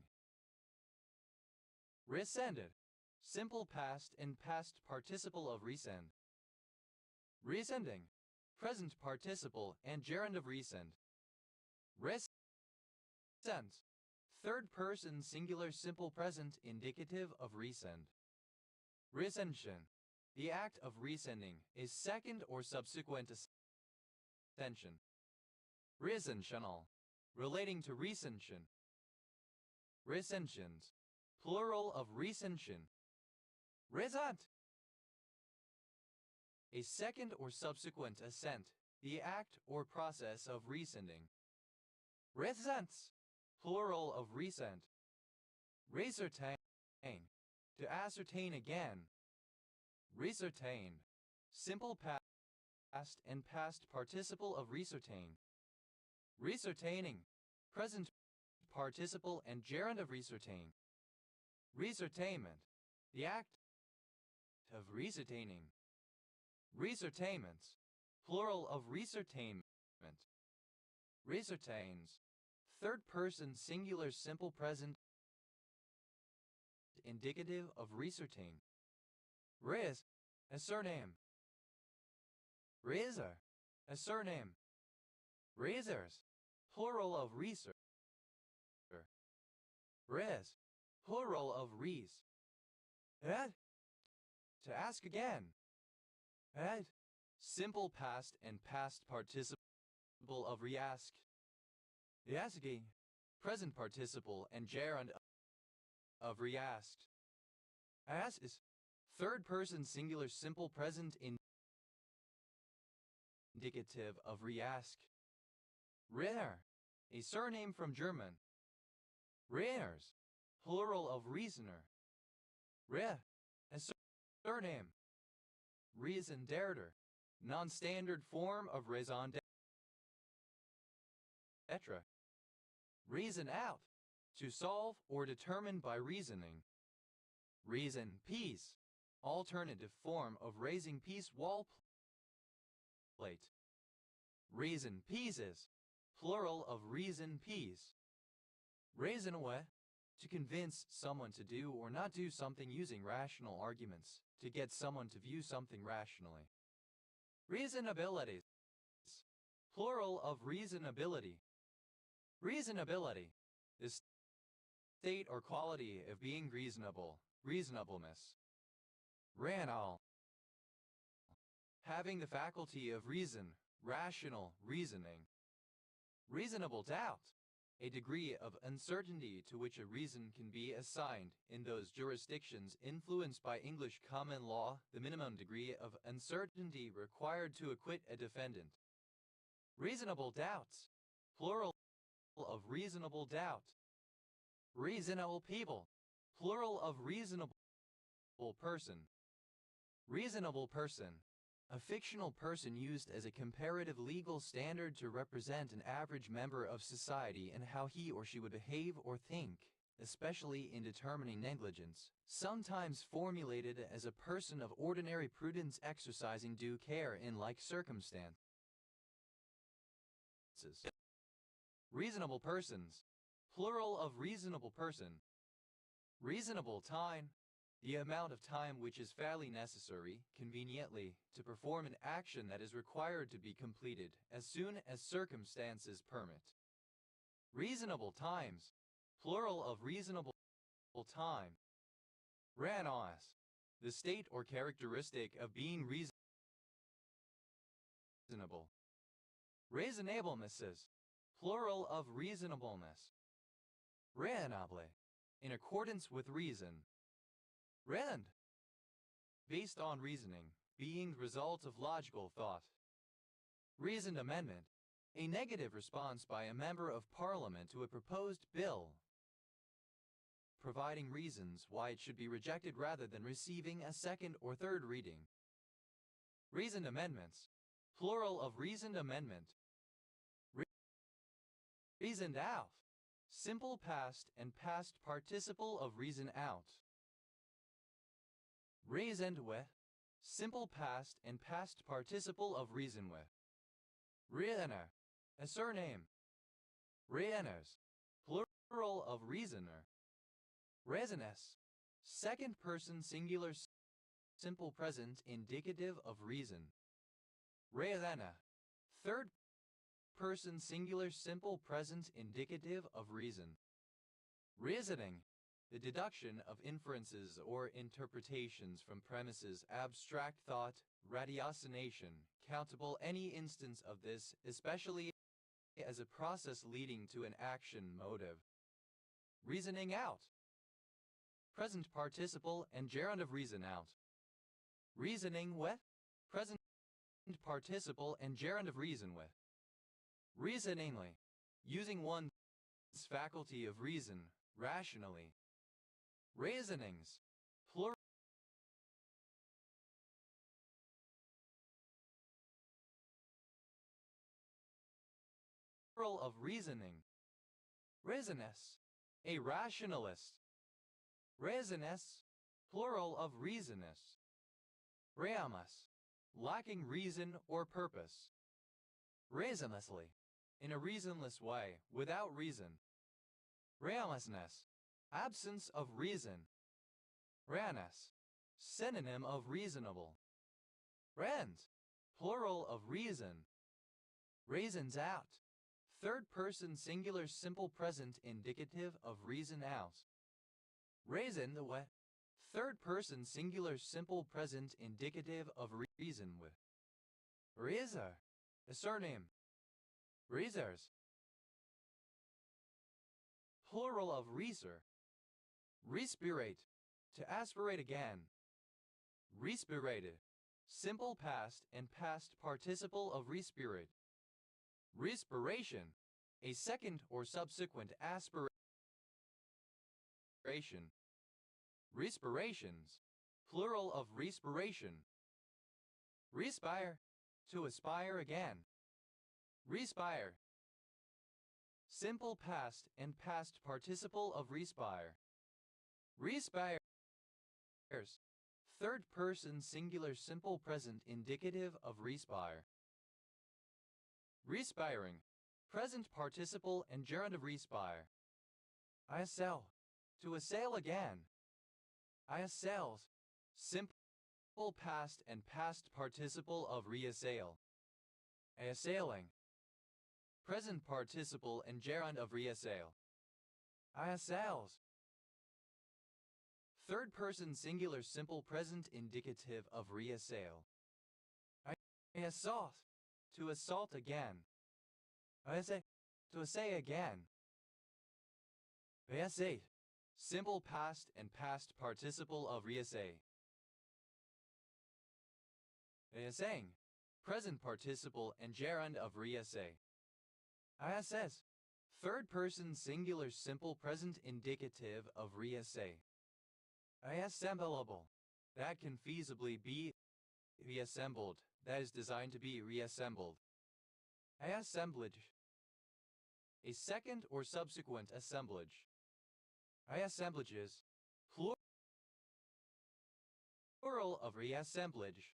S1: Reascended, simple past and past participle of rescend. Reascending, present participle and gerund of rescend. Rescend, third person singular simple present indicative of rescend. Recension, the act of rescending, is second or subsequent ascension. Recensional, relating to recension. Recensions, plural of recension. Resent, a second or subsequent ascent, the act or process of rescinding. Resents, plural of resent. Recertain, to ascertain again. Recertain, simple past and past participle of recertain. Recertaining, present participle and gerund of recertain. Recertainment, the act of recertaining. Recertainments, plural of recertainment. Recertains, third person singular simple present indicative of recertain. Riz, a surname. Razor, a surname. Razors, plural of reser. Riz, plural of rees. Ed, to ask again. Ed, simple past and past participle of reask. Yaski, present participle and gerund of reasked. As is third person singular simple present indicative of reask. Rare, a surname from German. Rares, plural of reasoner. Re, a surname. Reason d'être, non-standard form of raison d'être. Reason out, to solve or determine by reasoning. Reason piece, alternative form of raising piece wall plate. Reason pieces, plural of reason piece. Raison away, to convince someone to do or not do something using rational arguments, to get someone to view something rationally. Reasonabilities, plural of reasonability. Reasonability, the state or quality of being reasonable, reasonableness. Ranal, having the faculty of reason, rational reasoning. Reasonable doubt, a degree of uncertainty to which a reason can be assigned in those jurisdictions influenced by English common law, the minimum degree of uncertainty required to acquit a defendant. Reasonable doubts, plural of reasonable doubt. Reasonable people, plural of reasonable person. Reasonable person, a fictional person used as a comparative legal standard to represent an average member of society and how he or she would behave or think, especially in determining negligence, sometimes formulated as a person of ordinary prudence exercising due care in like circumstances. Reasonable persons, plural of reasonable person. Reasonable time, the amount of time which is fairly necessary, conveniently, to perform an action that is required to be completed as soon as circumstances permit. Reasonable times, plural of reasonable time. Reasonableness, the state or characteristic of being reasonable. Raisonnablenesses, plural of reasonableness. Raisonnable, in accordance with reason. Raisoned, based on reasoning, being the result of logical thought. Reasoned amendment, a negative response by a member of parliament to a proposed bill, providing reasons why it should be rejected rather than receiving a second or third reading. Reasoned amendments, plural of reasoned amendment. Reasoned out, simple past and past participle of reason out. Reasoned with, simple past and past participle of reason with. Reasoner, a surname. Reasoners, plural of reasoner. Reasoness, second person singular simple present indicative of reason. Reasona, third person singular simple present indicative of reason. Reasoning, the deduction of inferences or interpretations from premises, abstract thought, ratiocination, countable any instance of this, especially as a process leading to an action motive. Reasoning out, present participle and gerund of reason out. Reasoning with, present participle and gerund of reason with. Reasoningly, using one's faculty of reason, rationally. Reasonings, plural of reasoning. Reasoness, a rationalist. Reasoness, plural of reasoness. Reamus, lacking reason or purpose. Reasonlessly, in a reasonless way, without reason. Reamusness, absence of reason. Reanus, synonym of reasonable. Rend, plural of reason. Raisins out, third person singular simple present indicative of reason out. Raisin the what? Third person singular simple present indicative of reason with. Razor, a surname. Razors, plural of reaser. Respirate, to aspirate again. Respirated, simple past and past participle of respirate. Respiration, a second or subsequent aspiration. Respirations, plural of respiration. Respire, to aspire again. Respire, simple past and past participle of respire. Respires, third person singular simple present indicative of respire. Respiring, present participle and gerund of respire. I assail, to assail again. I assails, simple past and past participle of reassail. A assailing, present participle and gerund of reassail. I assails, third person singular simple present indicative of reassail. I assault, to assault again. I say, to assay again. Reassay, simple past and past participle of reassay. Reassaying, present participle and gerund of reassay. ISS, third person singular simple present indicative of reassay. Reassemblable, that can feasibly be reassembled, that is designed to be reassembled. Reassemblage, a second or subsequent assemblage. Reassemblages, plural of reassemblage.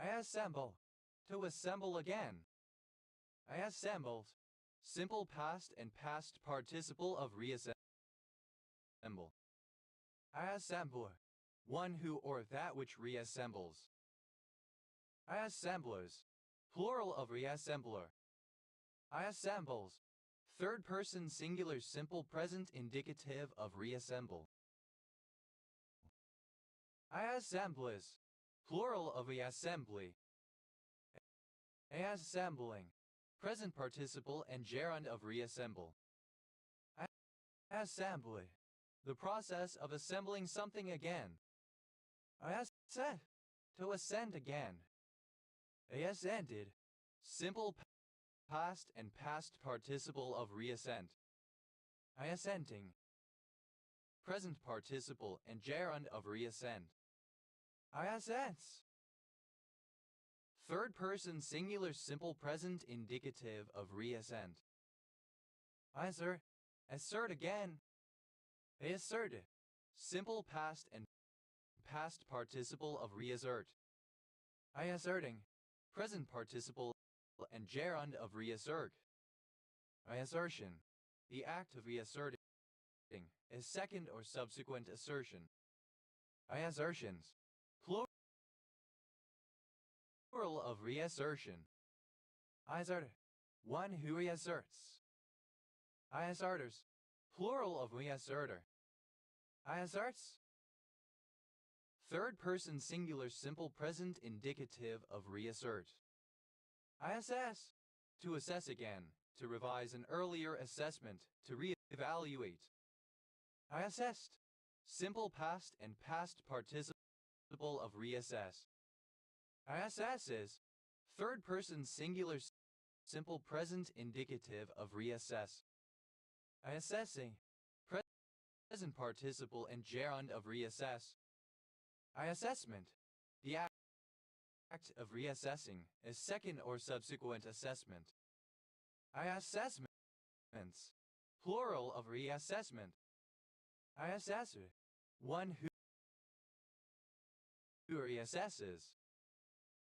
S1: Reassemble, to assemble again. Reassembled, simple past and past participle of reassemble. Reassemble, one who or that which reassembles. Assemblers, plural of reassembler. Assembles, third person singular simple present indicative of reassemble. Assemblers, plural of reassembly. Assembling, present participle and gerund of reassemble. Assembly, the process of assembling something again. Ascend, to ascend again. Ascended, simple past and past participle of reascent. Ascenting, present participle and gerund of reascend. Ascents, third person singular simple present indicative of reascent. Assert, assert again. Asserted, simple past and past participle of reassert. Asserting, present participle and gerund of reassert. Assertion, the act of reasserting, is second or subsequent assertion. Assertions, plural of reassertion. Assert, one who reasserts. Asserters, plural of reasserter. Asserts, third person singular simple present indicative of reassert. Assess, to assess again, to revise an earlier assessment, to re-evaluate. Assessed, simple past and past participle of reassess. Assesses, third person singular simple present indicative of reassess. Assessing, present participle and gerund of reassess. Assessment, the act of reassessing, is second or subsequent assessment. Assessments, plural of reassessment. Assessor, one who reassesses.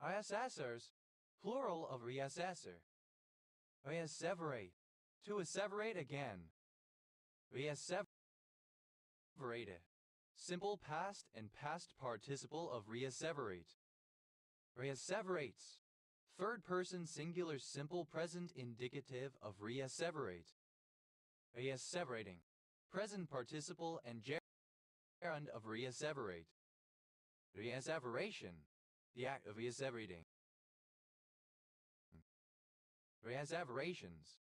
S1: Assessors, plural of reassessor. Reasseverate, to asseverate again. Reasseverate, simple past and past participle of reasseverate. Reasseverates, third person singular simple present indicative of reasseverate. Reasseverating, present participle and gerund of reasseverate. Reasseveration, the act of reasseverating. Reasseverations,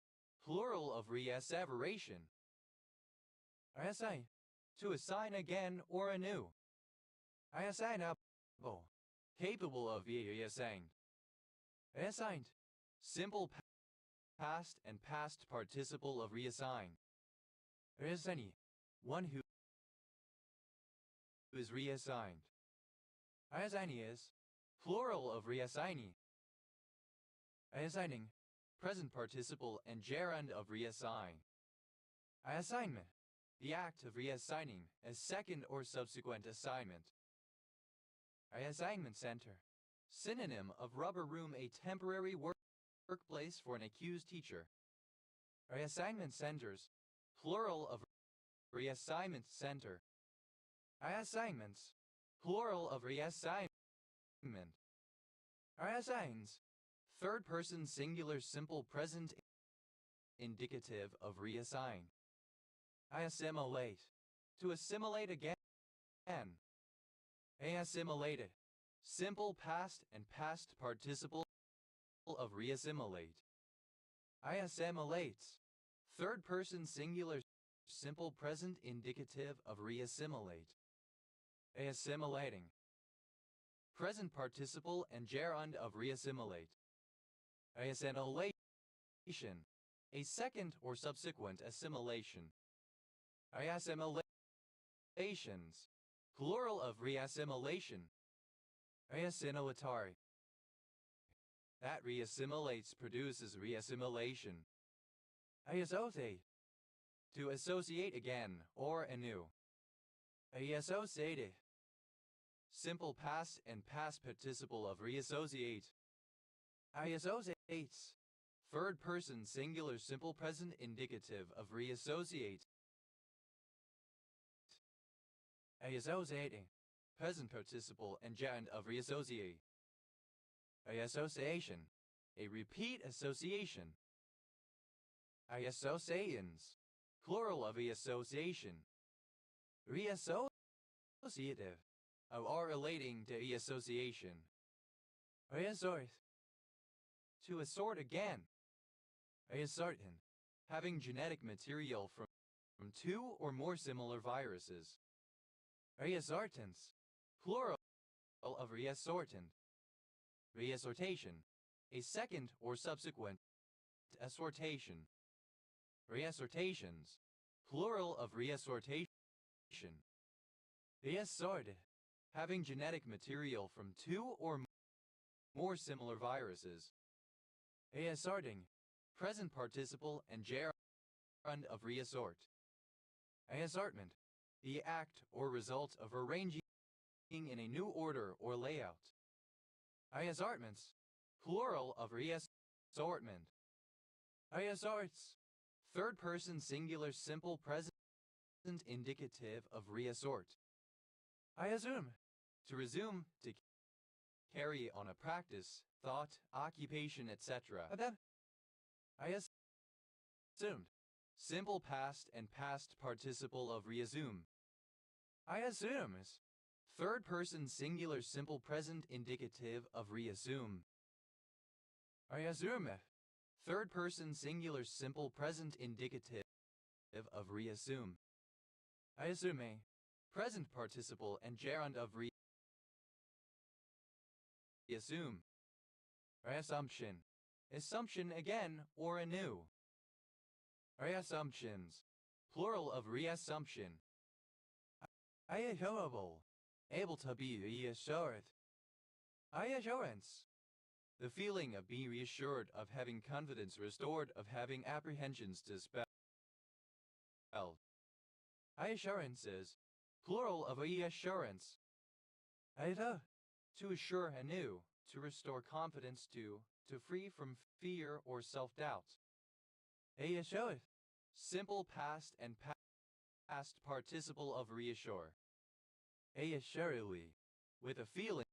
S1: plural of reasseveration. Assign, to assign again or anew. Assignable, capable of being reassigned. Assigned, simple past and past participle of reassign. Reassigny, one who is reassigned. Reassigny is, plural of reassigny. Reassigning, present participle and gerund of reassign. Assignment, the act of reassigning as second or subsequent assignment. Reassignment center, synonym of rubber room, a temporary workplace for an accused teacher. Reassignment centers, plural of reassignment center. Reassignments, plural of reassignment. Reassigns, third person singular simple present indicative of reassign. Assimilate, to assimilate again. Assimilated, simple past and past participle of reassimilate. Assimilates, third person singular simple present indicative of reassimilate. Assimilating, present participle and gerund of reassimilate. Assimilation, a second or subsequent assimilation. Reassimilations, plural of reassimilation. Reassimilatory, that reassimilates produces reassimilation. Associate, to associate again or anew. Associated, simple past and past participle of reassociate. Associates, third person singular simple present indicative of reassociate. Associating, present participle and gerund of reassociate. A association, a repeat association. A associations, plural of a association. Reassociative, or relating to a association. Reassort, to assort again. Reassortin, having genetic material from two or more similar viruses. Reassortants, plural of reassortant. Reassortation, a second or subsequent assortation. Reassortations, plural of reassortation. Reassort, having genetic material from two or more similar viruses. Reassorting, present participle and gerund of reassort. Reassortment, the act or result of arranging in a new order or layout. Reassortments, plural of reassortment. Reassorts, third person singular simple present indicative of reassort. Reassume, to resume, to carry on a practice, thought, occupation, etc. Then, reassumed, simple past and past participle of reassume. Reassumes, third person singular simple present indicative of reassume. Reassume, third person singular simple present indicative of reassume. Reassume, present participle and gerund of reassume. Reassumption, assumption again or anew. Reassumptions, plural of reassumption. Reassurable, able to be reassured. Reassurance, the feeling of being reassured, of having confidence restored, of having apprehensions dispelled. Reassurances, plural of reassurance. To assure anew, to restore confidence, to free from fear or self-doubt. Reassureth, simple past and past participle of reassure. Reassuredly, with a feeling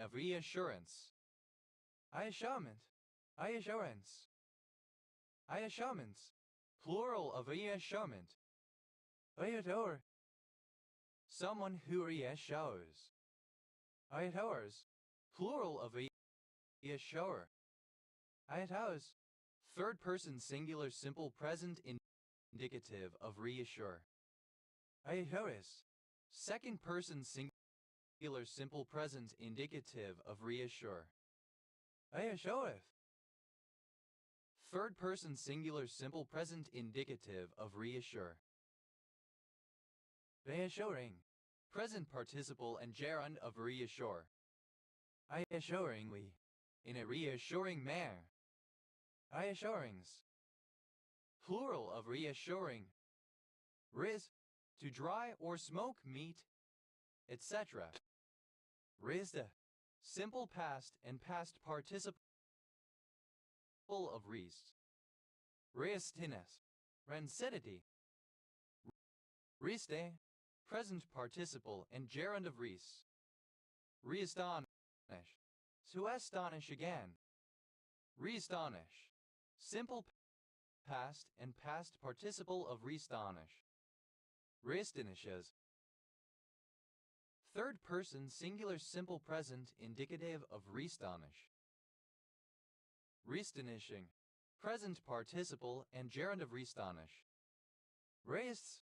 S1: of reassurance. Reassurement, reassurance. Reassurements, plural of reassurement. Reassure, someone who reassures. Reassures, plural of reassure. Reassures, third person singular simple present indicative of reassure. Reassures, second person singular simple present indicative of reassure. Reassureth, third person singular simple present indicative of reassure. Reassuring, present participle and gerund of reassure. Reassuringly, in a reassuring manner. Reassurings, plural of reassuring. Riz, to dry or smoke meat, etc. Rizda, simple past and past participle of reist. Reistines, rancidity. Riste, present participle and gerund of res. Reastonish, to astonish again. Reastonish, simple past and past participle of reastonish. Reastonishes, third person singular simple present indicative of reastonish. Reastonishing, present participle and gerund of reastonish. Reist,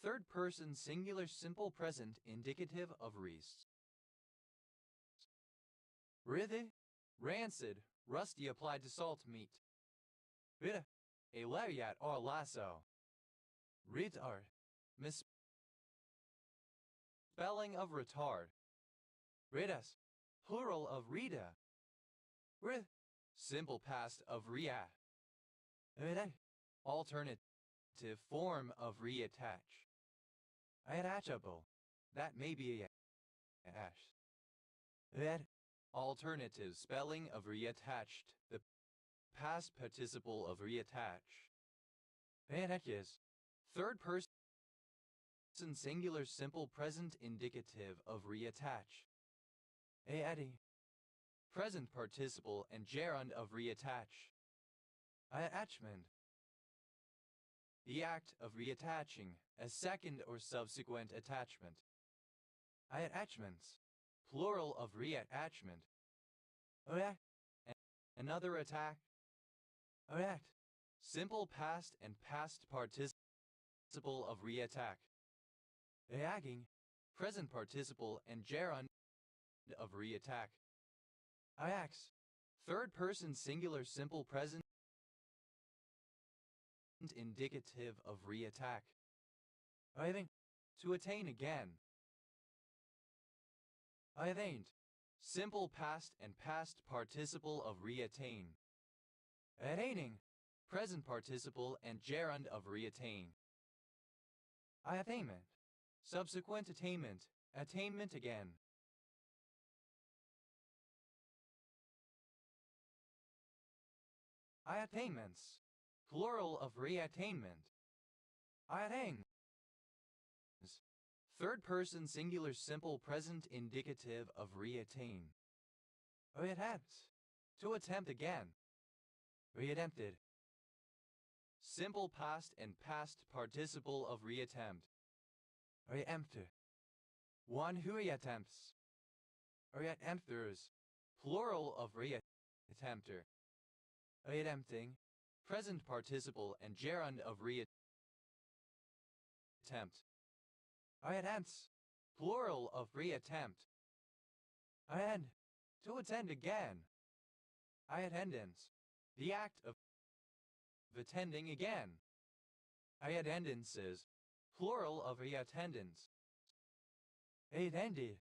S1: third person singular simple present indicative of reist. Rithy, rancid, rusty applied to salt meat. Rita, a lariat or lasso. Retard, misspelling of retard. Ritas, plural of rita. Rith, simple past of ria. Rita, alternative form of reattach. Attachable, that may be a ash. That, alternative spelling of reattached, the past participle of reattach. Attaches, third person singular simple present indicative of reattach. Adi. Present participle and gerund of reattach. Attachment. The act of reattaching, a second or subsequent attachment. Attachments. Plural of reattachment. Another attack. Attacked. Simple past and past participle of reattack. Attacking. Present participle and gerund of reattack. Attacks. Third person singular simple present indicative of reattack. I think. To attain again. I attained. Simple past and past participle of reattain. Attaining. Present participle and gerund of reattain. I attainment. Subsequent attainment. Attainment again. I attainments. Plural of reattainment. I attain. Third person singular simple present indicative of reattain. Reattempt. To attempt again. Reattempted. Simple past and past participle of reattempt. Reattempter. One who reattempts. Reattempters. Plural of reattempter. Reattempting. Present participle and gerund of reattempt. Reattempts. Plural of reattempt. Attend. To attend again. Attendance. The act of attending again. Attendances. Plural of reattendance. Attended.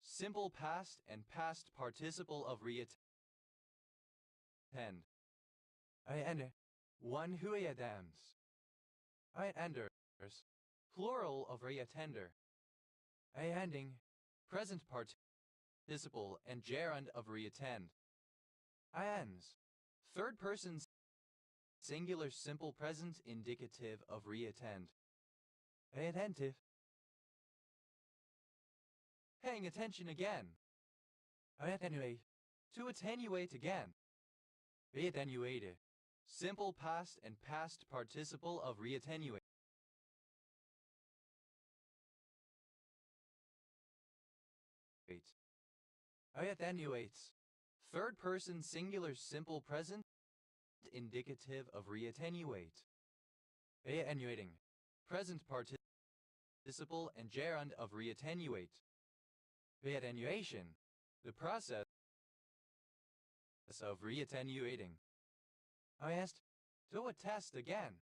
S1: Simple past and past participle of reattend. Attender. One who reattends. Attenders. Plural of reattender. Attending. Present participle and gerund of reattend. Attends. Third person singular simple present indicative of reattend. Attentive. Paying attention again. Attenuate. To attenuate again. Reattenuated. Simple past and past participle of reattenuate. Reattenuates. Third person singular simple present indicative of reattenuate. Reattenuating. Present participle and gerund of reattenuate. Reattenuation. The process of reattenuating. I asked. To attest again.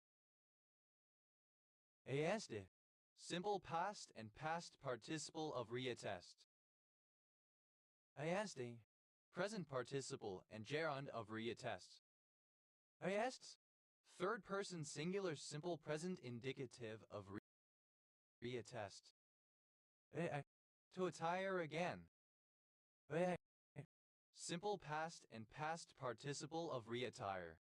S1: Aeste. Simple past and past participle of reattest. Aeste. Present participle and gerund of reattest. Aests. Third person singular simple present indicative of reattest. To attire again. Simple past and past participle of reattire.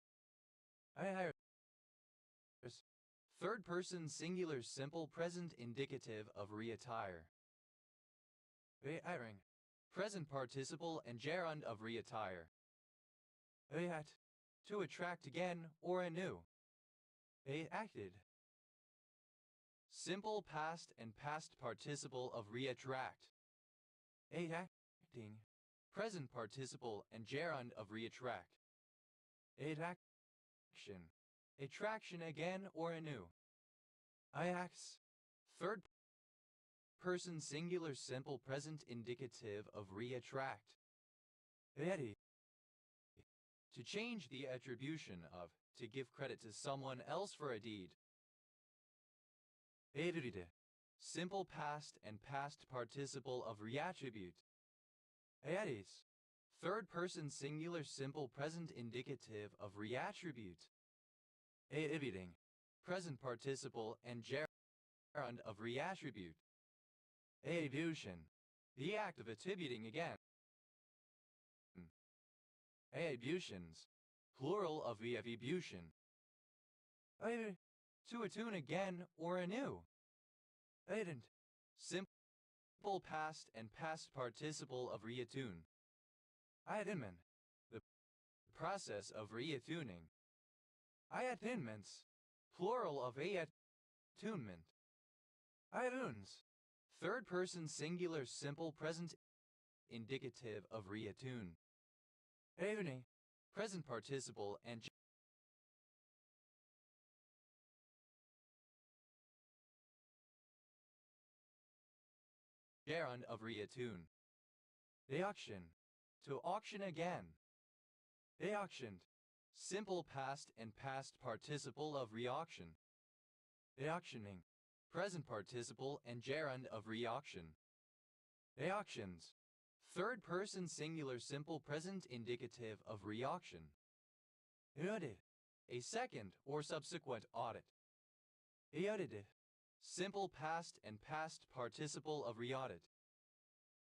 S1: Third person singular simple present indicative of reattire. Reattiring. Present participle and gerund of reattire. Reatt. To attract again or anew. Acted. Simple past and past participle of reattract. Acting. Present participle and gerund of reattract. Attraction. Attraction again or anew. Iax. Third person singular simple present indicative of reattract. Ready. To change the attribution of, to give credit to someone else for a deed. Edride. Simple past and past participle of reattribute. Aedes. Third person singular simple present indicative of reattribute. Attributing. Present participle and gerund of reattribute. Attribution. The act of attributing again. Attributions. Plural of reattribution. To attune again or anew. Aident. Simple past and past participle of reatune. Aidenman. The process of reattuning. Aiattunements. Plural of attunement. Aiatunes. Third person singular simple present indicative of reattune. Aiduni. Present participle and gerund of reattune. Deauction. To auction again. Deauctioned. Simple past and past participle of reauction. Deauctioning. Present participle and gerund of reauction. Deauctions. Third person singular simple present indicative of reauction. Audit. A second or subsequent audit. Audited. Simple past and past participle of reaudit.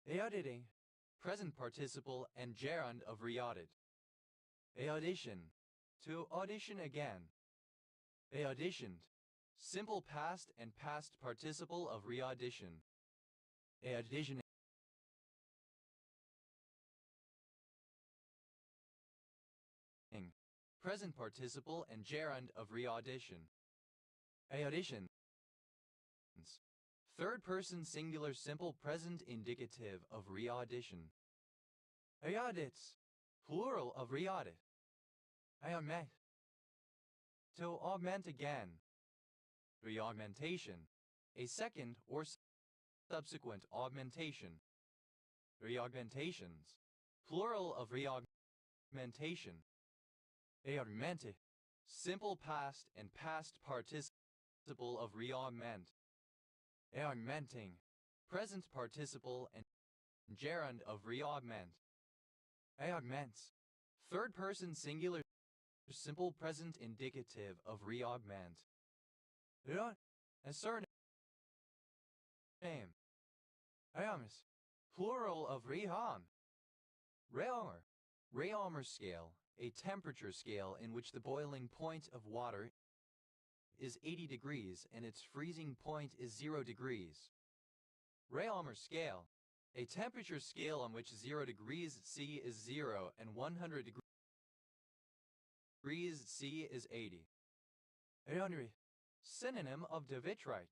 S1: Auditing. Present participle and gerund of reaudit. Audition. To audition again. Auditioned. Simple past and past participle of reaudition. Auditioning. Present participle and gerund of reaudition. Auditions. Third person singular simple present indicative of reaudition. Audits. Plural of reaudit. Augment. To augment again. Reaugmentation. A second or subsequent augmentation. Reaugmentations. Plural of reaugmentation. Augmente. Simple past and past participle of reaugment. Augmenting. Present participle and gerund of reaugment. Augments. Third person singular simple present indicative of reaugment. A surname. Ayamis. Plural of reham. Realmer. Realmer scale. A temperature scale in which the boiling point of water is 80 degrees and its freezing point is 0 degrees. Realmer scale. A temperature scale on which 0 degrees C is 0 and 100 degrees C is 80. Aeonry. Synonym of Davitrite.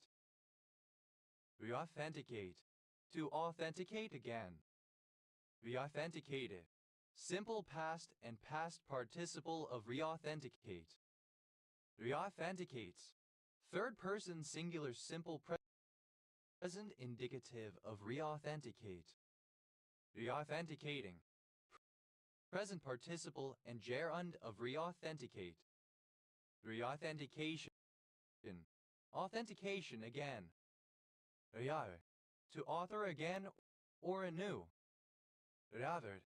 S1: Reauthenticate. To authenticate again. Reauthenticated. Simple past and past participle of reauthenticate. Reauthenticates. Third person singular simple present indicative of reauthenticate. Reauthenticating. Present participle and gerund of reauthenticate. Reauthentication. Authentication again. Reauthor. To author again or anew. Reauthored.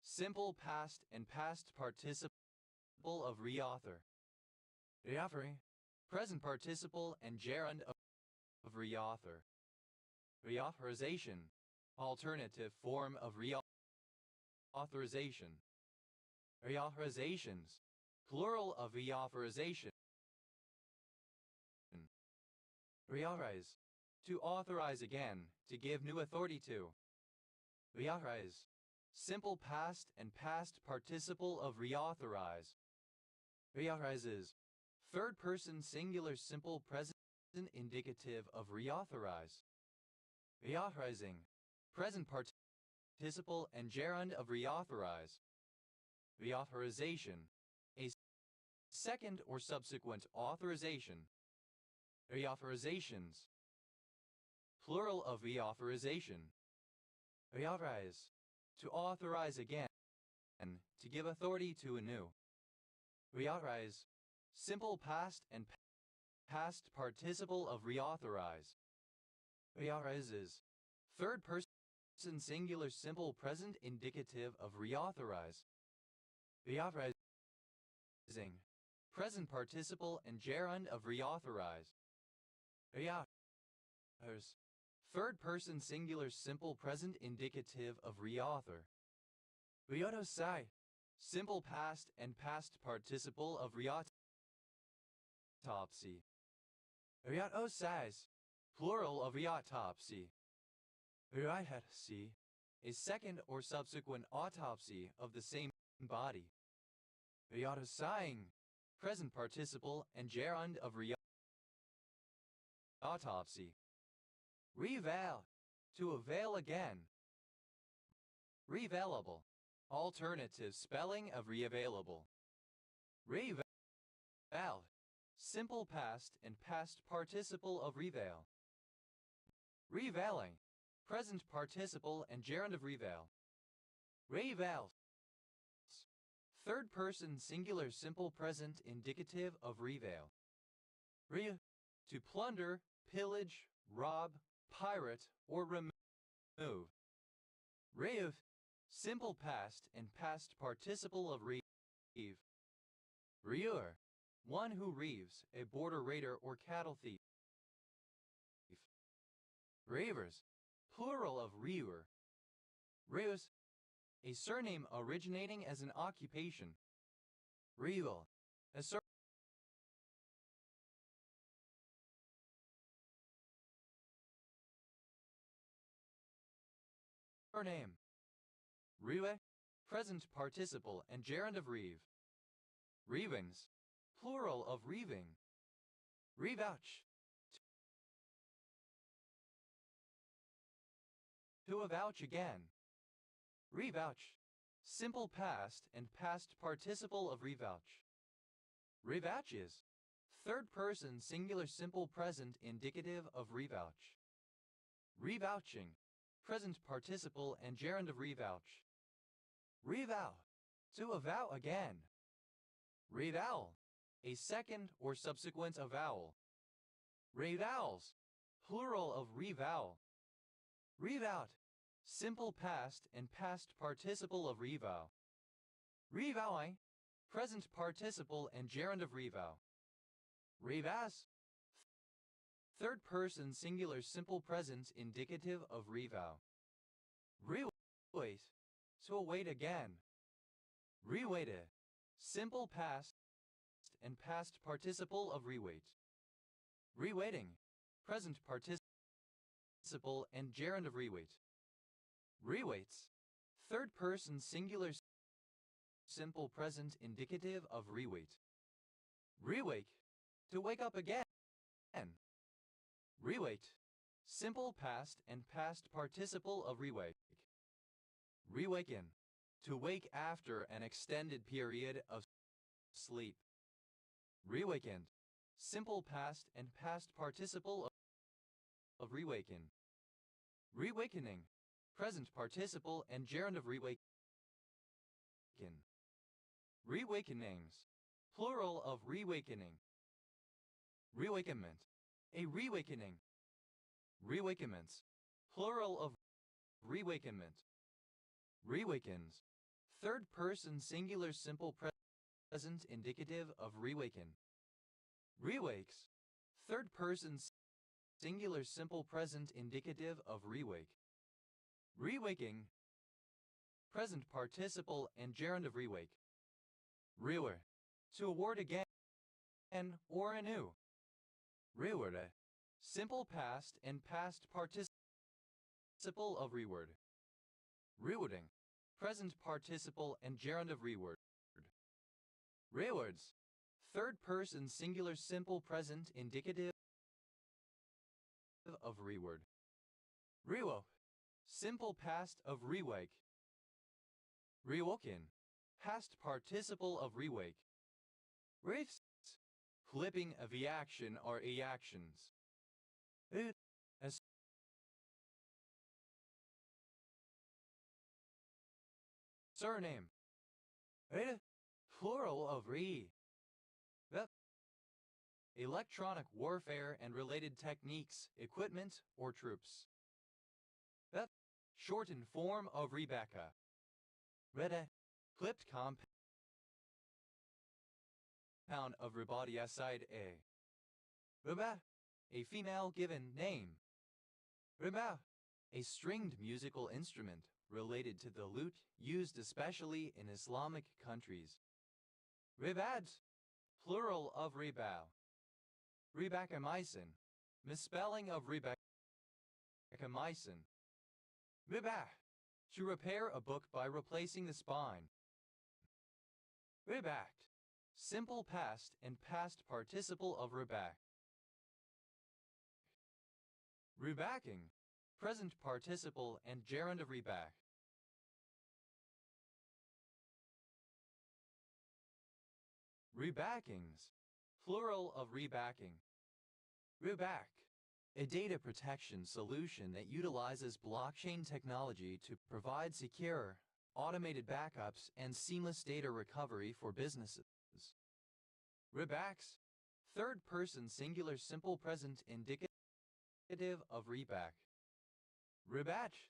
S1: Simple past and past participle of reauthor. Reauthoring. Present participle and gerund of reauthor. Reauthorization. Alternative form of reauthorization. Reauthorizations. Plural of reauthorization. Reauthorize. To authorize again, to give new authority to. Reauthorize. Simple past and past participle of reauthorize. Reauthorizes. Third person singular simple present indicative of reauthorize. Reauthorizing. Present participle and gerund of reauthorize. Reauthorization. A second or subsequent authorization. Reauthorizations. Plural of reauthorization. Reauthorize. To authorize again. To give authority to anew. Reauthorize. Simple past and past participle of reauthorize. Reauthorizes. Third person singular simple present indicative of reauthorize. Reauthorizing. Present participle and gerund of reauthorize. Reauthors. Third person singular simple present indicative of reauthor. Reautosai. Simple past and past participle of reautopsy. Reautosize. plural of autopsy. Autopsy, a second or subsequent autopsy of the same body. Autopsying, present participle and gerund of autopsy. Revail, to avail again. Revailable, alternative spelling of reavailable. Revail, simple past and past participle of revail. Revailing, present participle and gerund of revail. Revails, third person singular simple present indicative of revail. To plunder, pillage, rob, pirate, or remove. Reave, simple past and past participle of reave. Reaver, one who reaves, a border raider or cattle thief. Reavers, plural of reaver. Reus, a surname originating as an occupation. Reval, a surname. Rewe, present participle and gerund of reave. Reavings, plural of reaving. Revouch, to avouch again. Revouch, simple past and past participle of revouch. Revouches, third person singular simple present indicative of revouch. Revouching, present participle and gerund of revouch. Revow, to avow again. Revowel, a second or subsequent avowal. Revowels, plural of revow. Revout, simple past and past participle of revow. Revowing, present participle and gerund of revow. Revass, third person singular simple present indicative of revow. Rewait, to await again. Rewaite, simple past and past participle of rewait. Rewaiting, present participle and gerund of rewait. Rewaits, third person singular simple present indicative of rewait. Rewake, to wake up again. Rewait, simple past and past participle of rewake. Rewaken, to wake after an extended period of sleep. Rewakened, simple past and past participle of rewaken. Rewakening, present participle and gerund of rewaken. Rewakenings, plural of rewakening. Rewakenment, a rewakening. Rewakenments, plural of rewakenment. Rewakens, third person singular simple present indicative of rewaken. Rewakes, third person singular simple present indicative of rewake. Rewaking, present participle and gerund of rewake. Rewer, to award again or anew. Reward, simple past and past participle of reward. Rewarding, present participle and gerund of reward. Rewards, third person singular simple present indicative of reward. Rewoke, simple past of rewake. Rewoken, past participle of rewake. Reefs, flipping of the action or actions. As surname. Plural of re. Electronic warfare and related techniques, equipment, or troops. Shortened form of Rebecca. Reda, clipped compound of Rebaudiacide A. Reba, a female given name. Reba, a stringed musical instrument related to the lute used especially in Islamic countries. Ribad, plural of rebao. Rebacamycin, Misspelling of Rebecamycin. Ribach. To repair a book by replacing the spine. Ribact. Simple past and past participle of reback. Rebacking. Present participle and gerund of reback. Rebackings. Plural of rebacking. Reback. A data protection solution that utilizes blockchain technology to provide secure, automated backups and seamless data recovery for businesses. Rebacks. Third person singular simple present indicative of reback. Rebatch.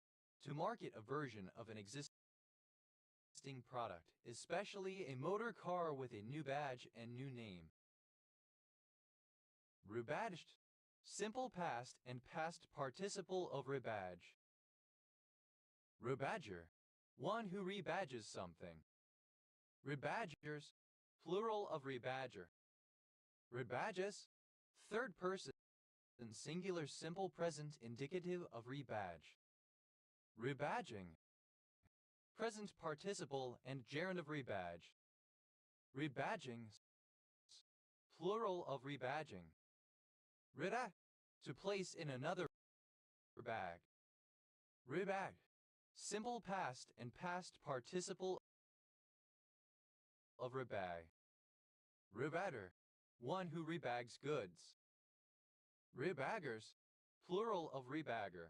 S1: To market a version of an existing product, especially a motor car with a new badge and new name. Rebadged. Simple past and past participle of rebadge. Rebadger. One who rebadges something. Rebadgers. Plural of rebadger. Rebadges. Third person singular simple present indicative of rebadge. Rebadging. Present participle and gerund of rebadge. Rebadging. Plural of rebadging. Rida. To place in another bag. Rebag. Simple past and past participle of rebag. Rebatter. One who rebags goods. Rebaggers. Plural of rebagger.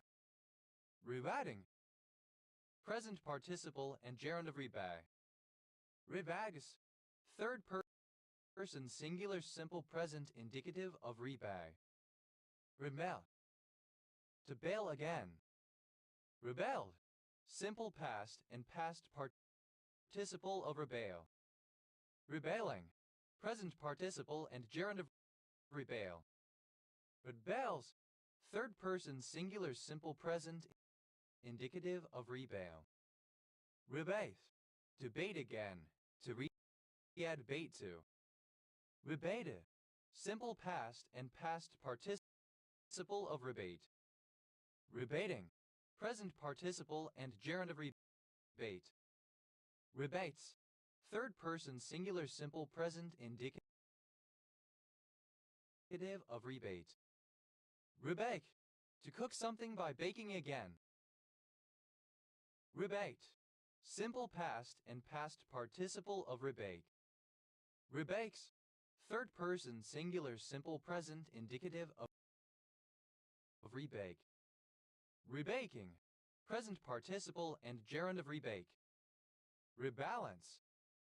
S1: Rebatting. Present participle and gerund of rebag. Rebags. Third person singular simple present indicative of rebag. Rebel. To bail again. Rebelled. Simple past and past participle of rebel. Rebelling. Present participle and gerund of rebel. Rebels. Third person singular simple present indicative of rebel. Rebate. To bait again. To re-add bait to. Rebate. Simple past and past participle of rebate. Rebating. Present participle and gerund of rebate. Rebates. Third person singular simple present indicative of rebate. Rebake. To cook something by baking again. Rebate. Simple past and past participle of rebate. Rebakes. Third person singular simple present indicative of rebake. Rebaking. Present participle and gerund of rebake. Rebalance.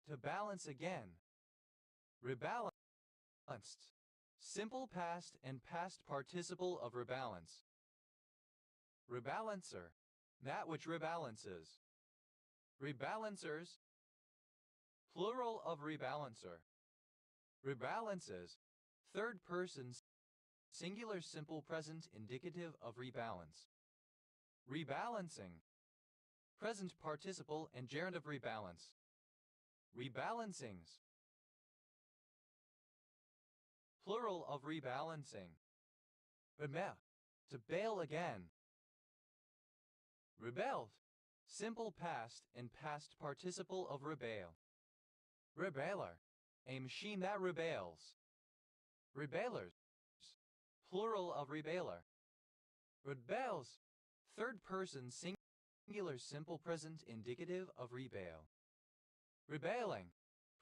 S1: To balance again. Rebalanced. Simple past and past participle of rebalance. Rebalancer. That which rebalances. Rebalancers. Plural of rebalancer. Rebalances. Third person singular simple present indicative of rebalance. Rebalancing. Present participle and gerund of rebalance. Rebalancings. Plural of rebalancing. Rebel. To bail again. Rebelled. Simple past and past participle of rebel. Rebeller. A machine that rebels. Rebellers. Plural of rebeller. Rebels. Third person singular simple present indicative of rebel. Rebelling.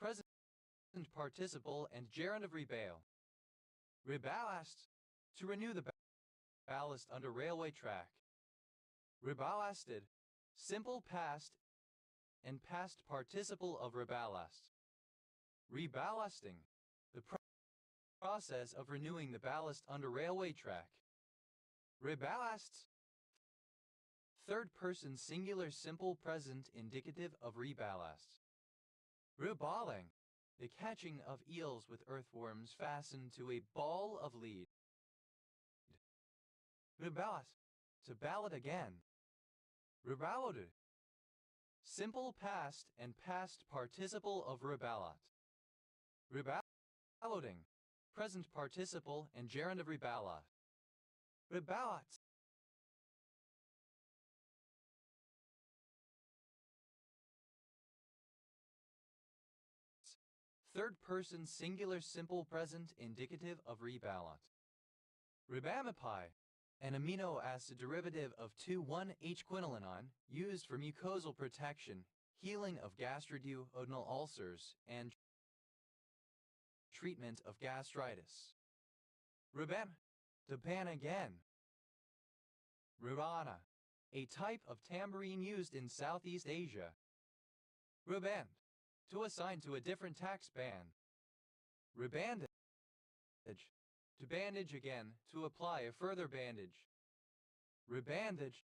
S1: Present participle and gerund of rebel. Reballast. To renew the ballast under railway track. Reballasted. Simple past and past participle of reballast. Reballasting. The process of renewing the ballast under railway track. Reballasts. Third person singular simple present indicative of reballast. Reballing. The catching of eels with earthworms fastened to a ball of lead. Reballast. To ballot again. Reballoted. Simple past and past participle of reballot. Reballoting. Present participle and gerund of reballot. Rebauts. Third person singular simple present indicative of rebalance. Ribamypin, an amino acid derivative of 2,1-H-quinolinone used for mucosal protection, healing of gastroduodenal ulcers, and treatment of gastritis. Ribam again. Ribana, a type of tambourine used in Southeast Asia. Riband, to assign to a different tax band. Rebandage, to bandage again, to apply a further bandage. Rebandage,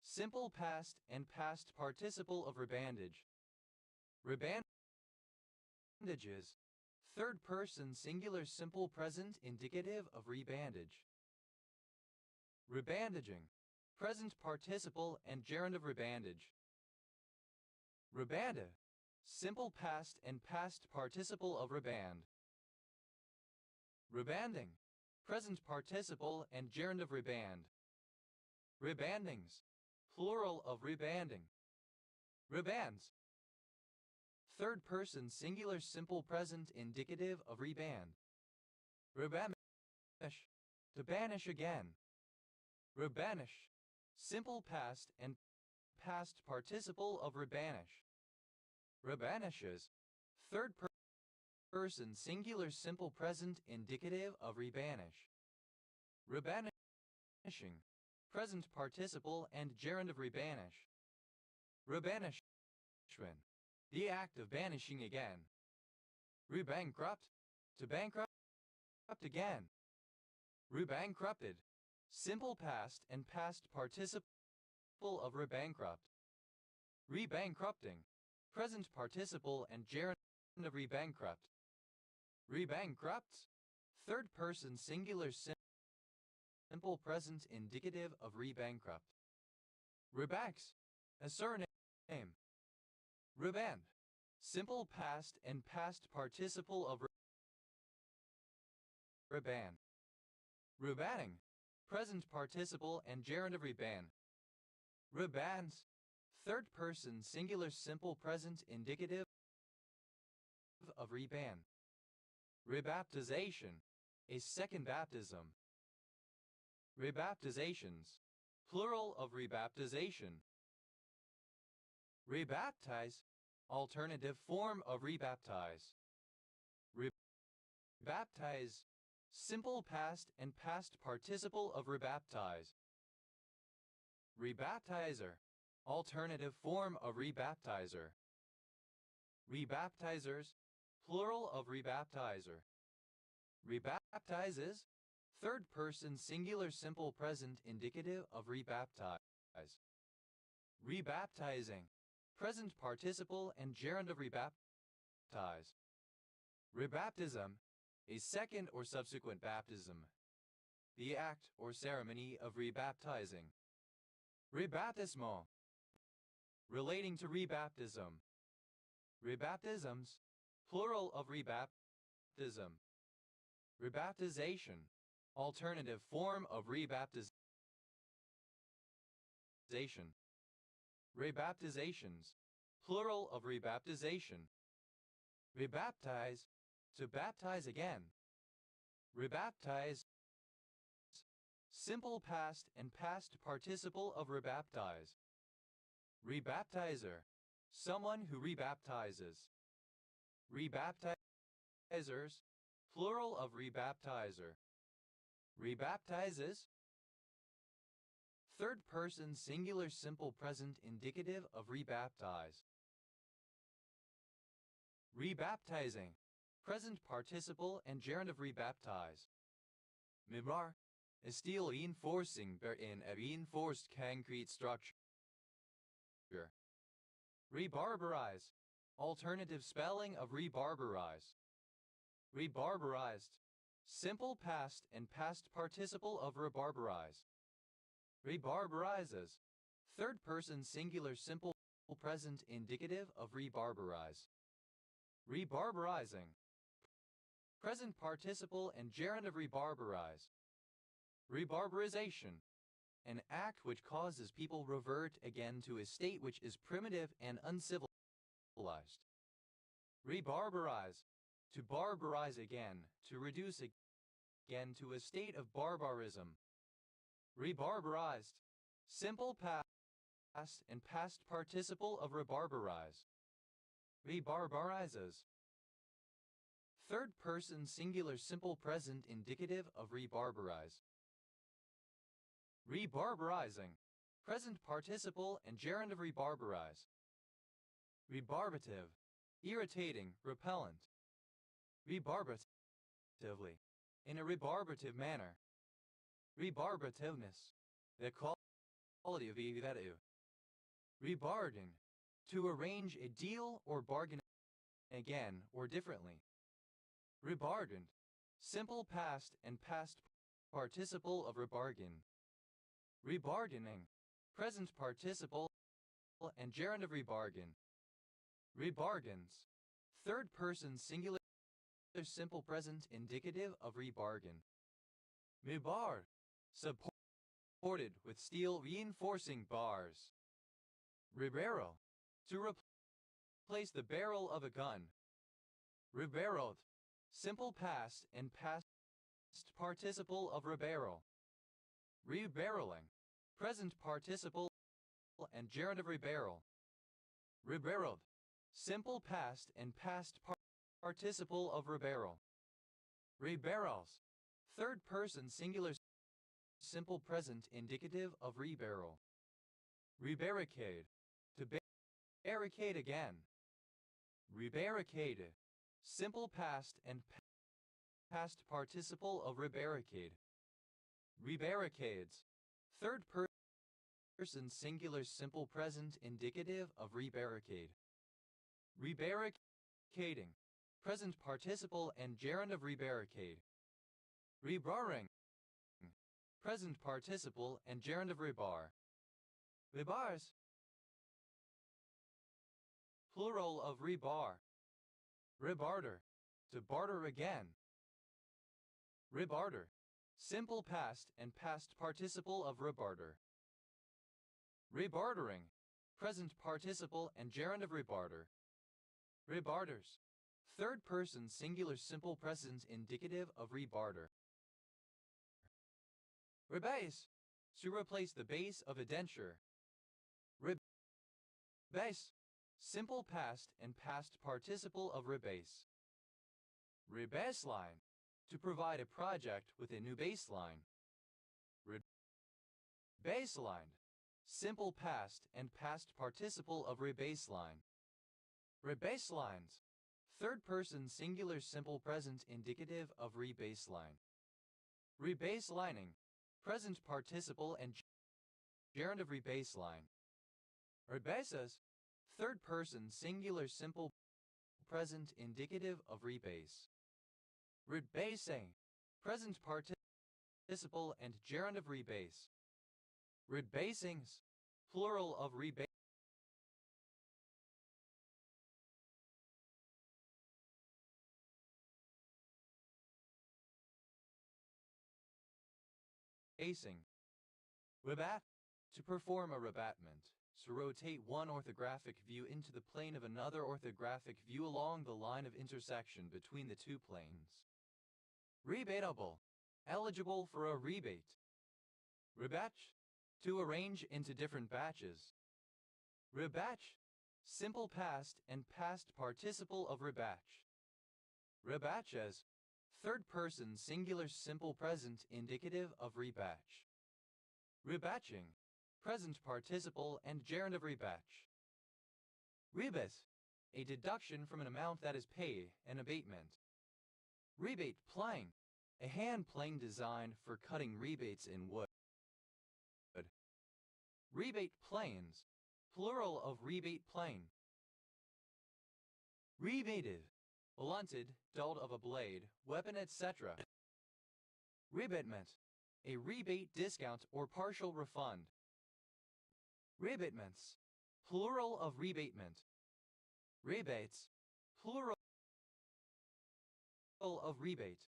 S1: simple past and past participle of rebandage. Rebandages, third person singular simple present indicative of rebandage. Rebandaging, present participle and gerund of rebandage. Rebanda, simple past and past participle of reband. Rebanding, present participle and gerund of reband. Rebandings, plural of rebanding. Rebands, third person singular simple present indicative of reband. Rebanish, to banish again. Rebanish, simple past and past participle of rebanish. Rebanishes, third person singular simple present indicative of rebanish. Rebanishing, present participle and gerund of rebanish. Rebanishment, the act of banishing again. Rebankrupt, to bankrupt again. Rebankrupted, simple past and past participle of rebankrupt. Rebankrupting, present participle and gerund of rebankrupt. Rebankrupts, third person singular simple present indicative of rebankrupt. Rebacks, a surname. Reband, simple past and past participle of reban. Rebanning, present participle and gerund of reban. Rebans, third person singular simple present indicative of reban. Rebaptization, a second baptism. Rebaptizations, plural of rebaptization. Rebaptize, alternative form of rebaptize. Rebaptize, simple past and past participle of rebaptize. Rebaptizer, alternative form of rebaptizer. Rebaptizers, plural of rebaptizer. Rebaptizes, third person singular simple present indicative of rebaptize. Rebaptizing, present participle and gerund of rebaptize. Rebaptism, a second or subsequent baptism. The act or ceremony of rebaptizing. Rebaptismo, relating to rebaptism. Rebaptisms, plural of rebaptism. Rebaptization, alternative form of rebaptization. Rebaptizations, plural of rebaptization. Rebaptize, to baptize again. Rebaptize, simple past and past participle of rebaptize. Rebaptizer, someone who rebaptizes. Rebaptizers, plural of rebaptizer. Rebaptizes, third person singular simple present indicative of rebaptize. Rebaptizing, present participle and gerund of rebaptize. Mibrar, a steel reinforcing in a reinforced concrete structure. Rebarbarize, alternative spelling of rebarbarize. Rebarbarized, simple past and past participle of rebarbarize. Rebarbarizes, third person singular simple present indicative of rebarbarize. Rebarbarizing, present participle and gerund of rebarbarize. Rebarbarization, an act which causes people revert again to a state which is primitive and uncivilized. Rebarbarize, to barbarize again, to reduce again to a state of barbarism. Rebarbarized, simple past and past participle of rebarbarize. Rebarbarizes. Third person singular simple present indicative of rebarbarize. Rebarbarizing, present participle and gerund of rebarbarize. Rebarbative, irritating, repellent. Rebarbatively, in a rebarbative manner. Rebarbativeness, the quality of evitative. Rebargain, to arrange a deal or bargain again or differently. Rebargained, simple past and past participle of rebargain. Rebargaining, present participle and gerund of rebargain. Rebargains, third person singular simple present indicative of rebargain. Rebar, supported with steel reinforcing bars. Rebarrel, to replace the barrel of a gun. Rebarreled, simple past and past participle of rebarrel. Rebarreling, present participle and gerund of rebarrel. Rebarreled, simple past and past participle of rebarrel. Rebarrels, third person singular simple present indicative of rebarrel. Rebarricade, to barricade again. Rebarricade, simple past and past participle of rebarricade. Rebarricades, third person singular simple present indicative of rebarricade. Rebarricading, present participle and gerund of rebarricade. Rebarring, present participle and gerund of rebar. Rebars, plural of rebar. Rebarter, to barter again. Rebarter, simple past and past participle of rebarter. Rebartering, present participle and gerund of rebarter. Rebarters, third person singular simple present indicative of rebarter. Rebase, to replace the base of a denture. Rebase, simple past and past participle of rebase. Rebaseline, to provide a project with a new baseline. Rebaselined, simple past and past participle of rebaseline. Rebaselines, third person singular simple present indicative of rebaseline. Rebaselining, present participle and gerund of rebaseline. Rebases, third person singular simple present indicative of rebase. Rebasing, present participle and gerund of rebase. Rebasings, plural of rebasing. Rebat, to perform a rebatment, to rotate one orthographic view into the plane of another orthographic view along the line of intersection between the two planes. Rebatable, eligible for a rebate. Rebatch, to arrange into different batches. Rebatch, simple past and past participle of rebatch. Rebatches, third person singular simple present indicative of rebatch. Rebatching, present participle and gerund of rebatch. Rebate, a deduction from an amount that is pay, an abatement. Rebate plane, a hand plane designed for cutting rebates in wood. Rebate planes, plural of rebate plane. Rebated, blunted, dulled of a blade, weapon, etc. Rebatement, a rebate, discount, or partial refund. Rebatements, plural of rebatement. Rebates, plural of rebate.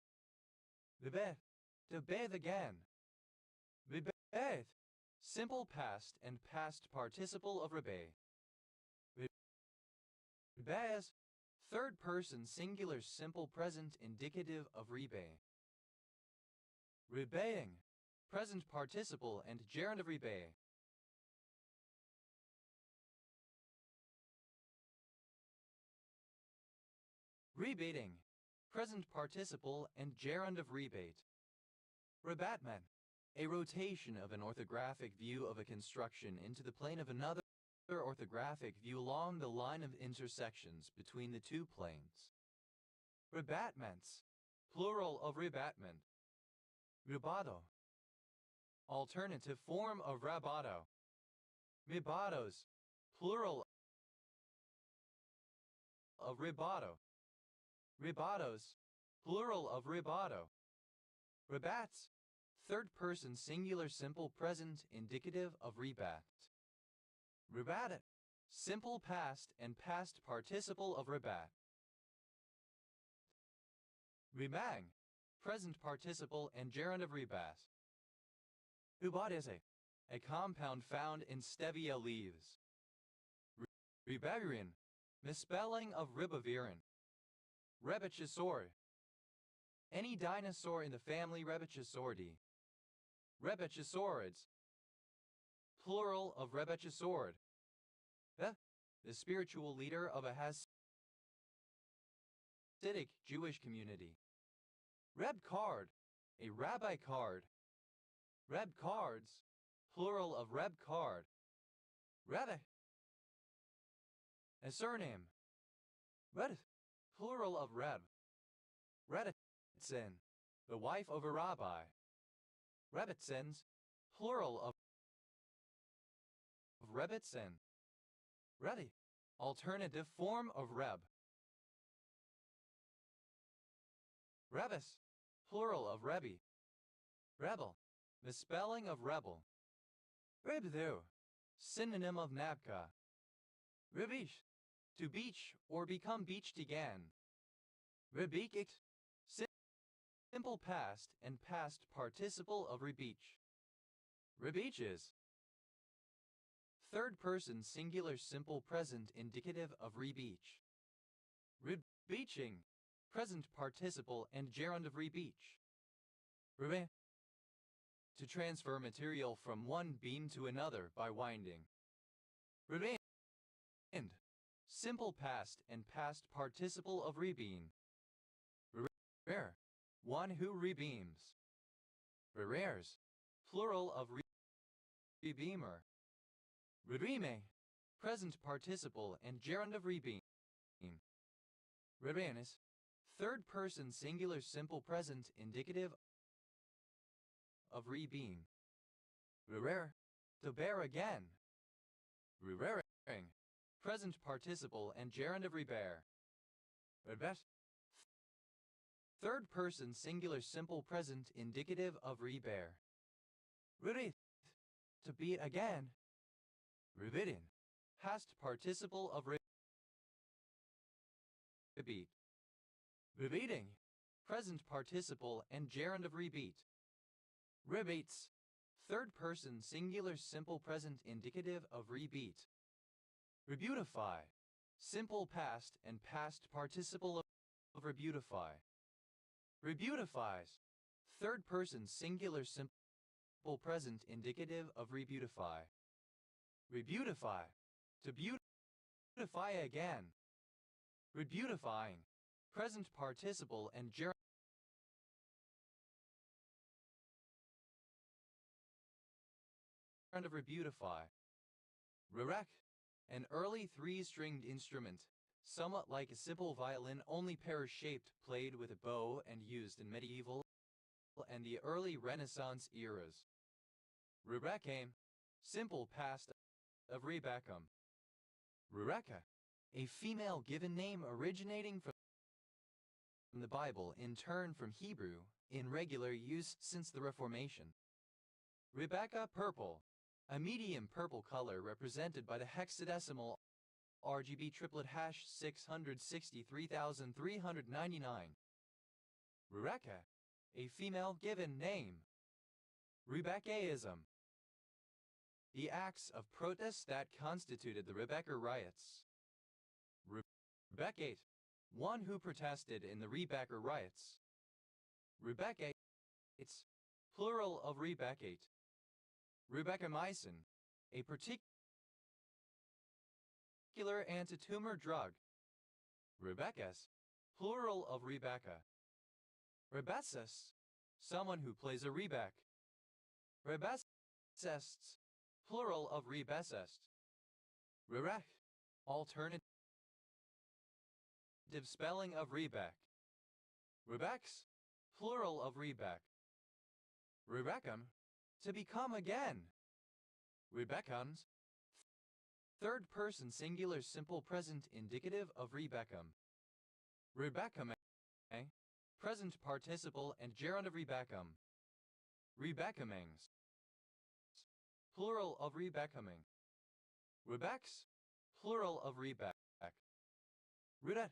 S1: Debate, to bathe again. Eighth, simple past and past participle of rebe. Rebez, third person singular simple present indicative of rebe. Rebeing, present participle and gerund of rebe. Rebating, present participle and gerund of rebate. Rebatment, a rotation of an orthographic view of a construction into the plane of another orthographic view along the line of intersections between the two planes. Rebatments, plural of rebatment. Ribado, alternative form of rabato. Ribados, plural of ribato. Ribados, plural of ribato. Rebats, third person singular simple present indicative of rebat. Rebated, simple past and past participle of rebat. Rebang, present participle and gerund of rebat. Ubadese, a compound found in stevia leaves. Ribavirin, misspelling of ribavirin. Rebichosaur, any dinosaur in the family Rebichosauridae. Rebichosaurids, plural of Rebechosaurid. The spiritual leader of a Hasidic Jewish community. Reb Card, a rabbi card. Reb cards, plural of Reb card. Rebbe, a surname. Red, plural of Reb. Rebetzin, the wife of a rabbi. Rebetzins, plural of Rebetzin. Ready, alternative form of Reb. Rebus, plural of Rebbe. Rebel, misspelling of rebel. Rebdu, synonym of Nabka. Rebish, to beach or become beached again. Rebekit, simple past and past participle of rebeach. Rebeaches, third person singular simple present indicative of rebeach. Rebeaching, present participle and gerund of rebeach. Rebe, to transfer material from one beam to another by winding. Rebend, simple past and past participle of rebeam. Rare, one who rebeams. Rereres, plural of rebeamer. Redime, present participle and gerund of rebeam. Rebanis, third person singular simple present indicative of rebeam. Rere, to bear again. Rerering, present participle and gerund of rebear. Rebet, third person singular simple present indicative of rebear. Rerith, to beat again. Rebitin, past participle of rebeat. Rebeating, present participle and gerund of rebeat. Rebates, third person singular simple present indicative of rebeat. Rebutify, simple past and past participle of rebutify. Rebuitifies, third person singular simple present indicative of rebutify. Rebutify, to beautify again. Rebutifying, present participle and gerund of rebutify. Rerek, an early three-stringed instrument, somewhat like a simple violin only pear-shaped, played with a bow and used in medieval and the early Renaissance eras. Rebecame, simple past of Rebecum. Rebecca, a female given name originating from the Bible in turn from Hebrew, in regular use since the Reformation. Rebecca purple, a medium purple color represented by the hexadecimal RGB triplet hash 663,399. Rebecca, a female given name. Rebeccaism, the acts of protest that constituted the Rebecca riots. Rebecca, one who protested in the Rebecca riots. Rebecca, it's plural of Rebecca. Rebecamycin, a particular antitumor drug. Rebecca's, plural of Rebecca. Rebeccis, someone who plays a rebec. Rebeccists, plural of rebecist. Rerech, alternative spelling of rebec. Rebecs, plural of rebec. Rebecum, to become again. Rebecums, third person singular simple present indicative of Rebecum. Rebecum, present participle and gerund of Rebecum. Rebecumings, plural of Rebecuming. Rebecs, plural of rebec. Rudet,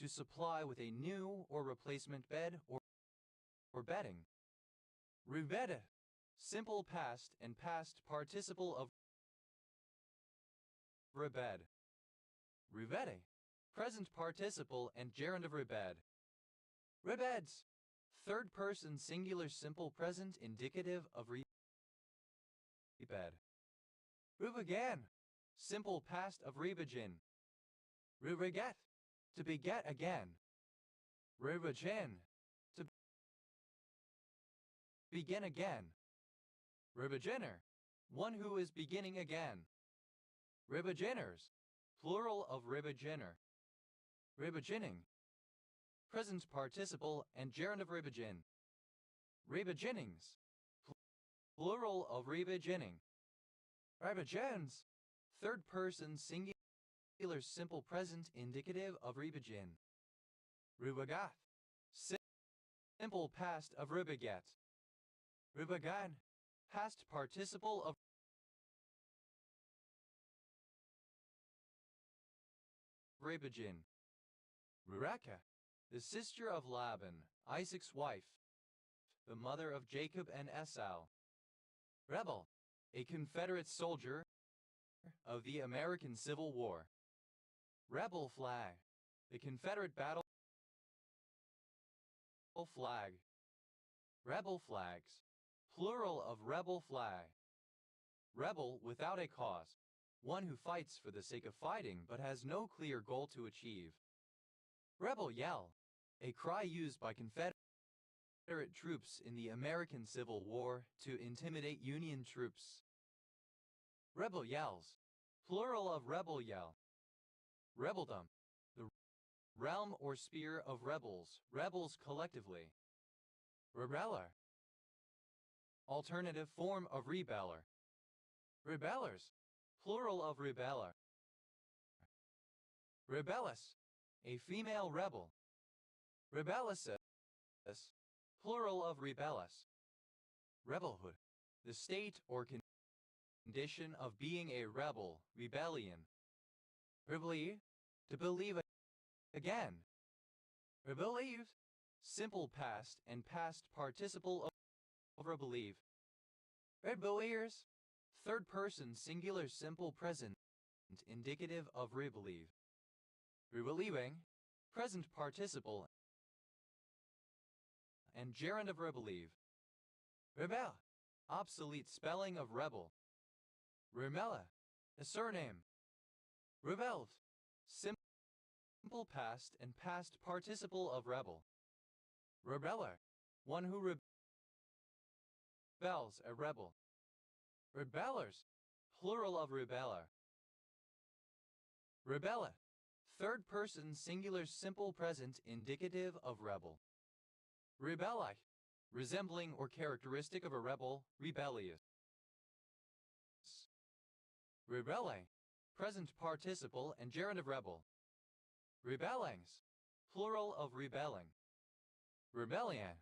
S1: to supply with a new or replacement bed or bedding. Rubede, simple past and past participle of rebed. Ruvede, present participle and gerund of rebed. Rebeds, third person singular simple present indicative of rebed. Rubegan, simple past of rebegin. Rubeget, to beget again. Rebegin, to begin again. Rebeginer, one who is beginning again. Rebeginners, plural of rebeginer. Rebeginning, present participle and gerund of rebegin. Rebeginnings, plural of rebeginning. Rebegens, third person singular simple present indicative of rebegin. Rubegath, simple past of rubeget. Rubegan, past participle of rebegin. Rebekah, the sister of Laban, Isaac's wife, the mother of Jacob and Esau. Rebel, a Confederate soldier of the American Civil War. Rebel flag, the Confederate battle flag. Rebel flags, plural of rebel flag. Rebel without a cause, one who fights for the sake of fighting but has no clear goal to achieve. Rebel yell, a cry used by Confederate troops in the American Civil War to intimidate Union troops. Rebel yells, plural of rebel yell. Rebeldom, the realm or sphere of rebels, rebels collectively. Rebeller, alternative form of rebeller. Rebellers, plural of rebeller. Rebellus, a female rebel. Rebelluses, plural of rebellus. Rebelhood, the state or condition of being a rebel, rebellion. Rebelieve, to believe again. Rebelieve, simple past and past participle of rebelieve. Rebeliers, third person singular simple present indicative of rebelieve. Rebelieving, present participle and gerund of rebelieve. Rebel, obsolete spelling of rebel. Remella, a surname. Rebelled, simple past and past participle of rebel. Rebeller, one who rebels, a rebel. Rebellers, plural of rebeller. Rebella, third person singular simple present indicative of rebel. Rebelli, resembling or characteristic of a rebel, rebellious. Rebelle, present participle and gerund of rebel. Rebellings, plural of rebelling. Rebellion,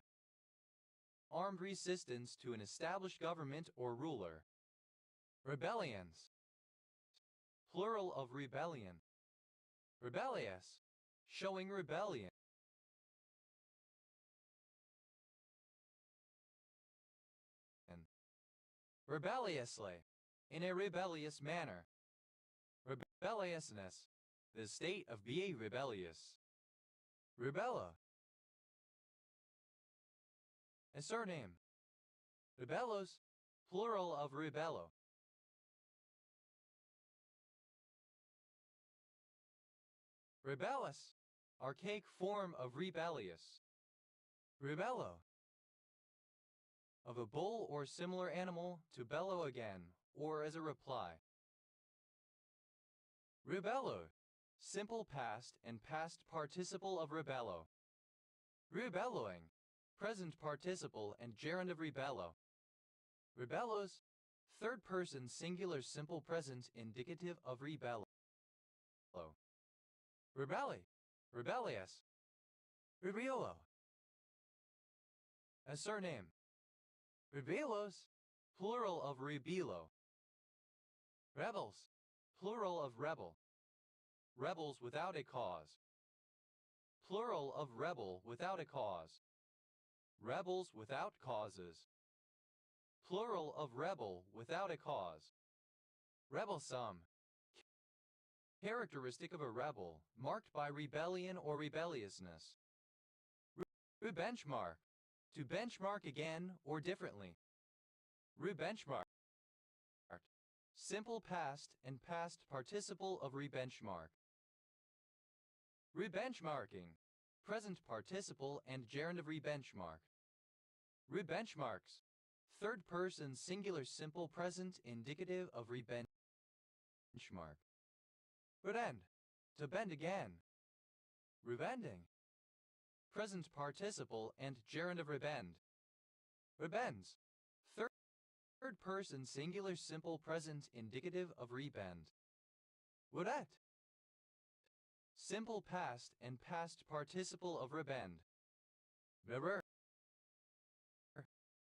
S1: armed resistance to an established government or ruler. Rebellions, plural of rebellion. Rebellious, showing rebellion. Rebelliously, in a rebellious manner. Rebelliousness, the state of being rebellious. Rebella, a surname. Rebellos, plural of rebello. Rebellus, archaic form of rebellious. Rebello, of a bull or similar animal to bellow again, or as a reply. Rebello, simple past and past participle of rebello. Rebelloing, present participle and gerund of rebello. Rebellos, third person singular simple present indicative of rebello. Rebelli, rebellious. Rebiolo, a surname. Rebelos, plural of rebelo. Rebels, plural of rebel. Rebels without a cause. Plural of rebel without a cause. Rebels without causes. Plural of rebel without a cause. Rebelsome, characteristic of a rebel, marked by rebellion or rebelliousness. Rebenchmark, to benchmark again or differently. Rebenchmark, simple past and past participle of rebenchmark. Rebenchmarking, present participle and gerund of rebenchmark. Rebenchmarks, third person singular simple present indicative of rebenchmark. Rebend, to bend again. Rebending, present participle and gerund of rebend. Rebends, third person singular simple present indicative of rebend. Wouldet, simple past and past participle of rebend. Reber,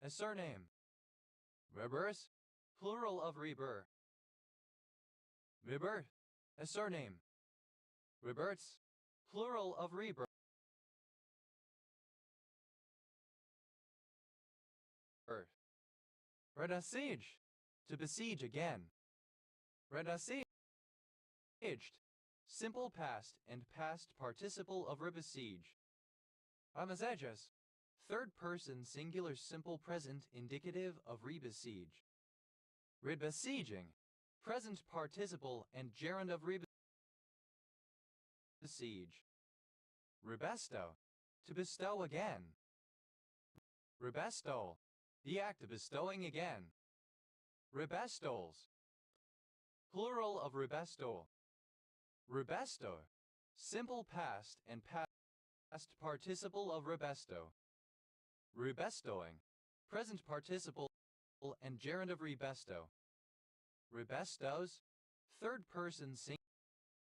S1: a surname. Rebers, plural of reber. Rebirth, a surname. Reberts, plural of rebirth. Redasiege, to besiege again. Redasieged, simple past and past participle of rebesiege. Ramazeges, third person singular simple present indicative of rebesiege. Rebesieging, present participle and gerund of rebesiege. Rebesto, to bestow again. Rebestol, the act of bestowing again. Rebestols, plural of rebestol. Rebesto, simple past and past participle of rebesto. Rebestoing, present participle and gerund of rebesto. Rebestos, third person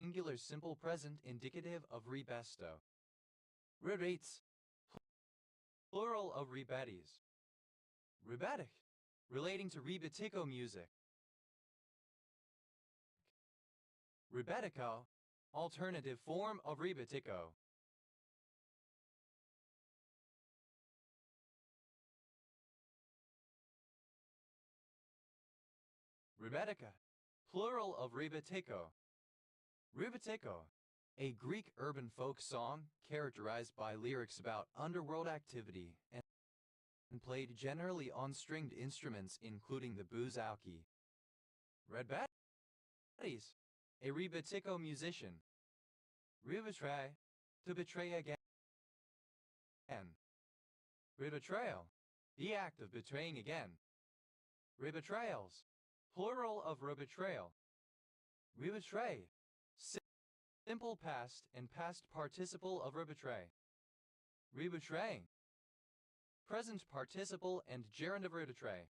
S1: singular simple present indicative of rebesto. Rebates, plural of rebetes. Rebetic, relating to rebetico music. Rebetico, alternative form of rebetico. Rebetica, plural of rebetico. Rebetico, a Greek urban folk song characterized by lyrics about underworld activity and played generally on stringed instruments including the bouzouki. Rebetis, a rebetico musician. Rebetray, to betray again. Rebetrayal, the act of betraying again. Rebetrayals, plural of rebetrayal. Rebetray, simple past and past participle of rebetray. Rebetraying, present participle and gerund of rebetray.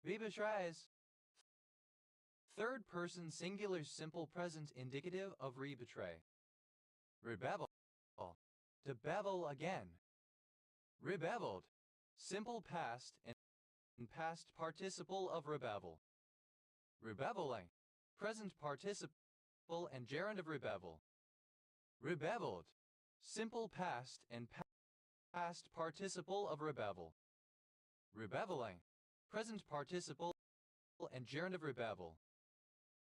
S1: Rebetrays, third person singular simple present indicative of rebetray. Rebevel, to bevel again. Rebevelled, simple past and past participle of rebevel. Rebeveling, present participle and gerund of rebevel. Rebevelled, simple past and past participle of rebevel. Rebeveling, present participle and gerund of rebevel.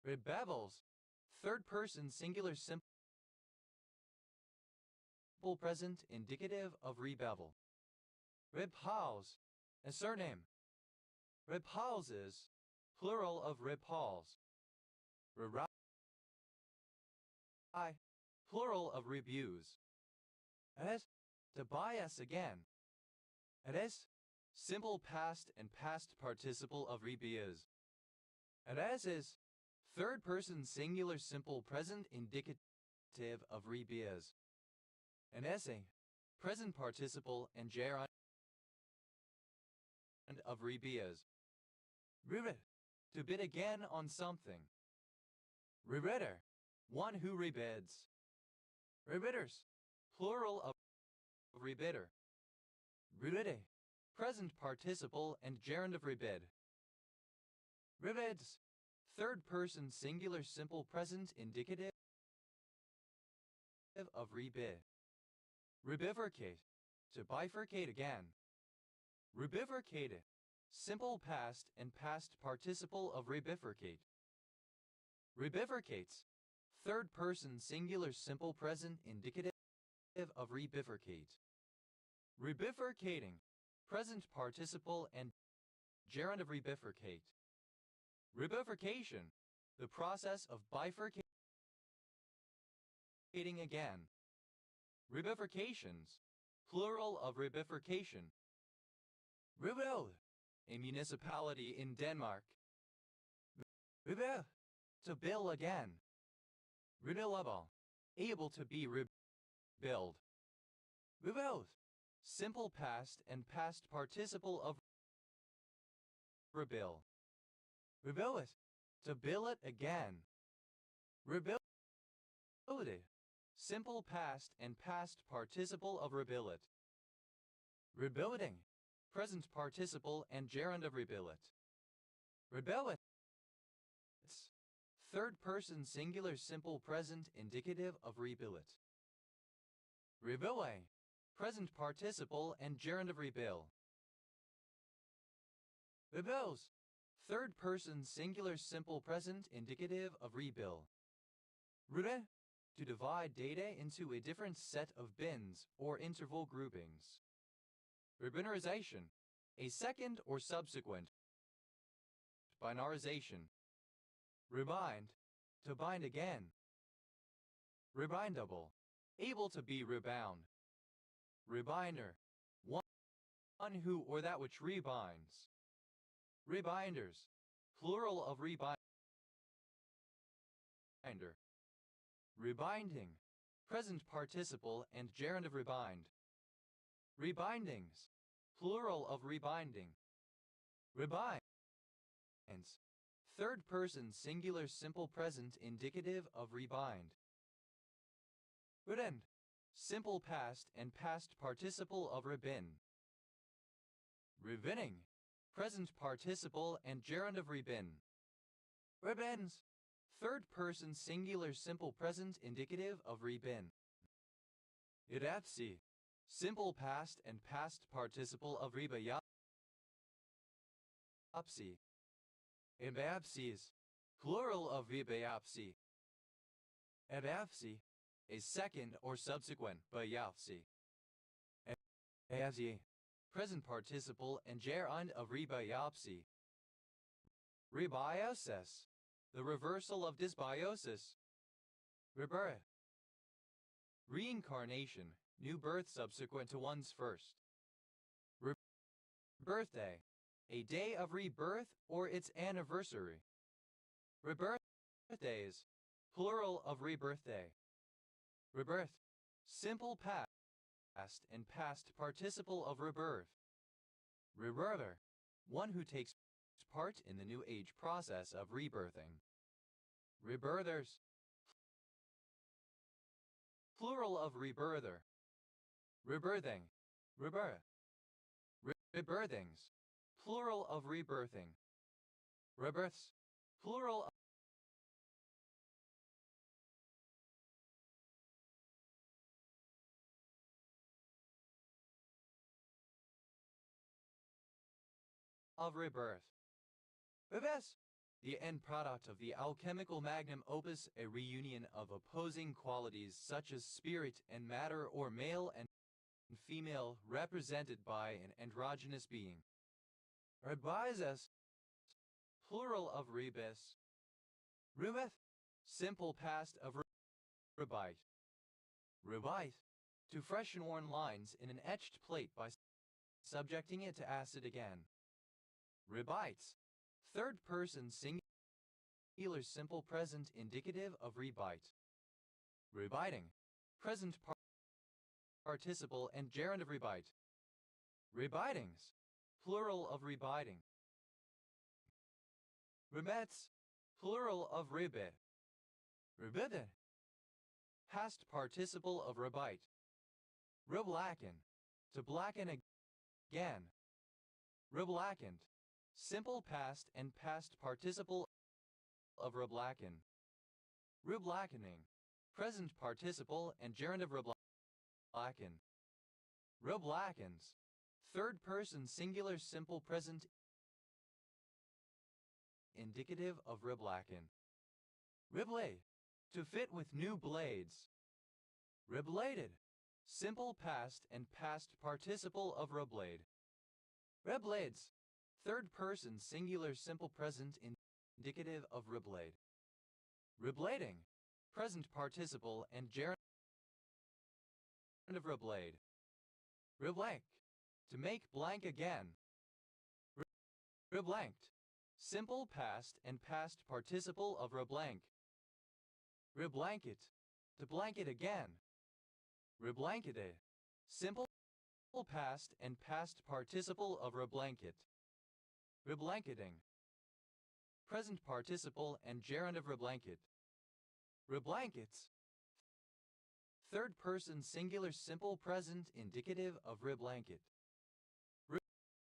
S1: Rebevels, third person singular simple present indicative of rebevel. Ribhaus, a surname. Ribhauses, plural of ribhals. Rirai, plural of rebues. As, to bias again. As, simple past and past participle of rebias. As is, third person singular simple present indicative of rebias. An essay, present participle and gerund of rebias. Rivet, to bid again on something. Rebitter, one who rebids. Rebitters, plural of rebitter. Rebidde, present participle and gerund of rebid. Rebids, third person singular simple present indicative of rebid. Rebifurcate, to bifurcate again. Rebifurcate, simple past and past participle of rebifurcate. Rebifurcates, third person singular simple present indicative of rebifurcate. Rebifurcating, present participle and gerund of rebifurcate. Rebifurcation, the process of bifurcating again. Rebifurcations, plural of rebifurcation. Ribel, a municipality in Denmark. Ribel, to bill again. Rebillable, able to be rebuild. Rebuild, simple past and past participle of rebuild. Rebuild it, to bill it again. Rebuild it, simple past and past participle of rebuild it. Rebuilding, present participle and gerund of rebuild it. Rebel it, third person singular simple present indicative of rebuild it. Rebille, present participle and gerund of rebill. Rebills, third person singular simple present indicative of rebill. Rure, to divide data into a different set of bins or interval groupings. Rebinarization, a second or subsequent. Binarization. Rebind, to bind again. Rebindable, able to be rebound. Rebinder, one who or that which rebinds. Rebinders, plural of rebinder. Rebinding, present participle and gerund of rebind. Rebindings, plural of rebinding. Rebinds, third person singular simple present indicative of rebind. Rudend, simple past and past participle of rebin. Rebinning, present participle and gerund of rebin. Rebins, third person singular simple present indicative of rebin. Idapsi, simple past and past participle of rebayapsi. Ibapsis, plural of rebayapsi. Ebapsi, a second or subsequent bayapsi. Eapsi, present participle and gerund of rebayapsi. Rebiosis, the reversal of dysbiosis. Rebirth, reincarnation, new birth subsequent to one's first. Birthday, a day of rebirth or its anniversary. Rebirthdays, plural of rebirthday. Rebirth, simple past and past participle of rebirth. Rebirther, one who takes part in the new age process of rebirthing. Rebirthers, plural of rebirther. Rebirthing, rebirth. Rebirthings, plural of rebirthing. Rebirths, plural of rebirth. Reves, the end product of the alchemical magnum opus, a reunion of opposing qualities such as spirit and matter, or male and female, represented by an androgynous being. Rebises, plural of rebis. Rubeth, simple past of rebite. Rebite, to freshen worn lines in an etched plate by subjecting it to acid again. Rebites, third person singular simple present indicative of rebite. Rebiting, present participle and gerund of rebite. Rebitings, plural of rebiting. Rebets, plural of rebit. Rebitted, past participle of rebite. Reblacken, to blacken again. Reblackened, simple past and past participle of reblacken. Reblackening, present participle and gerund of reblacken. Reblackens, third person singular simple present indicative of reblacken. Riblade, to fit with new blades. Rebladed, simple past and past participle of reblade. Reblades, third person singular simple present indicative of reblade. Reblading, present participle and gerund of reblade. Reblank, to make blank again. Reblanked, simple past and past participle of reblank. Reblanket, to blanket again. Reblanketed, simple past and past participle of reblanket. Reblanketing, present participle and gerund of reblanket. Reblankets, third person singular simple present indicative of reblanket.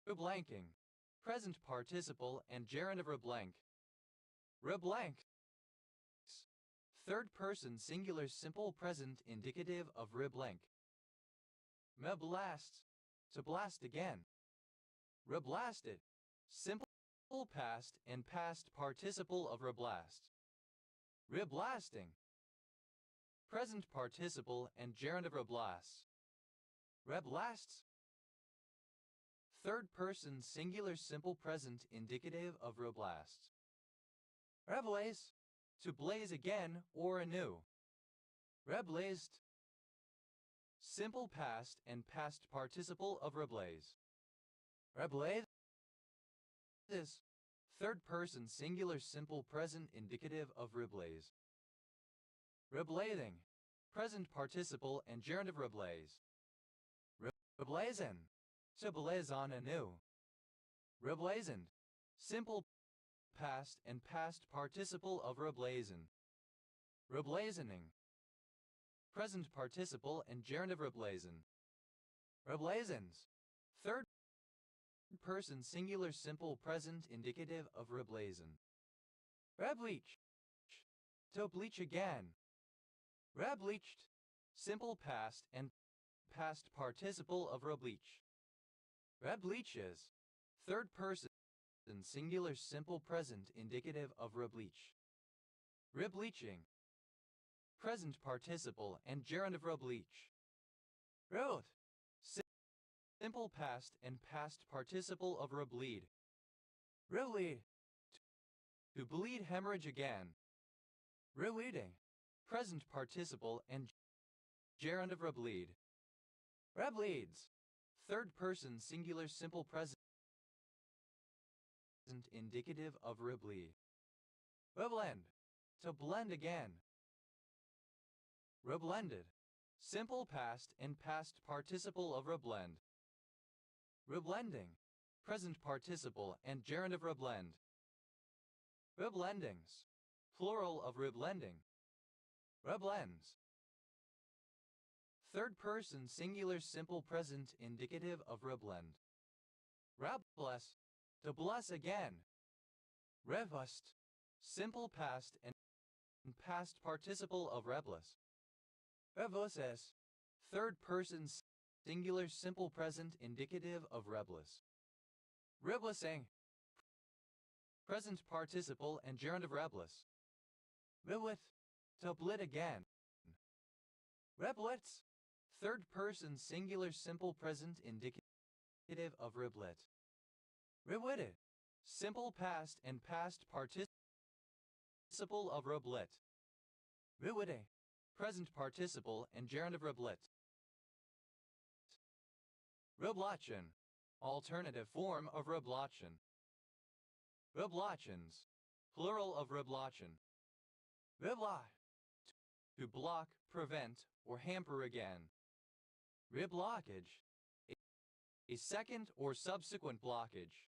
S1: Reblanking, present participle and gerund of reblank. Reblanks, third person singular simple present indicative of reblank. Meblasts, to blast again. Reblasted, simple past and past participle of reblast. Reblasting, present participle and gerund of reblasts. Reblasts, third person singular simple present indicative of reblasts. Reblaze, to blaze again or anew. Reblazed, simple past and past participle of reblaze. Reblaze, third person singular simple present indicative of reblaze. Reblathing, present participle and gerund of reblaze. Reblazon, to blazon anew. Reblazoned, simple past and past participle of reblazon. Reblazoning, present participle and gerund of reblazon. Reblazons, third person singular simple present indicative of reblazon. Rebleach, to bleach again. Rebleached, simple past and past participle of rebleach. Rebleaches, third person singular simple present indicative of rebleach. Rebleaching, present participle and gerund of rebleach. Roth, simple past and past participle of rebleed. Rebleed, to bleed hemorrhage again. Rebleeding, present participle and gerund of rebleed. Rebleeds, third person singular simple present indicative of rebleed. Reblend, to blend again. Reblended, simple past and past participle of reblend. Reblending, present participle and gerund of reblend. Reblendings, plural of reblending. Reblends, third person singular simple present indicative of reblend. Rebless, to bless again. Revust, simple past and past participle of rebless. Revoses, third person singular simple present indicative of rebless. Reblessing, present participle and gerundive reblis. Rewit, to blit again. Reblets, third person singular simple present indicative of riblet. Rewitted, simple past and past participle of riblet. Rewitte, present participle and gerundive riblet. Reblochen, alternative form of reblochen. Reblochens, plural of reblochen. Rebloch, to block, prevent, or hamper again. Reblockage, a second or subsequent blockage.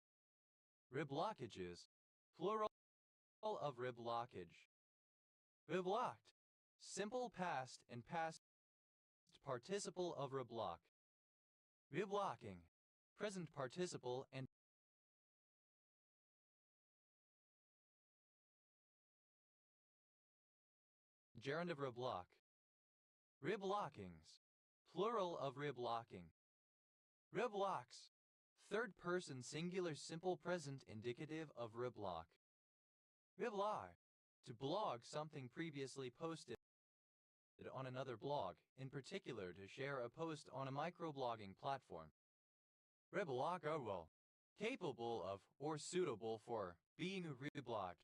S1: Reblockages, plural of reblockage. Reblocked, simple past and past participle of reblock. Reblocking, present participle and gerundive reblock. Reblockings, plural of reblocking. Reblocks, third person singular simple present indicative of reblock. Reblog, to blog something previously posted on another blog, in particular to share a post on a microblogging platform. Rebloggerable, capable of or suitable for being reblogged.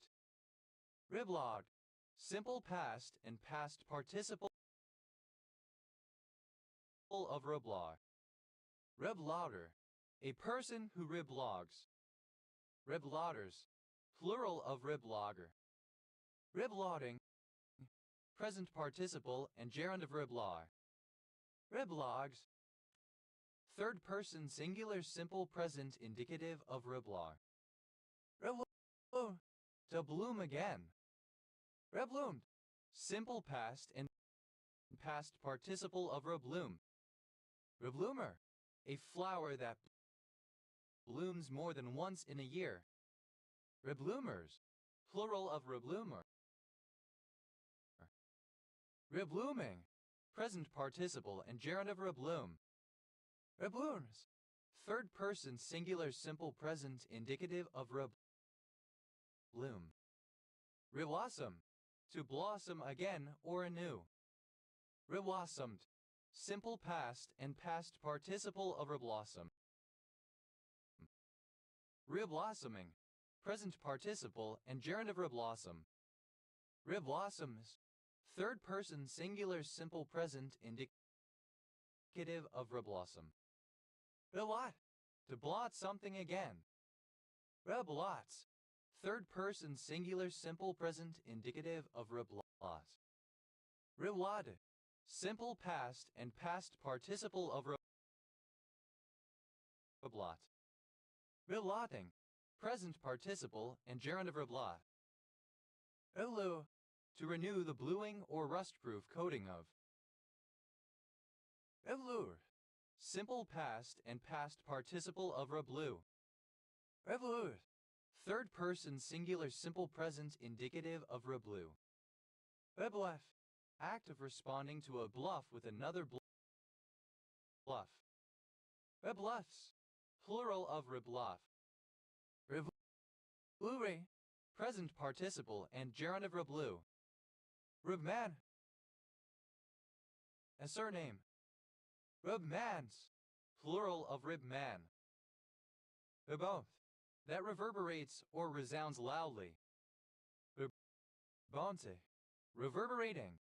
S1: Reblog, simple past and past participle of reblog. Reblogger, a person who reblogs. Rebloggers, plural of reblogger. Reblogging, present participle and gerundive reblog. Reblogs, third person singular simple present indicative of reblog. Rebloom, to bloom again. Rebloomed, simple past and past participle of rebloom. Rebloomer, a flower that blooms more than once in a year. Rebloomers, plural of rebloomer. Reblooming, present participle and gerundive rebloom. Reblooms, third person singular simple present indicative of rebloom. Reblossom, to blossom again or anew. Reblossomed, simple past and past participle of reblossom. Reblossoming, present participle and gerundive reblossom. Reblossoms, third person singular simple present indicative of reblossom. Reblot, to blot something again. Reblots, third person singular simple present indicative of reblot. Reblotted, simple past and past participle of reblot. Relotting, present participle and gerundive reblot. Elu, to renew the bluing or rust-proof coating of. Evlure, simple past and past participle of reblue. Revlure, third person singular simple present indicative of reblue. Rebluff, act of responding to a bluff with another bluff. Rebluffs, plural of rebluff. Reblure, present participle and gerundive reblue. Rebman, a surname. Rebmans, plural of ribman. Reboth, that reverberates or resounds loudly. Rebonte, reverberating.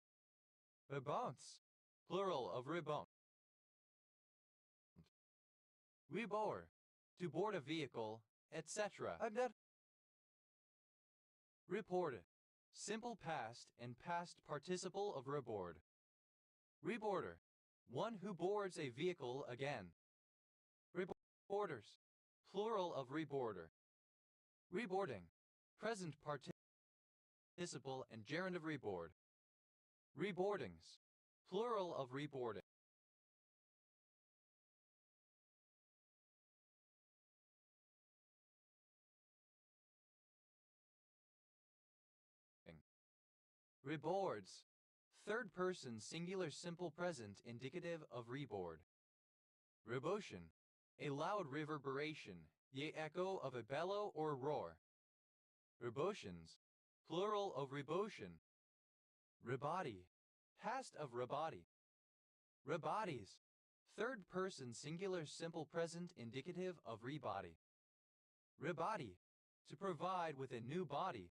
S1: Rebonts, plural of rebont. Reboard, to board a vehicle, etc. Reported, simple past and past participle of reboard. Reboarder, one who boards a vehicle again. Reboarders, plural of reboarder. Reboarding, present participle and gerund of reboard. Reboardings, plural of reboarding. Reboards, third person singular simple present indicative of reboard. Rebotion, a loud reverberation, the echo of a bellow or roar. Rebotions, plural of rebotion. Rebody, past of rebody. Rebodies, third person singular simple present indicative of rebody. Rebody, to provide with a new body.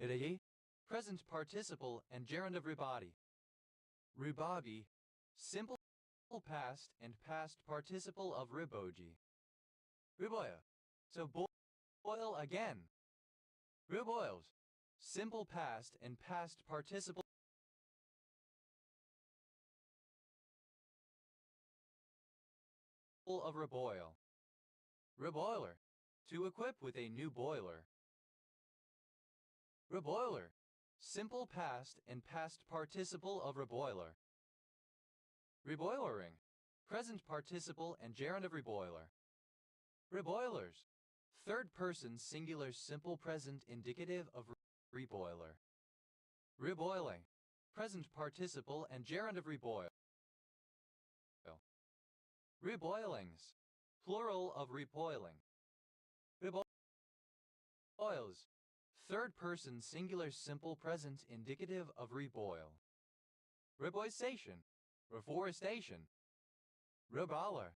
S1: Irei, present participle and gerund of rebody. Rebody, simple past and past participle of riboji. Riboya, to boil again. Riboiled, simple past and past participle of reboil. Reboiler, to equip with a new boiler. Reboiler, simple past and past participle of reboiler. Reboilering, present participle and gerund of reboiler. Reboilers, third person singular simple present indicative of reboiler. Reboiling, present participle and gerund of reboil. Reboilings, plural of reboiling. Reboils, third person singular simple present indicative of reboil. Reboisation, reforestation. Reballer,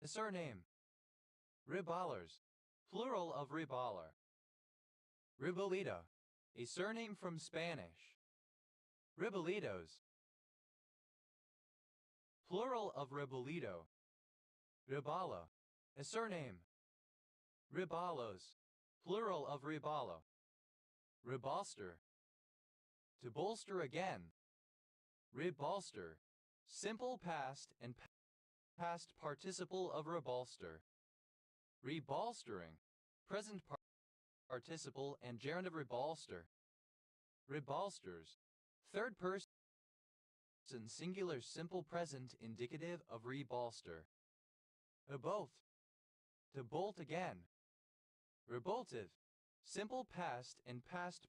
S1: a surname. Reballers, plural of reballer. Ribolito, a surname from Spanish. Ribolitos, plural of ribolito. Ribalo, a surname. Ribalos, plural of ribalo. Ribolster, to bolster again. Ribolster, simple past and past participle of rebolster. Rebolstering, present participle and gerund of rebolster. Rebolsters, third person singular simple present indicative of rebolster. Both, to bolt again. Reboltive, simple past and past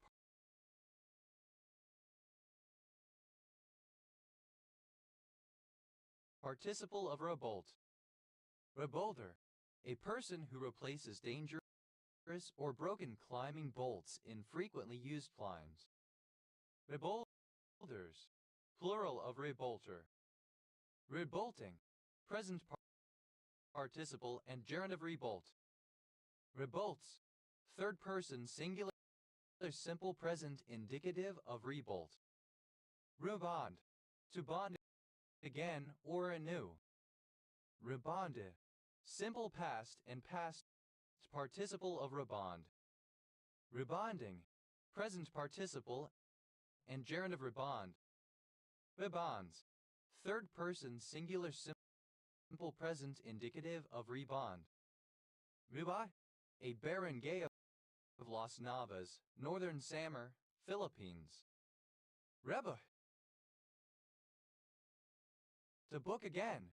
S1: participle of rebolt. Rebolter, a person who replaces dangerous or broken climbing bolts in frequently used climbs. Rebolters, plural of rebolter. Rebolting, present participle and gerund of rebolt. Rebolts, third person singular simple present indicative of rebolt. Rebond, to bond again or anew. Rebonde, simple past and past participle of rebond. Rebonding, present participle and gerund of rebond. Rebonds, third person singular simple present indicative of rebond. Rubai, a barangay of Las Navas, Northern Samar, Philippines. Reba, to book again.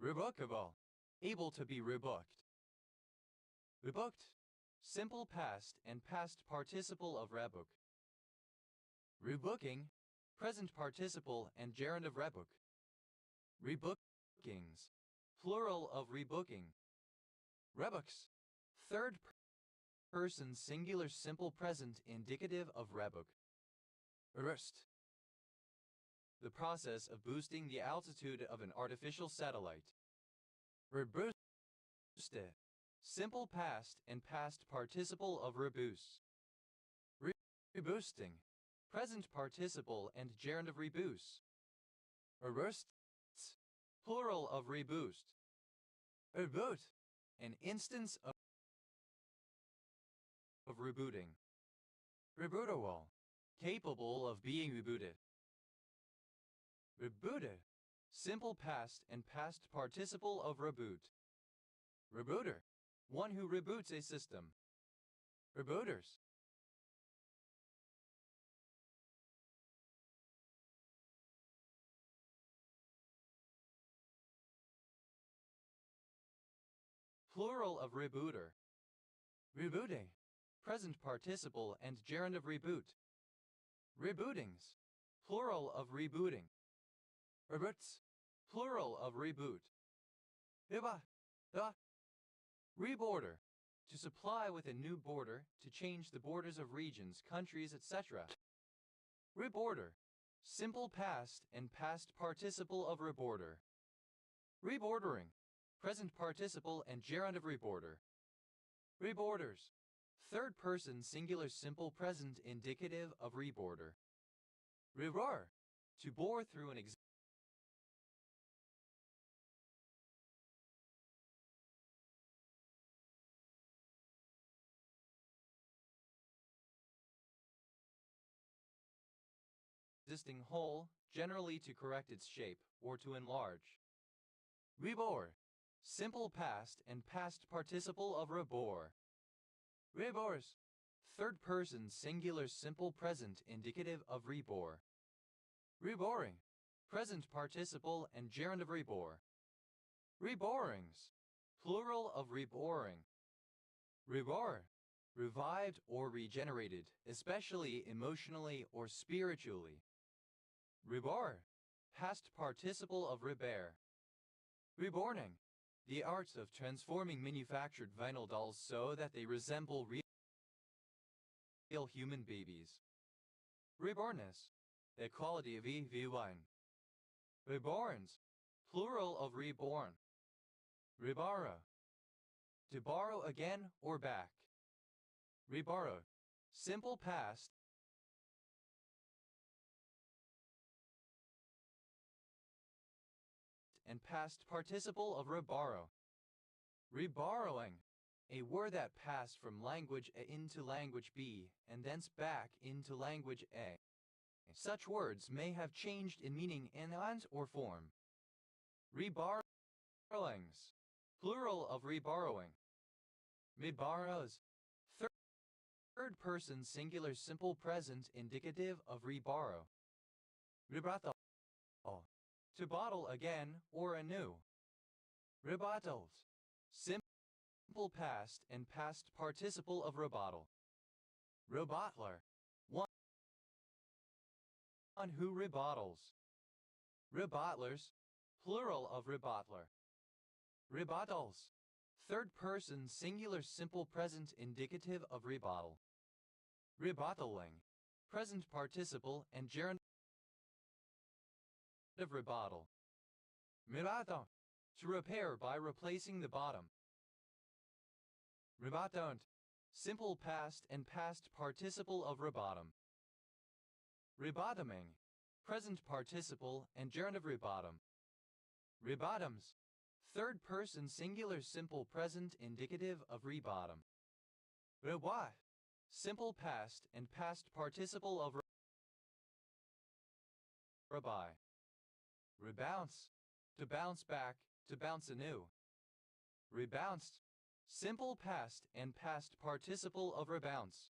S1: Rebookable, able to be rebooked. Rebooked, simple past and past participle of rebook. Rebooking, present participle and gerund of rebook. Rebookings, plural of rebooking. Rebooks, third person singular simple present indicative of rebook. Roost, the process of boosting the altitude of an artificial satellite. Rebooste, simple past and past participle of reboost. Reboosting, present participle and gerund of reboost. Reboosts, plural of reboost. Reboot, an instance of rebooting. Rebootable, capable of being rebooted. Rebooted, simple past and past participle of reboot. Rebooter, one who reboots a system. Rebooters. Plural of rebooter. Rebooting, present participle and gerund of reboot. Rebootings, plural of rebooting. Reboots, plural of reboot. Iba, the. Reborder, to supply with a new border, to change the borders of regions, countries, etc. Reborder. Simple past and past participle of reborder. Rebordering. Present participle and gerund of reborder. Reborders. Third person singular simple present indicative of reborder. Rebor. To bore through an existing hole, generally to correct its shape, or to enlarge. Rebor. Simple past and past participle of rebor. Rebors. Third person singular simple present indicative of rebor. Reboring. Present participle and gerund of rebor. Reborings. Plural of reboring. Rebor. Revived or regenerated, especially emotionally or spiritually. Rebor. Past participle of rebear. Reborning. The arts of transforming manufactured vinyl dolls so that they resemble real human babies. Rebornness. The quality of EV1. Reborns. Plural of reborn. Reborrow. To borrow again or back. Reborrow. Simple past and past participle of reborrow. Reborrowing. A word that passed from language A into language B and thence back into language A. Such words may have changed in meaning and or form. Reborrowings. Plural of reborrowing. Reborrows. Third person singular simple present indicative of reborrow. Rebottle. To bottle again or anew. Rebottles. Simple past and past participle of rebottle. Rebottler. One who rebottles. Rebottlers. Plural of rebottler. Rebottles. Third person singular simple present indicative of rebottle. Rebottling. Present participle and gerund of rebottle. Rebattant. To repair by replacing the bottom. Rebattant. Simple past and past participle of rebottom. Rebottoming. Present participle and gerund of rebottom. Rebottoms. Third person singular simple present indicative of rebottom. Rebois. Simple past and past participle of rebuy. Rebounce. To bounce back, to bounce anew. Rebounced. Simple past and past participle of rebounce.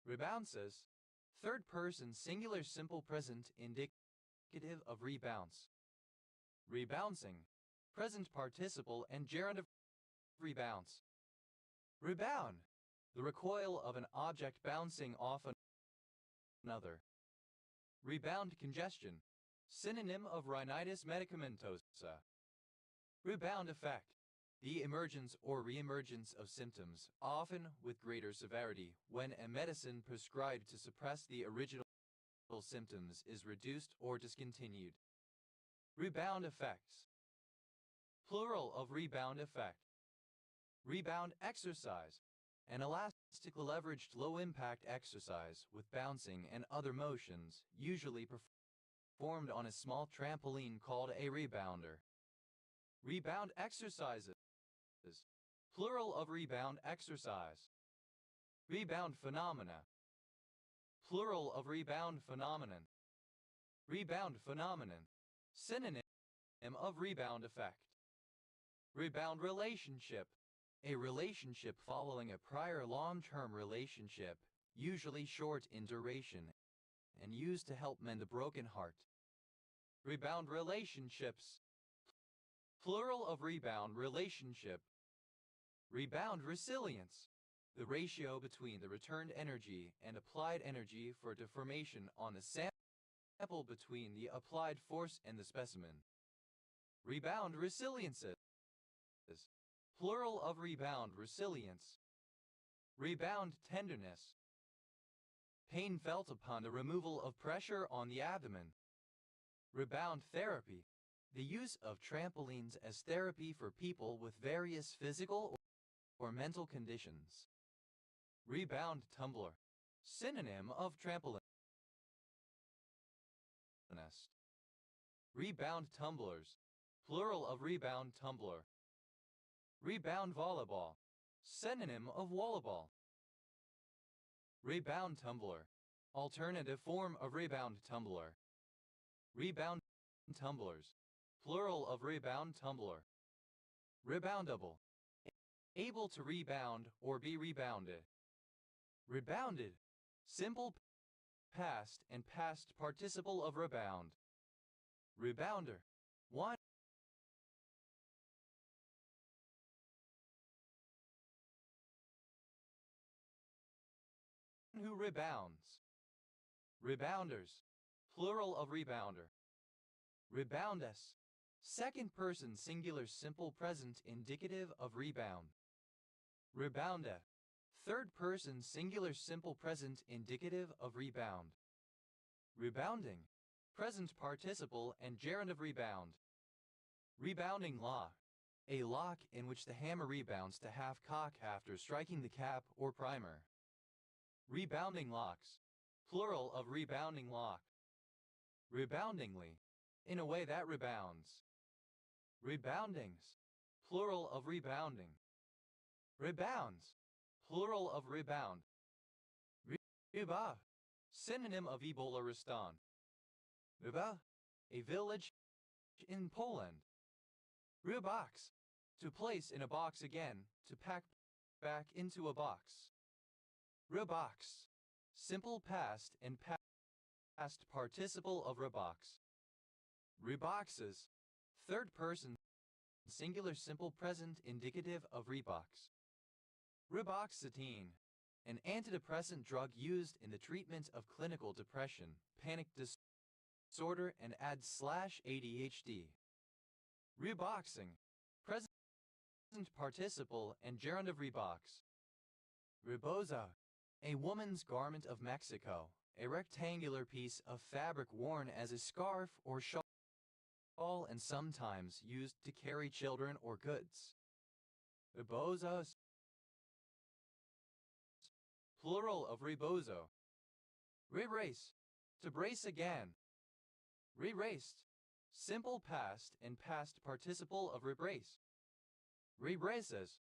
S1: Rebounces. Third person singular simple present indicative of rebounce. Rebouncing. Present participle and gerund of rebounce. Rebound. The recoil of an object bouncing off another. Rebound congestion. Synonym of rhinitis medicamentosa. Rebound effect. The emergence or reemergence of symptoms, often with greater severity, when a medicine prescribed to suppress the original symptoms is reduced or discontinued. Rebound effects. Plural of rebound effect. Rebound exercise. An elastic leveraged low-impact exercise with bouncing and other motions, usually performed on a small trampoline called a rebounder. Rebound exercises. Plural of rebound exercise. Rebound phenomena. Plural of rebound phenomenon. Rebound phenomenon. Synonym of rebound effect. Rebound relationship. A relationship following a prior long-term relationship, usually short in duration, and used to help mend a broken heart. Rebound relationships. Plural of rebound relationship. Rebound resilience. The ratio between the returned energy and applied energy for deformation on the sample between the applied force and the specimen. Rebound resiliences. Plural of rebound, resilience. Rebound, tenderness. Pain felt upon the removal of pressure on the abdomen. Rebound therapy. The use of trampolines as therapy for people with various physical or mental conditions. Rebound tumbler. Synonym of trampoline. Rebound tumblers. Plural of rebound tumbler. Rebound volleyball. Synonym of volleyball. Rebound tumbler. Alternative form of rebound tumbler. Rebound tumblers. Plural of rebound tumbler. Reboundable. Able to rebound or be rebounded. Rebounded. Simple past and past participle of rebound. Rebounder. One who rebounds. Rebounders. Plural of rebounder. Reboundess. Second person singular simple present indicative of rebound. Rebounda. Third person singular simple present indicative of rebound. Rebounding. Present participle and gerund of rebound. Rebounding lock. A lock in which the hammer rebounds to half cock after striking the cap or primer. Rebounding locks. Plural of rebounding lock. Reboundingly. In a way that rebounds. Reboundings. Plural of rebounding. Rebounds. Plural of rebound. Ryba. Synonym of Ebola-Ristan. Ryba. A village in Poland. Rybox. To place in a box again, to pack back into a box. Rybox. Simple past and past participle of rybox. Ryboxes. Third person singular simple present indicative of Rybox. Reboxetine. An antidepressant drug used in the treatment of clinical depression, panic disorder and ADHD. Reboxing. Present participle and gerund of rebox. Reboza. A woman's garment of Mexico, a rectangular piece of fabric worn as a scarf or shawl and sometimes used to carry children or goods. Rebozos. Plural of rebozo. Re-race. To brace again. Re-raced. Simple past and past participle of re-brace. Re-braces.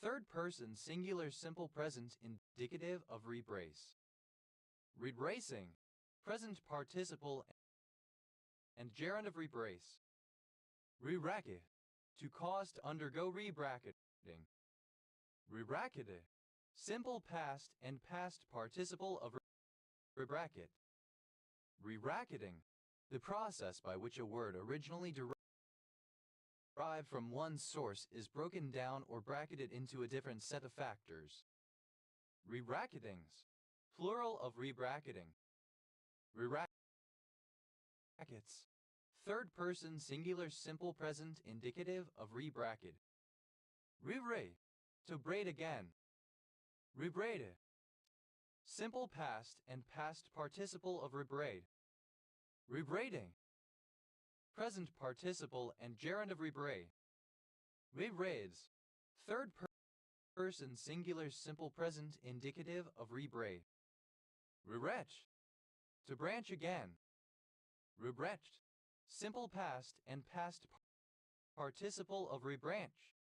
S1: Third person singular simple present indicative of re-brace. Re-bracing. Present participle and gerund of re-brace. Re-racket. To cause to undergo re-bracketing. Re-bracketed. Simple past and past participle of re-bracket. Re-bracketing. The process by which a word originally derived from one source is broken down or bracketed into a different set of factors. Re-bracketings. Plural of re-bracketing. Re-brackets. Third person singular simple present indicative of re-bracket. Re-ray. To braid again. Rebraided. Simple past and past participle of rebraid. Rebraiding. Present participle and gerund of rebraid. Rebraids. Third person singular simple present indicative of rebraid. Rewretch. To branch again. Rebretched. Simple past and past participle of rebranch.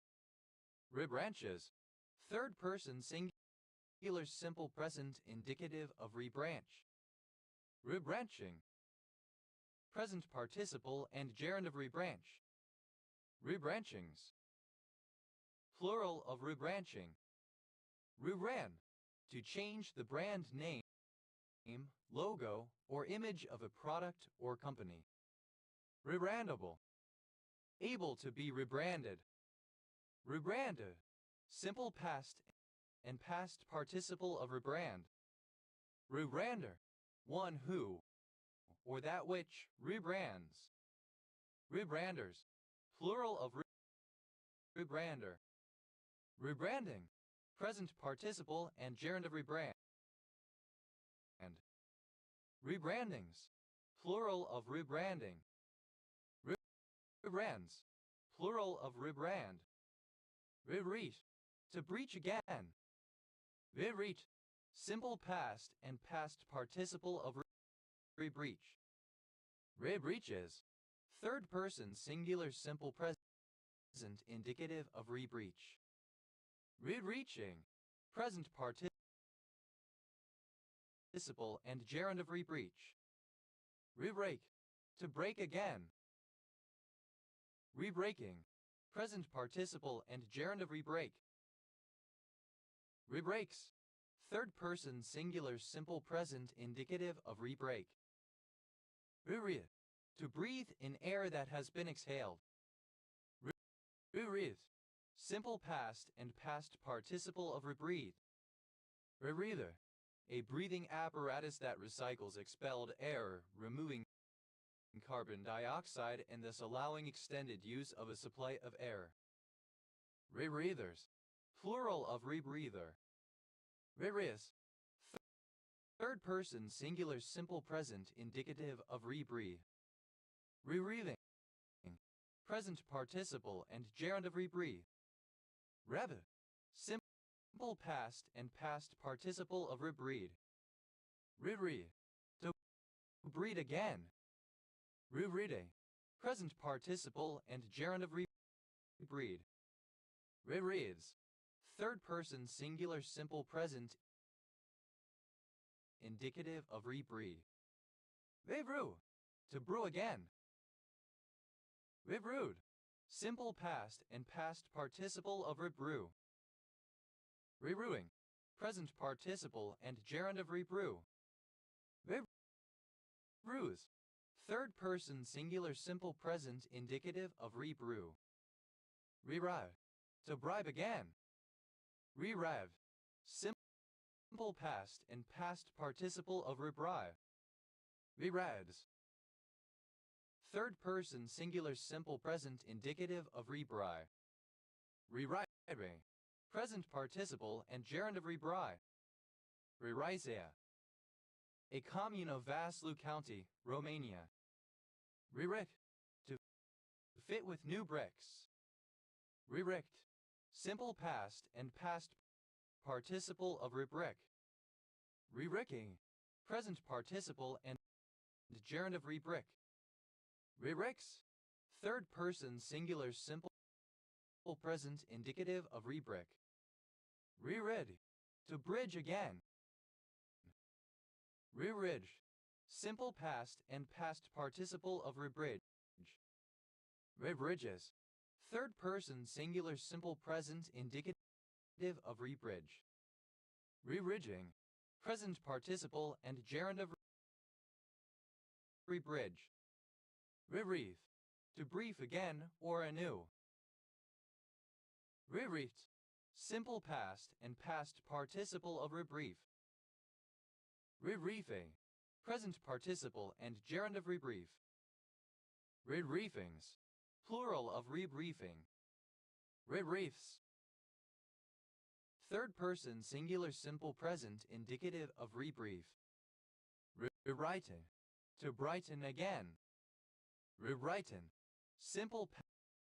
S1: Rebranches. Third person singular simple present indicative of rebranch. Rebranching. Present participle and gerund of rebranch. Rebranchings. Plural of rebranching. Reran. To change the brand name, logo, or image of a product or company. Rebrandable. Able to be rebranded. Rebranded. Simple past and past participle of rebrand. Rebrander. One who, or that which, rebrands. Rebranders. Plural of rebrander. Rebranding. Present participle and gerund of rebrand. Rebrandings. Plural of rebranding. Rebrands. Plural of rebrand. Rebreach. To breach again. Rebreach. Simple past and past participle of rebreach. Rebreaches. Third person singular simple present indicative of rebreach. Rebreaching. Present participle and gerund of rebreach. Rebreak. To break again. Rebreaking. Present participle and gerund of rebreak. Rebreaks. Third person singular simple present indicative of rebreak. Rebreathe. To breathe in air that has been exhaled. Rebreathe. Simple past and past participle of rebreathe. Rebreather. A breathing apparatus that recycles expelled air, removing carbon dioxide and thus allowing extended use of a supply of air. Rebreathers. Plural of rebreather. Rebreathes. Third person singular simple present indicative of rebreathe. Rebreathing. Present participle and gerund of rebreathe. Reb. Simple past and past participle of rebreathe. Rebreathe. To breathe again. Rebreathe. Present participle and gerund of rebreathe. Rebreathes. Third person singular simple present indicative of rebreathe. Rebrew. To brew again. Rebrewed. Simple past and past participle of rebrew. Rebrewing. Present participle and gerund of rebrew. Rebrews. Third person singular simple present indicative of rebrew. Rebribe. To bribe again. Rebribe. Simple past and past participle of rebribe. Rebribes. Third person singular simple present indicative of rebribe. Rebribe. Present participle and gerund of rebribe. Rerizea. A commune of Vaslui County, Romania. Rerict. To fit with new bricks. Rerict. Simple past and past participle of rebrick. Rericking. Present participle and gerund of rebrick. Rericks. Third person singular simple present indicative of rebrick. Rerid. To bridge again. Reridge. Simple past and past participle of rebridge. Rebridges. Third person singular simple present indicative of rebridge. Rebridging. Present participle and gerund of rebridge. Rebreathe. To brief again or anew. Rebreathed. Simple past and past participle of rebrief. Rebriefing. Present participle and gerund of rebrief. Rebriefings. Plural of rebriefing. Rebriefs. Third person singular simple present indicative of rebrief. Rebrighten. To brighten again. Rebrighten. Simple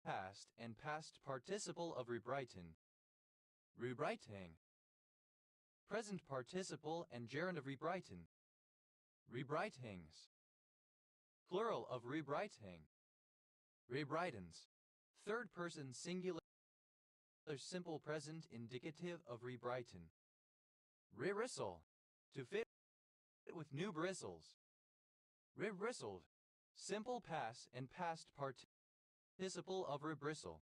S1: past and past participle of rebrighten. Rebrighting. Present participle and gerund of rebrighten. Rebrightings. Plural of rebrighting. Rebrightens. Third person singular simple present indicative of rebrighten. Rebristle. To fit with new bristles. Rebristled. Simple past and past participle of rebristle.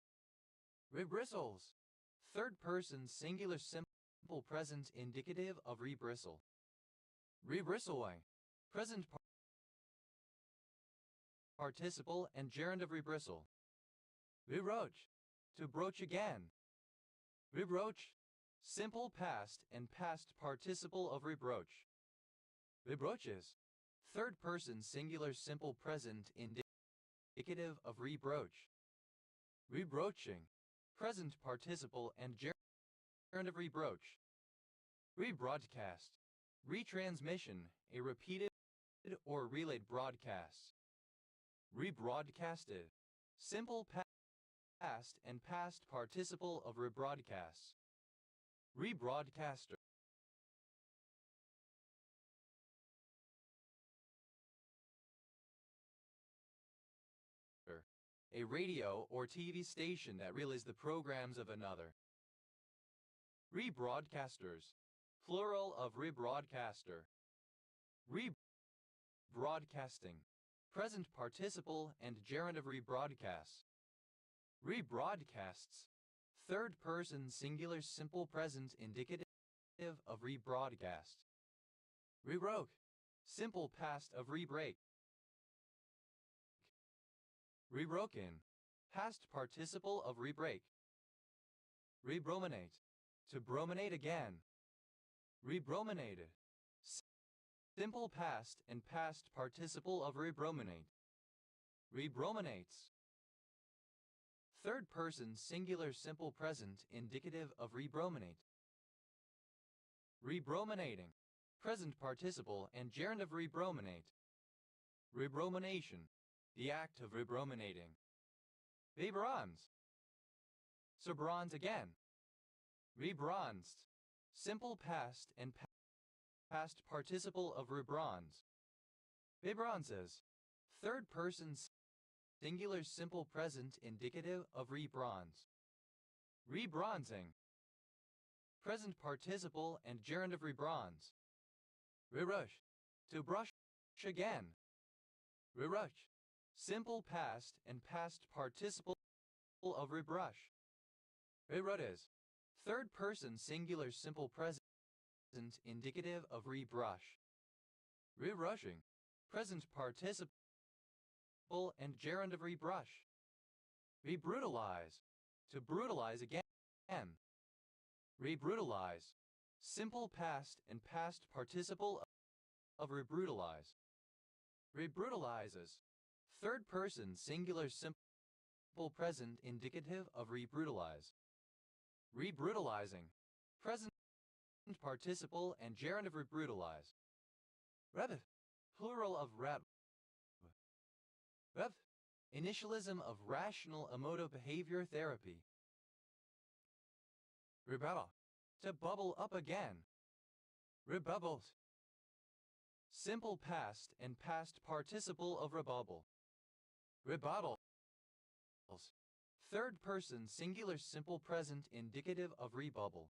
S1: Rebristles. Third person singular simple present indicative of rebristle. Rebristling. Present participle and gerund of rebristle. Rebroach. To broach again. Rebroach. Simple past and past participle of rebroach. Rebroaches. Third person singular simple present indicative of rebroach. Rebroaching. Present participle and gerund gerund of rebroach. Rebroadcast. Retransmission, a repeated or relayed broadcast. Rebroadcasted. Simple past and past participle of rebroadcasts. Rebroadcaster. A radio or TV station that relays the programs of another. Rebroadcasters. Plural of rebroadcaster. Rebroadcasting. Present participle and gerund of rebroadcast. Rebroadcasts. Third person singular simple present indicative of rebroadcast. Rebroke. Simple past of rebreak. Rebroken. Past participle of rebreak. Rebrominate. To brominate again. Rebrominated. Simple past and past participle of rebrominate. Rebrominates. Third person singular simple present indicative of rebrominate. Rebrominating. Present participle and gerund of rebrominate. Rebromination. The act of rebrominating. Rebronze. So bronze again. Rebronzed. Simple past and past participle of rebronze. Rebronzes. Third person singular simple present indicative of rebronze. Rebronzing. Present participle and gerund of rebronze. Rerush. To brush again. Rerush. Simple past and past participle of rebrush. Reruddes. Third person singular simple present indicative of rebrush. Rerushing. Present participle and gerund of rebrush. Rebrutalize. To brutalize again. Rebrutalize. Simple past and past participle of rebrutalize. Rebrutalizes. Third person singular simple present indicative of rebrutalize. Rebrutalizing. Present participle and gerund of rebrutalize. Rev. Plural of rev. Rev. Initialism of rational emotive behavior therapy. Rebubble. To bubble up again. Rebubbled. Simple past and past participle of rebubble. Rebuttals. Third person singular simple present indicative of rebubble.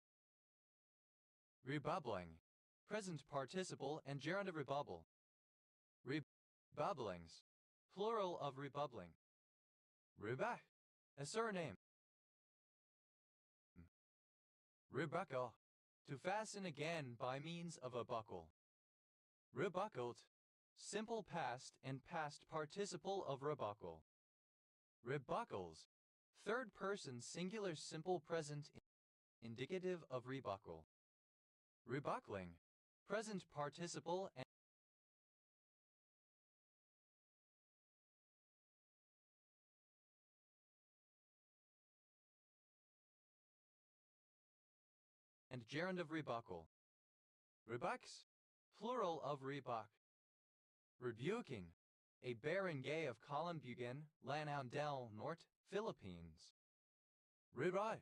S1: Rebubbling. Present participle and gerund of rebubble. Rebubblings. Plural of rebubbling. Rebecca. A surname. Rebuckle. To fasten again by means of a buckle. Rebuckled. Simple past and past participle of rebuckle. Rebuckles. Third person singular simple present indicative of rebuckle. Rebuckling. Present participle and gerund of rebuckle. Rebucks. Plural of rebuck. Rebuking. A barangay of Kalambugan, Lanao del Norte, Philippines. Rebut.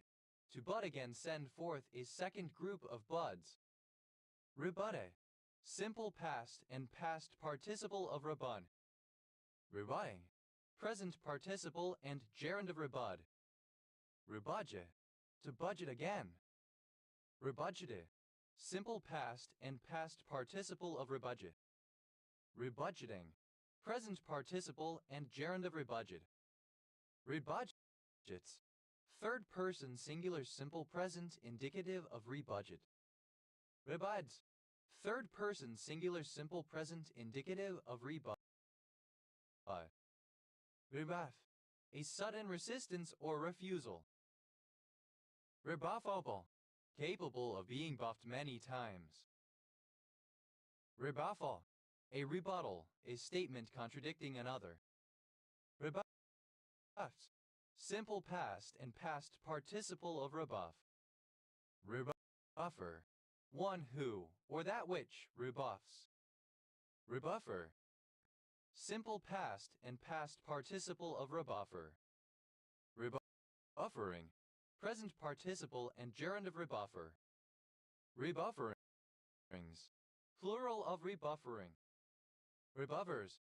S1: To bud again send forth a second group of buds. Rebutte. Simple past and past participle of rebut. Rebutting. Present participle and gerund of rebut. Rebudget. To budget again. Rebudgeted. Simple past and past participle of rebudget. Rebudgeting. Present participle and gerund of rebudget. Rebudgets. Third person singular simple present indicative of rebudget. Rebuds. Third person singular simple present indicative of rebut. Rebuff. A sudden resistance or refusal. Rebuffable. Capable of being buffed many times. Rebuffal. A rebuttal, a statement contradicting another. Rebuffed. Simple past and past participle of rebuff. Rebuffer. One who, or that which, rebuffs. Rebuffer. Simple past and past participle of rebuffer. Rebuffering. Present participle and gerund of rebuffer. Rebufferings. Plural of rebuffering. Rebuffers.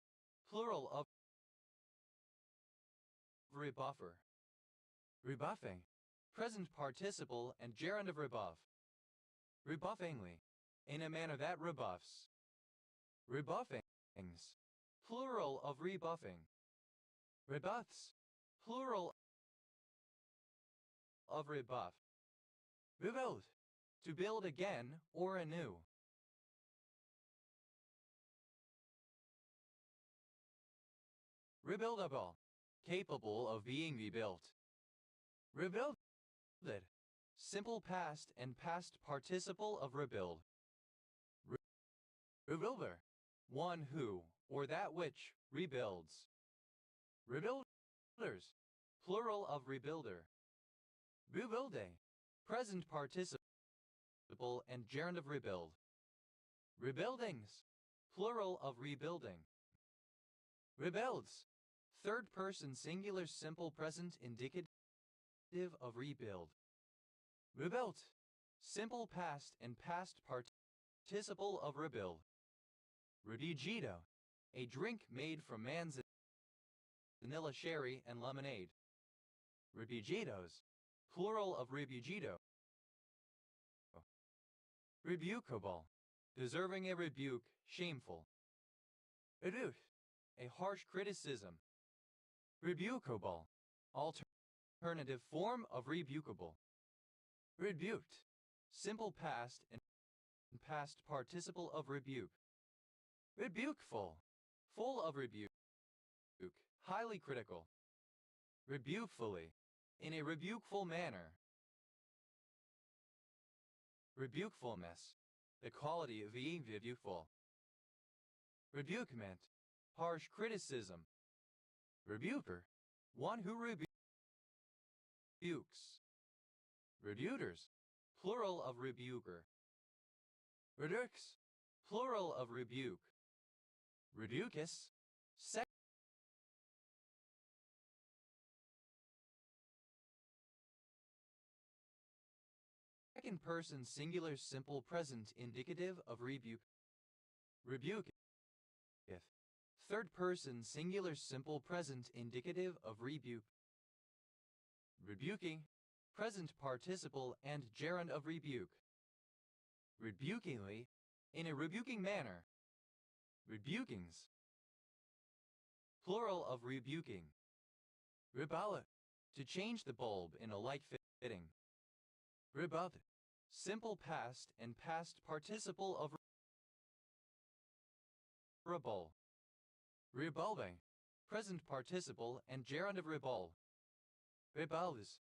S1: Plural of rebuffer. Rebuffing. Present participle and gerund of rebuff. Rebuffingly. In a manner that rebuffs. Rebuffings. Plural of rebuffing. Rebuffs. Plural of rebuff. Rebuild. To build again or anew. Rebuildable. Capable of being rebuilt. Rebuilded. Simple past and past participle of rebuild. Rebuilder. One who, or that which, rebuilds. Rebuilders. Plural of rebuilder. Rebuilde. Present participle and gerund of rebuild. Rebuildings. Plural of rebuilding. Rebuilds. Third person singular simple present indicative of rebuild. Rebuilt. Simple past and past participle of rebuild. Rebugito. A drink made from vanilla sherry and lemonade. Rebugitos. Plural of rebugito. Rebukable. Deserving a rebuke, shameful. Rebuke. A harsh criticism. Rebukable. Alternative form of rebukable. Rebuked. Simple past and past participle of rebuke. Rebukeful. Full of rebuke. Highly critical. Rebukefully. In a rebukeful manner. Rebukefulness. The quality of being rebukeful. Rebukement. Harsh criticism. Rebuker. One who rebukes. Rebuters. Plural of rebuker. Redux. Plural of rebuke. Reducus. Second person singular simple present indicative of rebuke. Rebuketh. Third person singular simple present indicative of rebuke. Rebuking. Present participle and gerund of rebuke. Rebukingly. In a rebuking manner. Rebukings. Plural of rebuking. Rebala. To change the bulb in a light fitting. Rebut. Simple past and past participle of rebul. Rebulbing. Present participle and gerund of rebul. Rebulbus.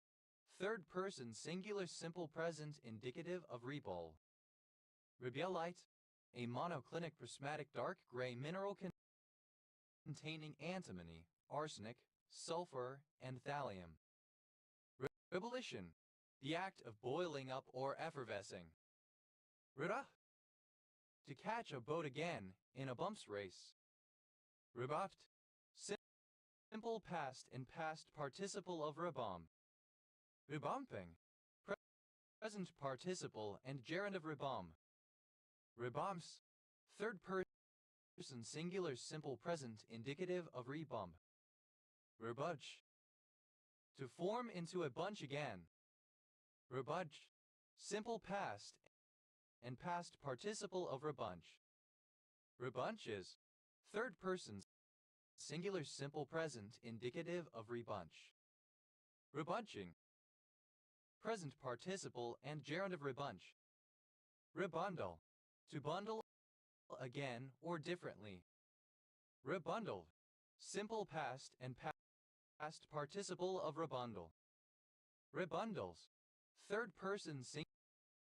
S1: Third person singular simple present indicative of rebul. Rebellite. A monoclinic prismatic dark gray mineral containing antimony, arsenic, sulfur, and thallium. Ebullition. The act of boiling up or effervescing. Rida. To catch a boat again in a bumps race. Rebuffed. Simple past and past participle of rebomb. Rebumping. Present participle and gerund of rebomb. Rebomps. Third person singular simple present indicative of rebomb. Rebudge. To form into a bunch again. Rebudge. Simple past and past participle of rebunch. Rebunches. Third person singular simple present indicative of rebunch. Rebunching. Present participle and gerund of rebunch. Rebundle. To bundle again or differently. Rebundled. Simple past and past participle of rebundle. Rebundles. Third person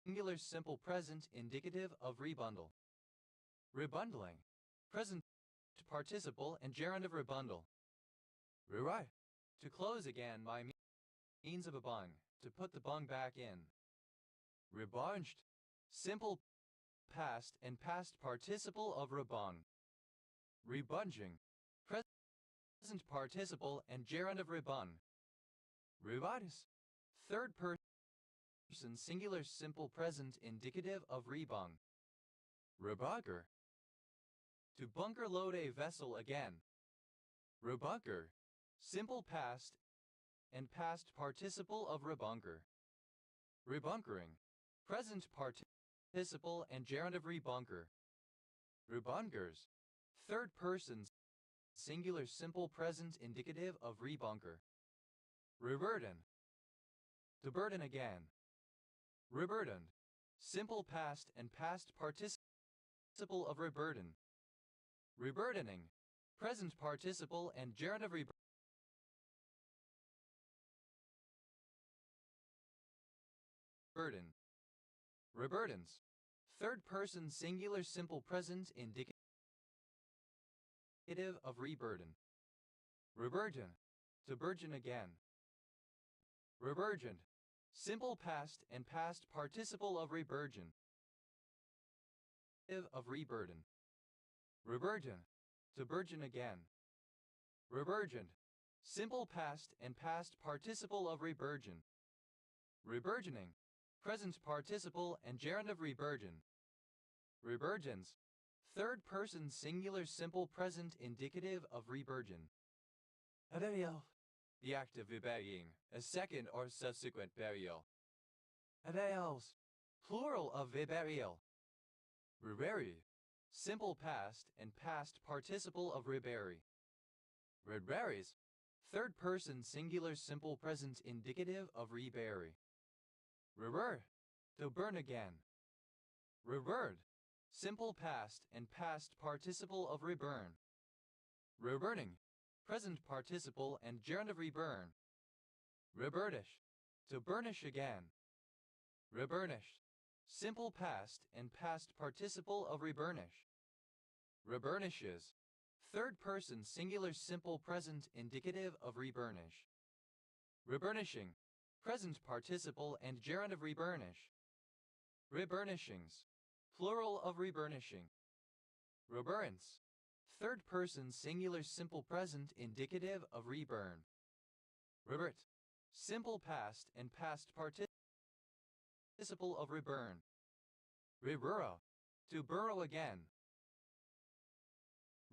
S1: singular simple present indicative of rebundle. Rebundling. Present participle and gerund of rebundle. Rewrite. To close again by means of a bung. To put the bung back in. Rebunged. Simple past and past participle of rebung. Rebunging. Present participle and gerund of rebung. Rebitis. Third person singular simple present indicative of rebung. Rebunker. To bunker load a vessel again. Rebunker. Simple past and past participle of rebunker. Rebunkering. Present participle and gerund of rebunker. Rebunkers. Third person singular simple present indicative of rebunker. Reburden. To burden again. Reburdened. Simple past and past participle of reburden. Reburdening. Present participle and gerund of reburden. Reburdens. Third person singular simple present indicative of reburden. Reburgeon. To burgeon again. Reburgeoned. Simple past and past participle of reburgeon. Of reburden. Reburgeon. To burgeon again. Reburgeoned. Simple past and past participle of reburgeon. Reburgeoning. Present participle and gerund of reburgeon. Reburgeons. Third person singular simple present indicative of reburgeon. Burial. The act of burying, a second or subsequent burial. Burials. Plural of burial. Rebury. Simple past and past participle of rebury. Reburies. Third person singular simple present indicative of rebury. Rebur. To burn again. Reburred. Simple past and past participle of reburn. Reburning. Present participle and gerund of reburn. Reburnish. To burnish again. Reburnished. Simple past and past participle of reburnish. Reburnishes. Third person singular simple present indicative of reburnish. Reburnishing. Present participle and gerund of reburnish. Reburnishings. Plural of reburnishing. Reburrence. Third person singular simple present indicative of reburn. Reburt. Simple past and past participle of reburn. Reburrow. To burrow again.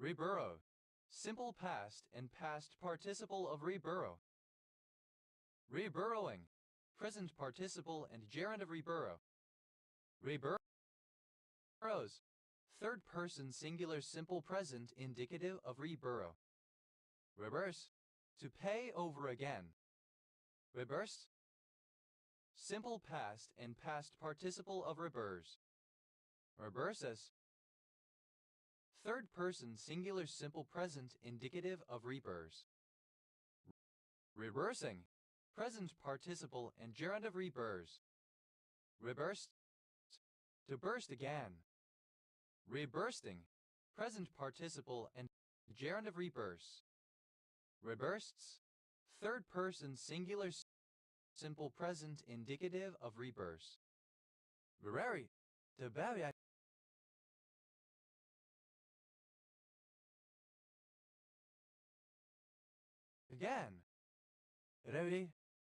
S1: Reburrow. Simple past and past participle of reburrow. Reburrowing. Present participle and gerund of reburrow. Reburrows. Third person singular simple present indicative of reburrow. Reburse. To pay over again. Reburse. Simple past and past participle of reburse. Reburses. Third person singular simple present indicative of reburse. Rebursing. Present participle and gerund of reburse. Reburst. To burst again. Rebursting. Present participle and gerund of reburse. Rebursts. Third person singular simple present indicative of reburse. Rebury. To bury again. Rebury.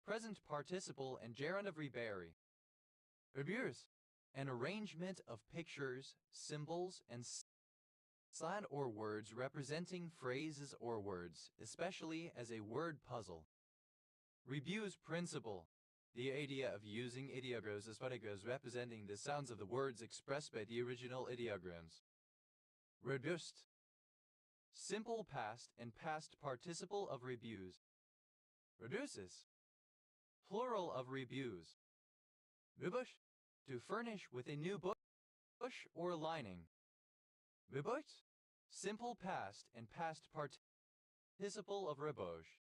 S1: Present participle and gerund of rebury. Rebures. An arrangement of pictures, symbols, and sign or words representing phrases or words, especially as a word puzzle. Rebuse principle. The idea of using ideograms as particles representing the sounds of the words expressed by the original ideograms. Reduced. Simple past and past participle of rebuse. Reduces. Plural of rebuse. Rebush. To furnish with a new bush or lining. Rebush. Simple past and past participle of rebush.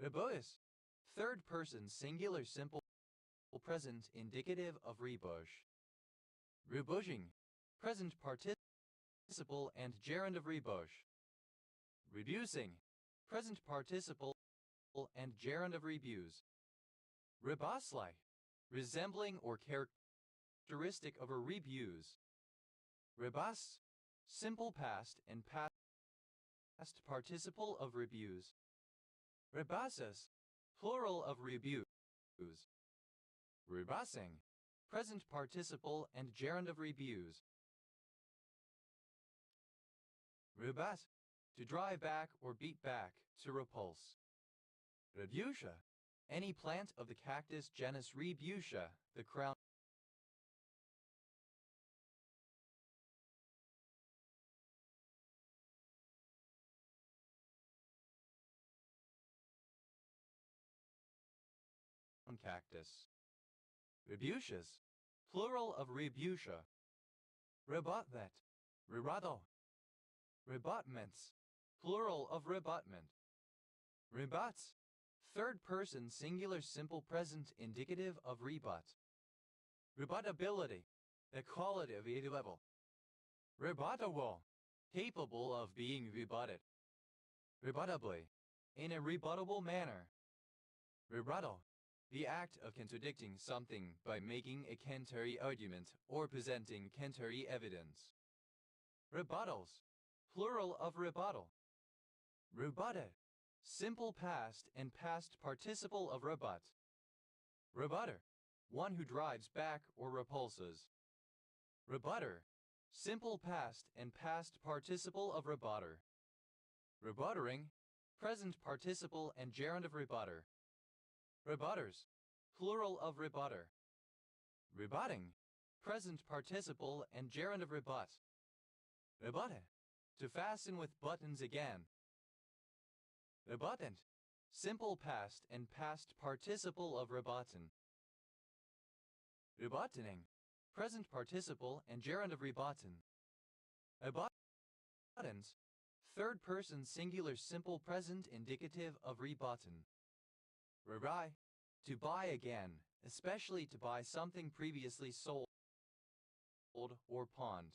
S1: Rebush. Third person singular simple present indicative of rebush. Rebushing. Present participle and gerund of rebush. Rebusing. Present participle and gerund of rebuse. Rebusly. resembling or characteristic of a rebuse. Rebus, simple past and past participle of rebuse. Rebusus, plural of rebuse. Rebusing, present participle and gerund of rebuse. Rebus, to drive back or beat back, to repulse. Rebutia, any plant of the cactus genus Rebutia, the crown cactus. Rebusius, plural of rebutia. Rebutment, rebuttal. Rebutments, plural of rebutment. Rebuts, third person singular simple present indicative of rebut. Rebutability, the quality of a level. Rebuttable, capable of being rebutted. Rebuttably, in a rebuttable manner. Rebuttal, the act of contradicting something by making a contrary argument or presenting contrary evidence. Rebuttals, plural of rebuttal. Rebutted, simple past and past participle of rebut. Rebutter, one who drives back or repulses. Rebutter, simple past and past participle of rebutter. Rebuttering, present participle and gerund of rebutter. Rebutters, plural of rebutter. Rebutting, present participle and gerund of rebut. Rebutte, to fasten with buttons again. Rebuttant, simple past and past participle of rebutton. Rebuttoning, present participle and gerund of rebutton. Rebuttans, third person singular simple present indicative of rebutton. Rebuy, to buy again, especially to buy something previously sold or pawned.